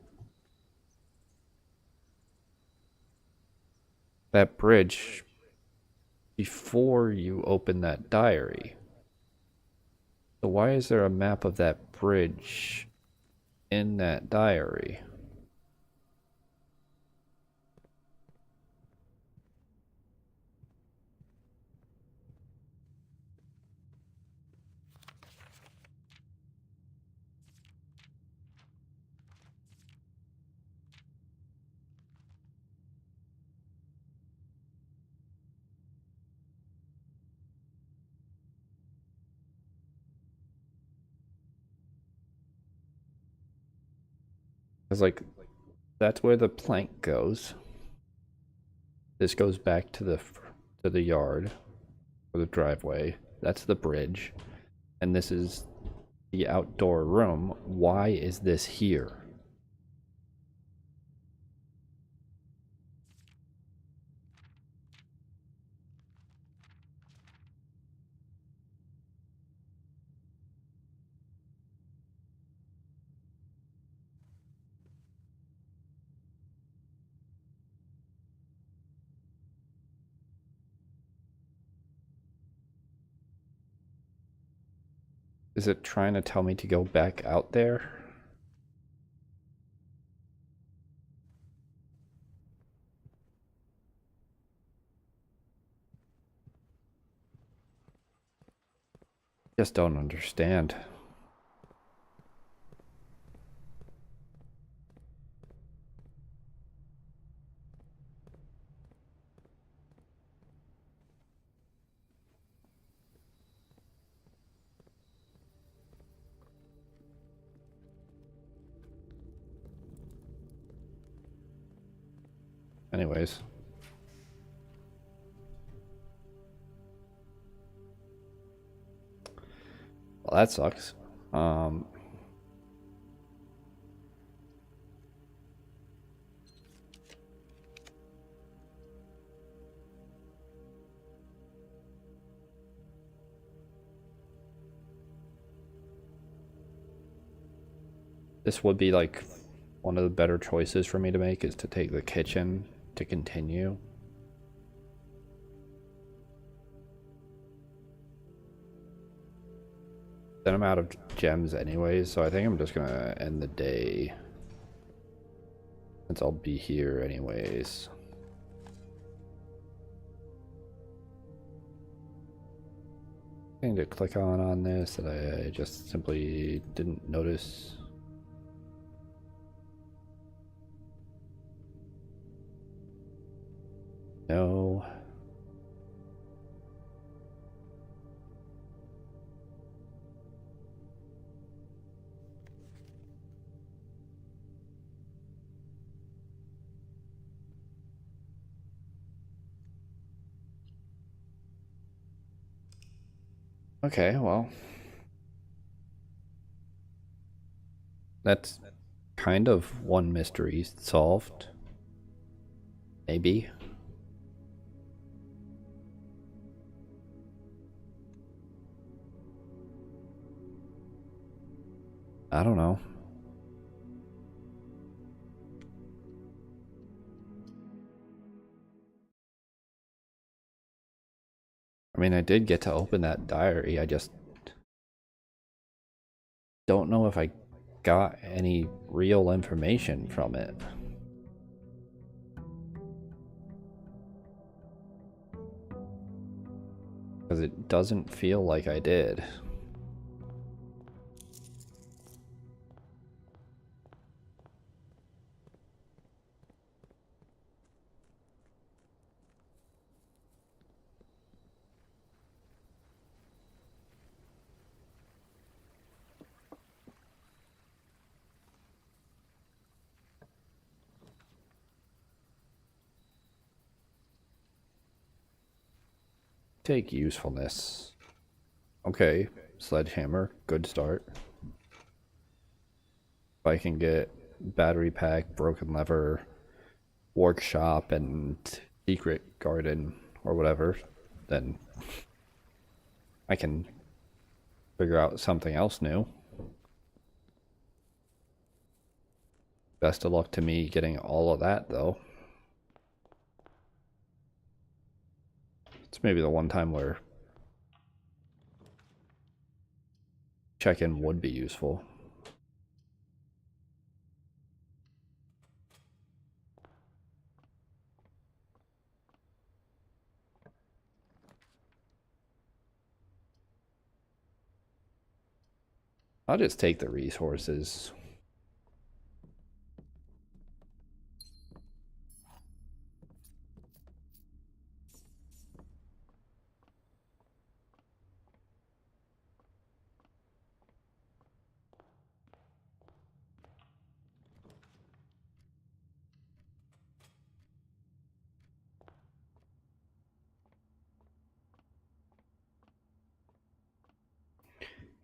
Speaker 1: that bridge before you open that diary. So why is there a map of that bridge in that diary? Because, like, that's where the plank goes. This goes back to the yard or the driveway. That's the bridge. And this is the outdoor room. Why is this here? Is it trying to tell me to go back out there? Just don't understand. Anyways. Well, that sucks. This would be like one of the better choices for me to make, is to take the kitchen to continue. Then I'm out of gems anyways, so I think I'm just gonna end the day, since I'll be here anyways. Thing to click on this that I just simply didn't notice. No. Okay, well, that's kind of one mystery solved. Maybe. I don't know. I mean, I did get to open that diary. I just don't know if I got any real information from it. Because it doesn't feel like I did. Take usefulness. Okay, sledgehammer, good start. If I can get battery pack, broken lever, workshop, and secret garden, or whatever, then I can figure out something else new. Best of luck to me getting all of that, though. It's maybe the one time where check-in would be useful. I'll just take the resources.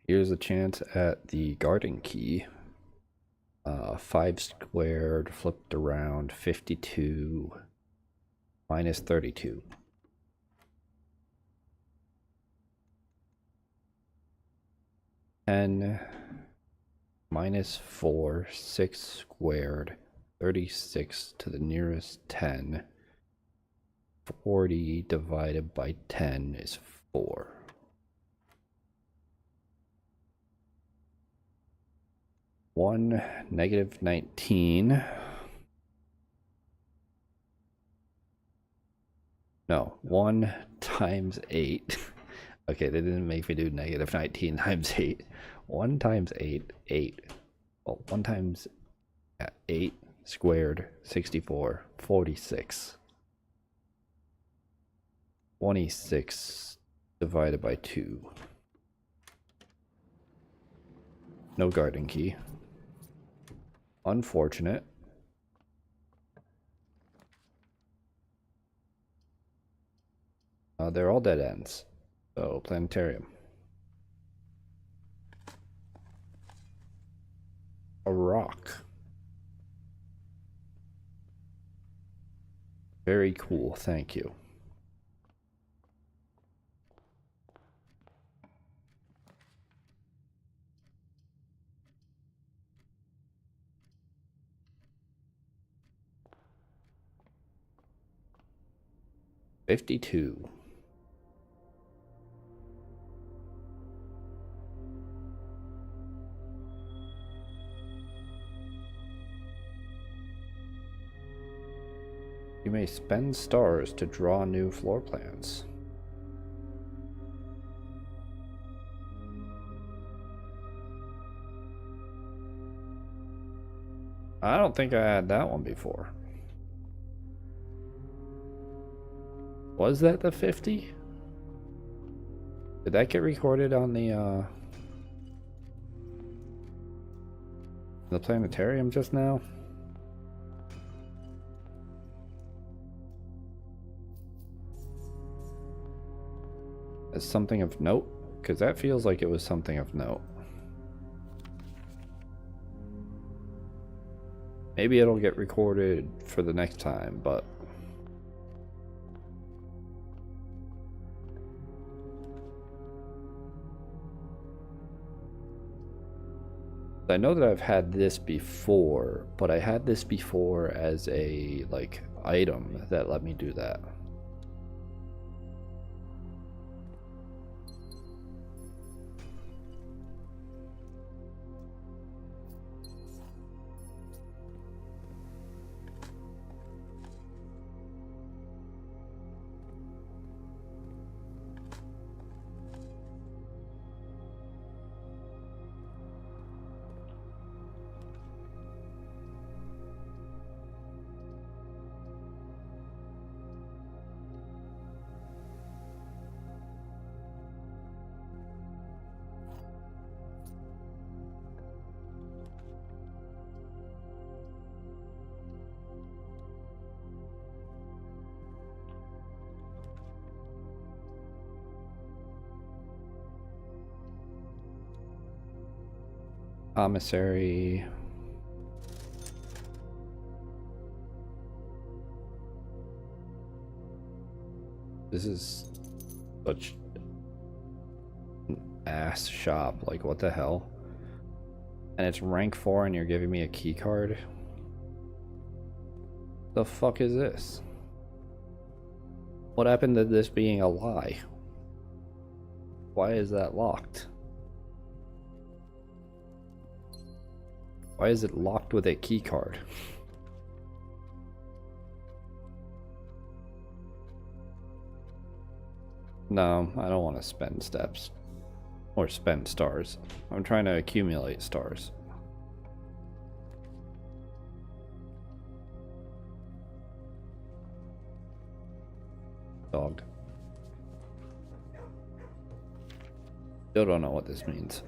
Speaker 1: Here's a chance at the garden key. 5 squared, flipped around, 52, minus 32. And minus 4, 6 squared, 36 to the nearest 10. 40 divided by 10 is 4. 1, negative 19. No, 1 times 8. Okay, they didn't make me do negative 19 times 8. 1 times 8, 8. Well, 1 times 8 squared, 64, 46. 26 divided by 2. No garden key. Unfortunate. They're all dead ends. So, planetarium. A rock. Very cool, thank you. $52. You may spend stars to draw new floor plans. I don't think I had that one before. Was that the 50? Did that get recorded on the planetarium just now? As something of note? Because that feels like it was something of note. Maybe it'll get recorded for the next time, but I know that I've had this before, but I had this before as a, like, item that let me do that. Commissary. This is such an ass shop. Like, what the hell? And it's rank 4 and you're giving me a key card? The fuck is this? What happened to this being a lie? Why is that locked? Why is it locked with a key card? No, I don't want to spend steps. Or spend stars. I'm trying to accumulate stars. Dog. Still don't know what this means.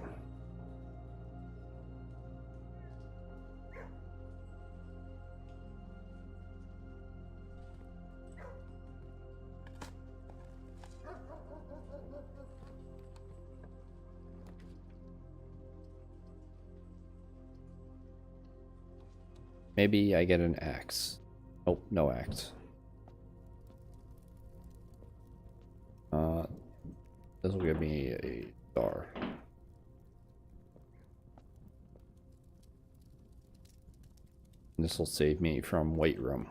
Speaker 1: Maybe I get an axe. Oh, no axe. This will give me a star. This will save me from weight room.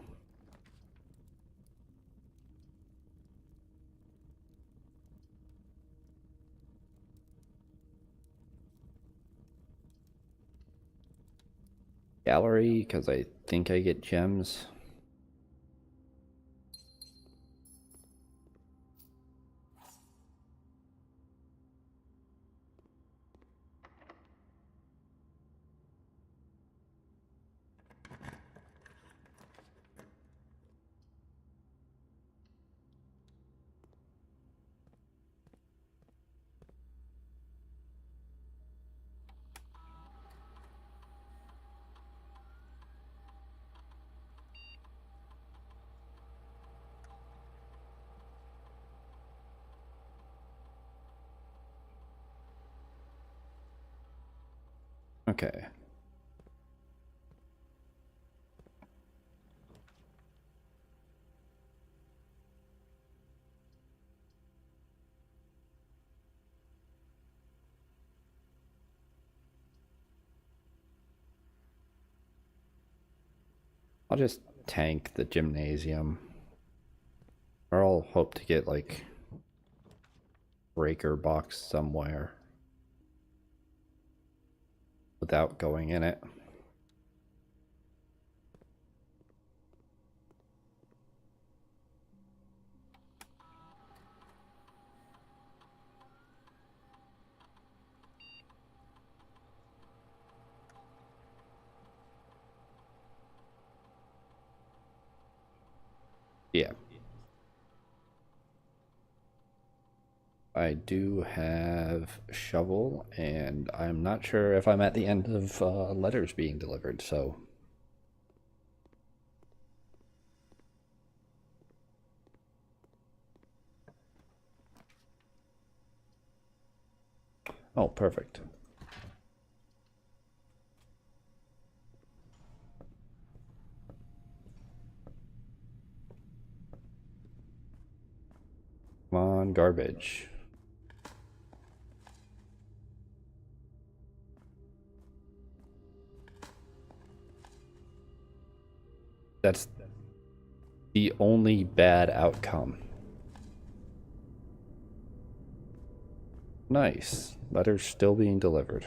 Speaker 1: Gallery, because I think I get gems. Okay. I'll just tank the gymnasium. Or I'll hope to get like breaker box somewhere without going in it. Yeah. I do have shovel, and I'm not sure if I'm at the end of letters being delivered, so... Oh, perfect. Come on, garbage. That's the only bad outcome. Nice. Letters still being delivered.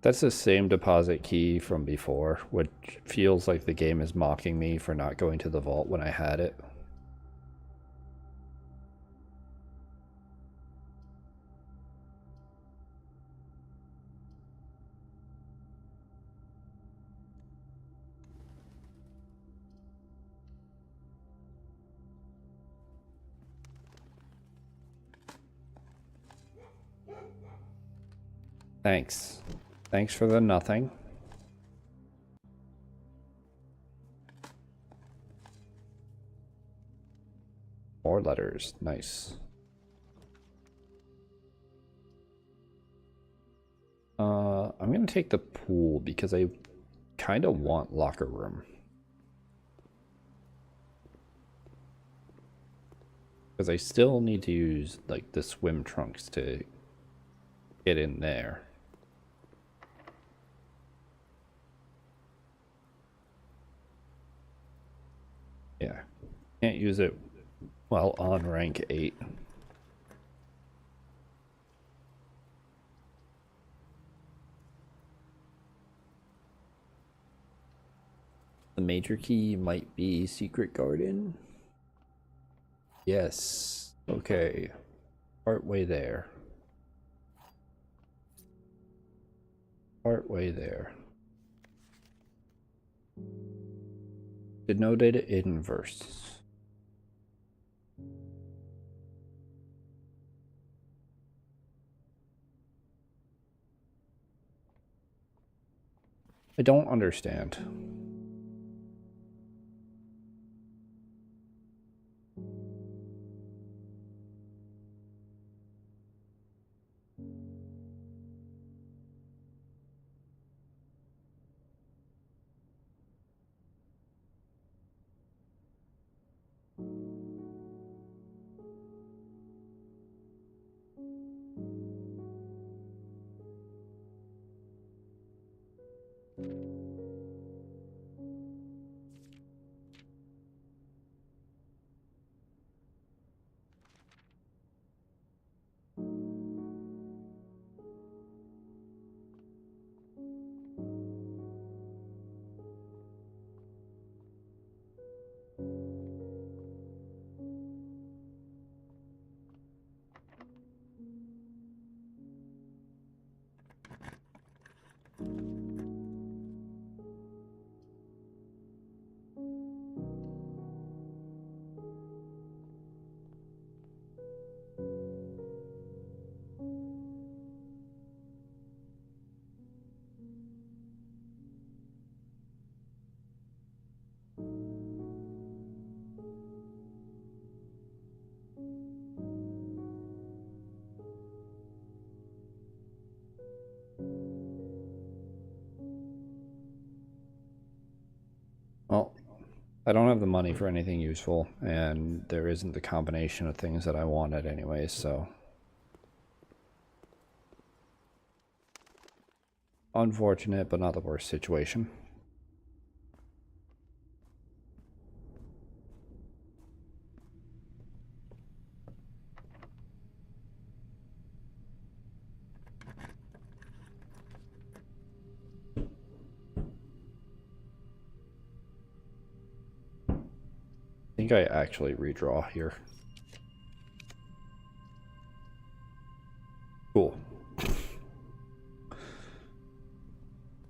Speaker 1: That's the same deposit key from before, which feels like the game is mocking me for not going to the vault when I had it. Thanks. Thanks for the nothing. More letters. Nice. take the pool because I kind of want locker room. Because I still need to use like the swim trunks to get in there. Yeah, can't use it while on rank 8. The major key might be Secret Garden. Yes. Okay. Partway there. Partway there. Denoted inverse. I don't understand. Well, I don't have the money for anything useful, and there isn't the combination of things that I wanted anyway, so... Unfortunate, but not the worst situation. I think I actually redraw here. Cool.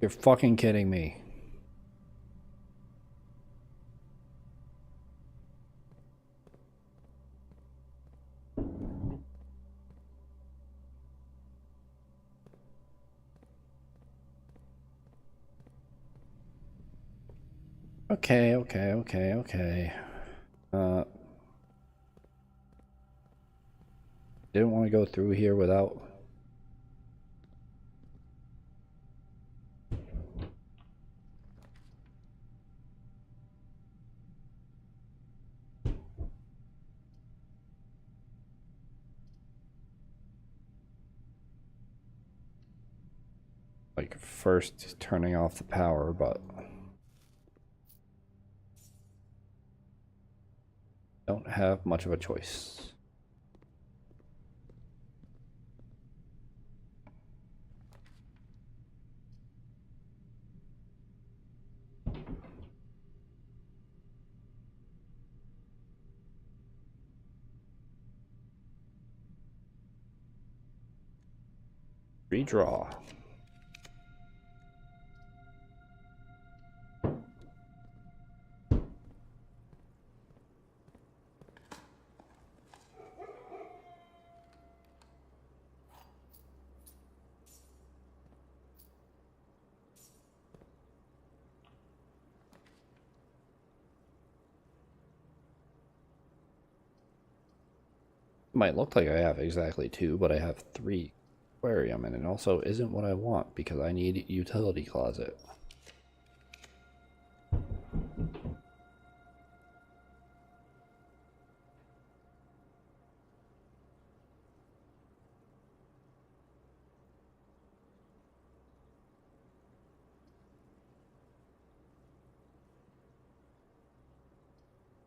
Speaker 1: You're fucking kidding me. Okay. Didn't want to go through here without... like, first turning off the power, but... don't have much of a choice. Redraw. Might look like I have exactly 2, but I have 3. aquarium, and it also isn't what I want because I need utility closet.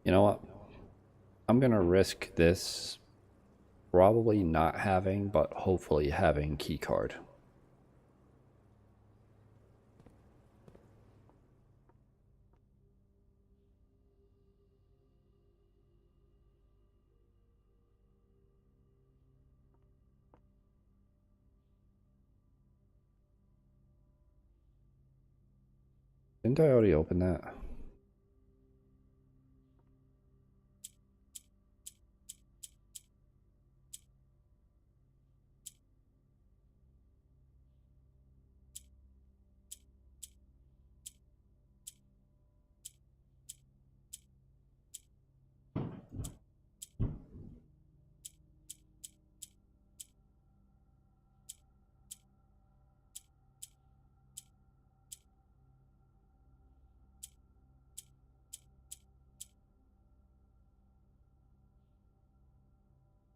Speaker 1: You know what? I'm gonna risk this probably not having, but hopefully having keycard. Didn't I already open that?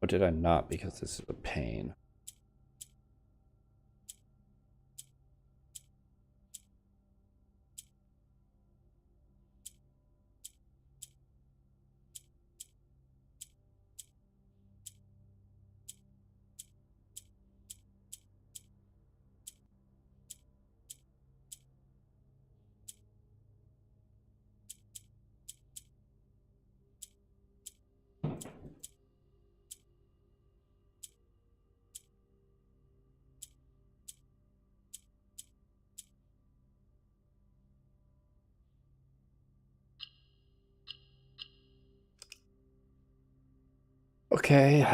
Speaker 1: Or did I not, because this is a pain? Okay.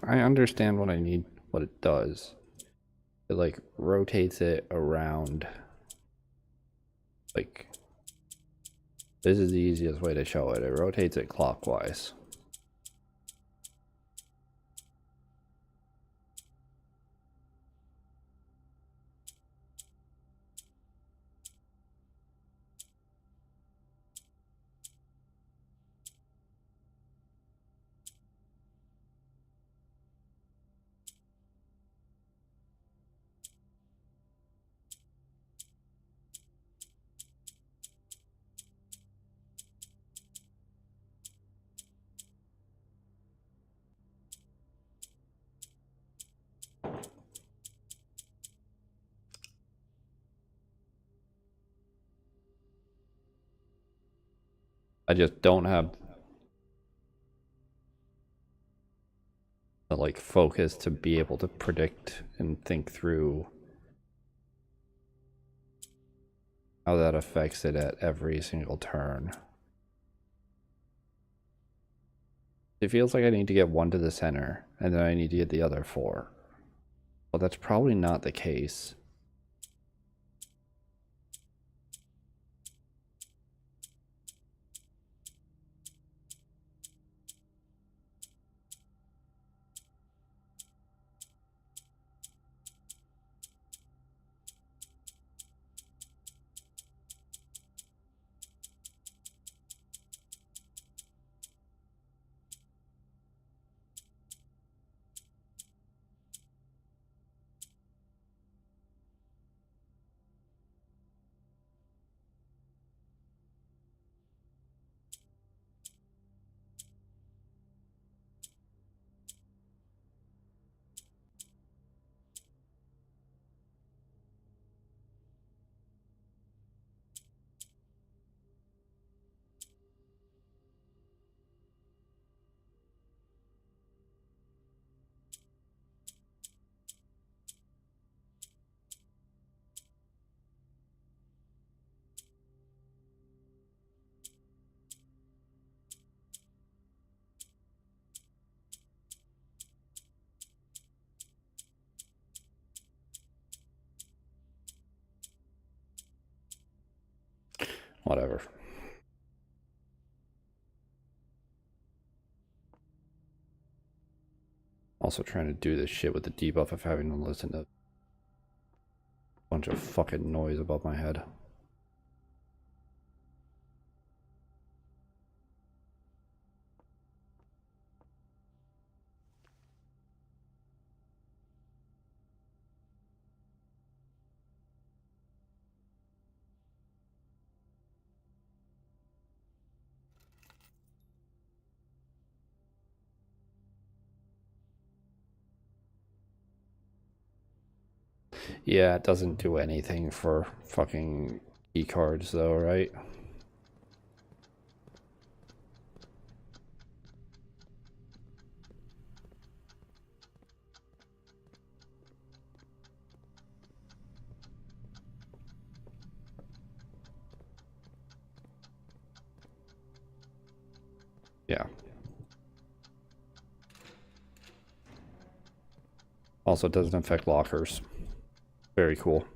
Speaker 1: I understand what I need, what it does. It like rotates it around. Like, this is the easiest way to show it. It rotates it clockwise. I just don't have the like focus to be able to predict and think through how that affects it at every single turn. It feels like I need to get one to the center, and then I need to get the other four. Well, that's probably not the case. Whatever. Also trying to do this shit with the debuff of having to listen to a bunch of fucking noise above my head. Yeah, it doesn't do anything for fucking key cards though, right? Yeah. Also, it doesn't affect lockers. Very cool.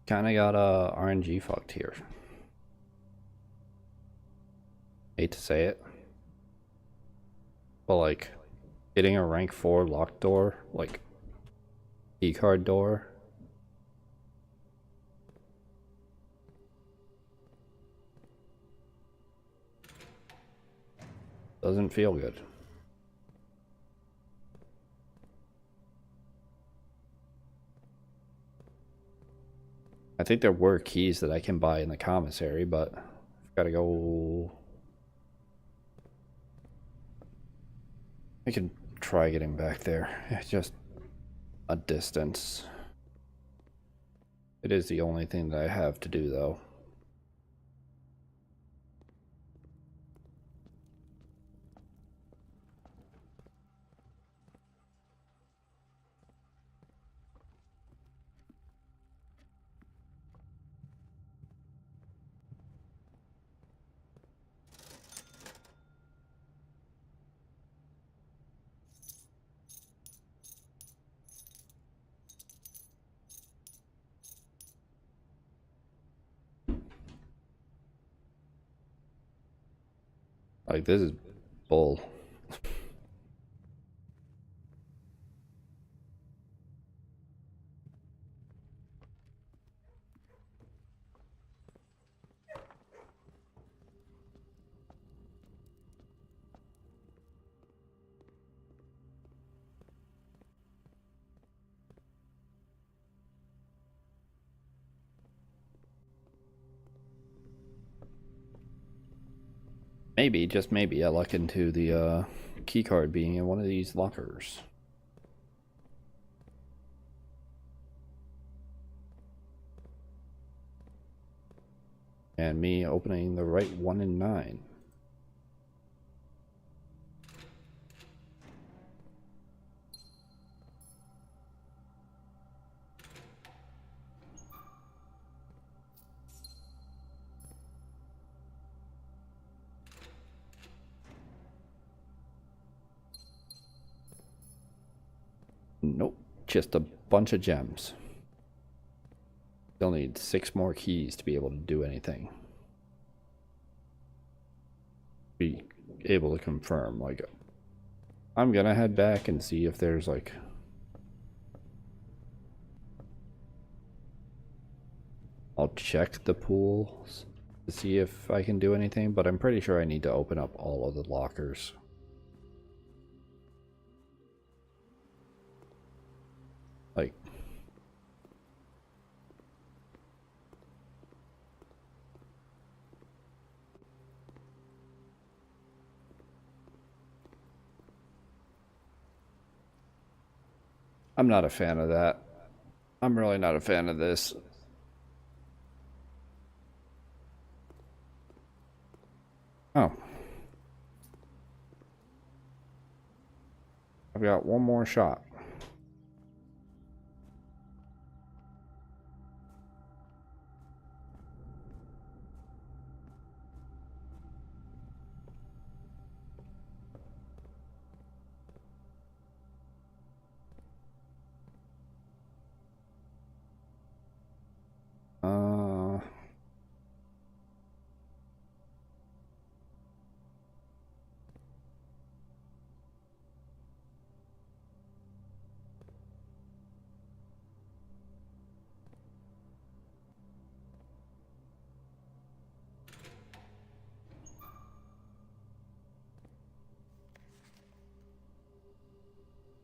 Speaker 1: Kind of got RNG fucked here. Hate to say it, but like getting a rank 4 locked door, like keycard door, doesn't feel good. I think there were keys that I can buy in the commissary, but I've got to go. I can try getting back there. It's just a distance. It is the only thing that I have to do, though. Like, this is bull. Maybe, just maybe, I luck into the key card being in one of these lockers. And me opening the right 1 in 9. Nope, just a bunch of gems. Still need 6 more keys to be able to do anything. Be able to confirm, like, I'm gonna head back and see if there's like I'll check the pools to see if I can do anything, but I'm pretty sure I need to open up all of the lockers. Like, I'm not a fan of that. I'm really not a fan of this. I've got one more shot.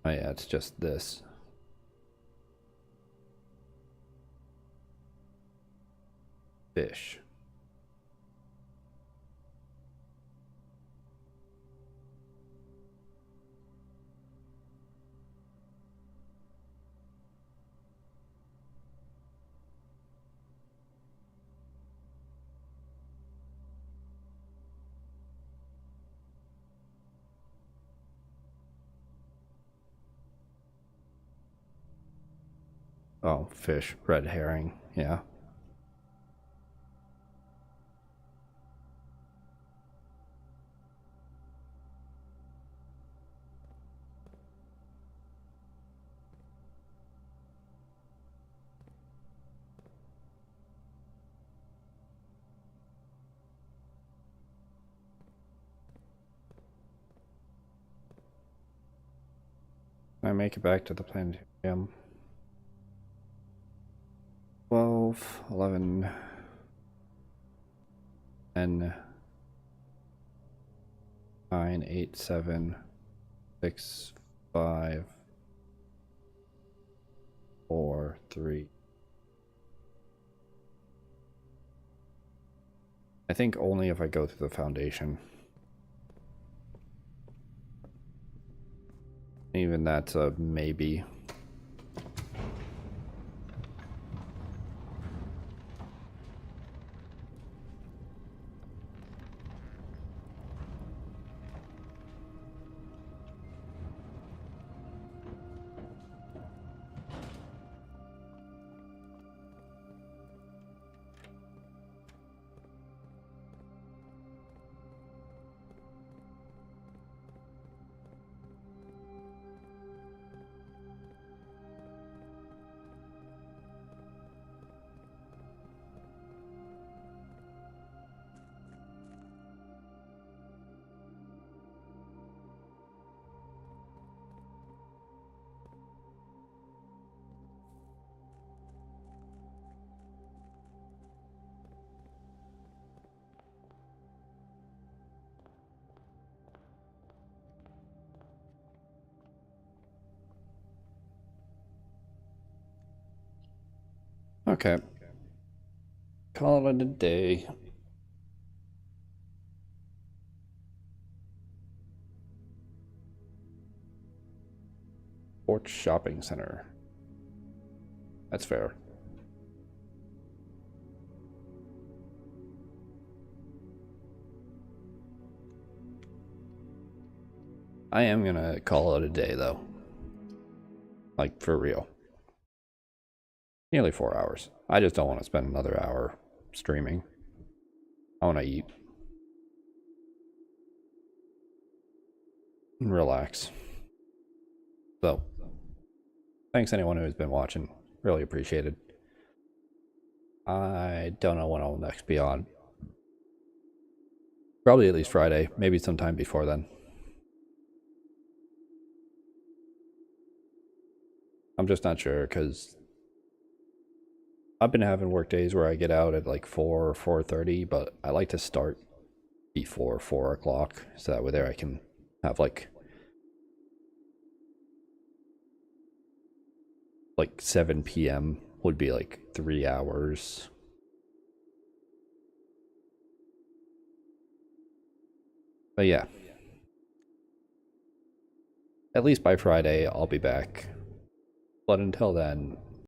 Speaker 1: Oh yeah, it's just this. Fish. Oh, fish. Red herring. Yeah. I make it back to the planetarium. 12, 11, 10, 9, 8, 7, 6, 5, 4, 3. I think only if I go through the foundation. Even that's a maybe. Okay. Call it a day. Fort Shopping Center. That's fair. I am gonna call it a day though. Like for real. Nearly 4 hours. I just don't want to spend another hour streaming. I want to eat. And relax. So, thanks anyone who's been watching. Really appreciated. I don't know when I'll next be on. Probably at least Friday, maybe sometime before then. I'm just not sure because I've been having work days where I get out at like 4 or 4:30, but I like to start before 4 o'clock so that way there I can have like 7 p.m. would be like 3 hours. But yeah, at least by Friday I'll be back. But until then,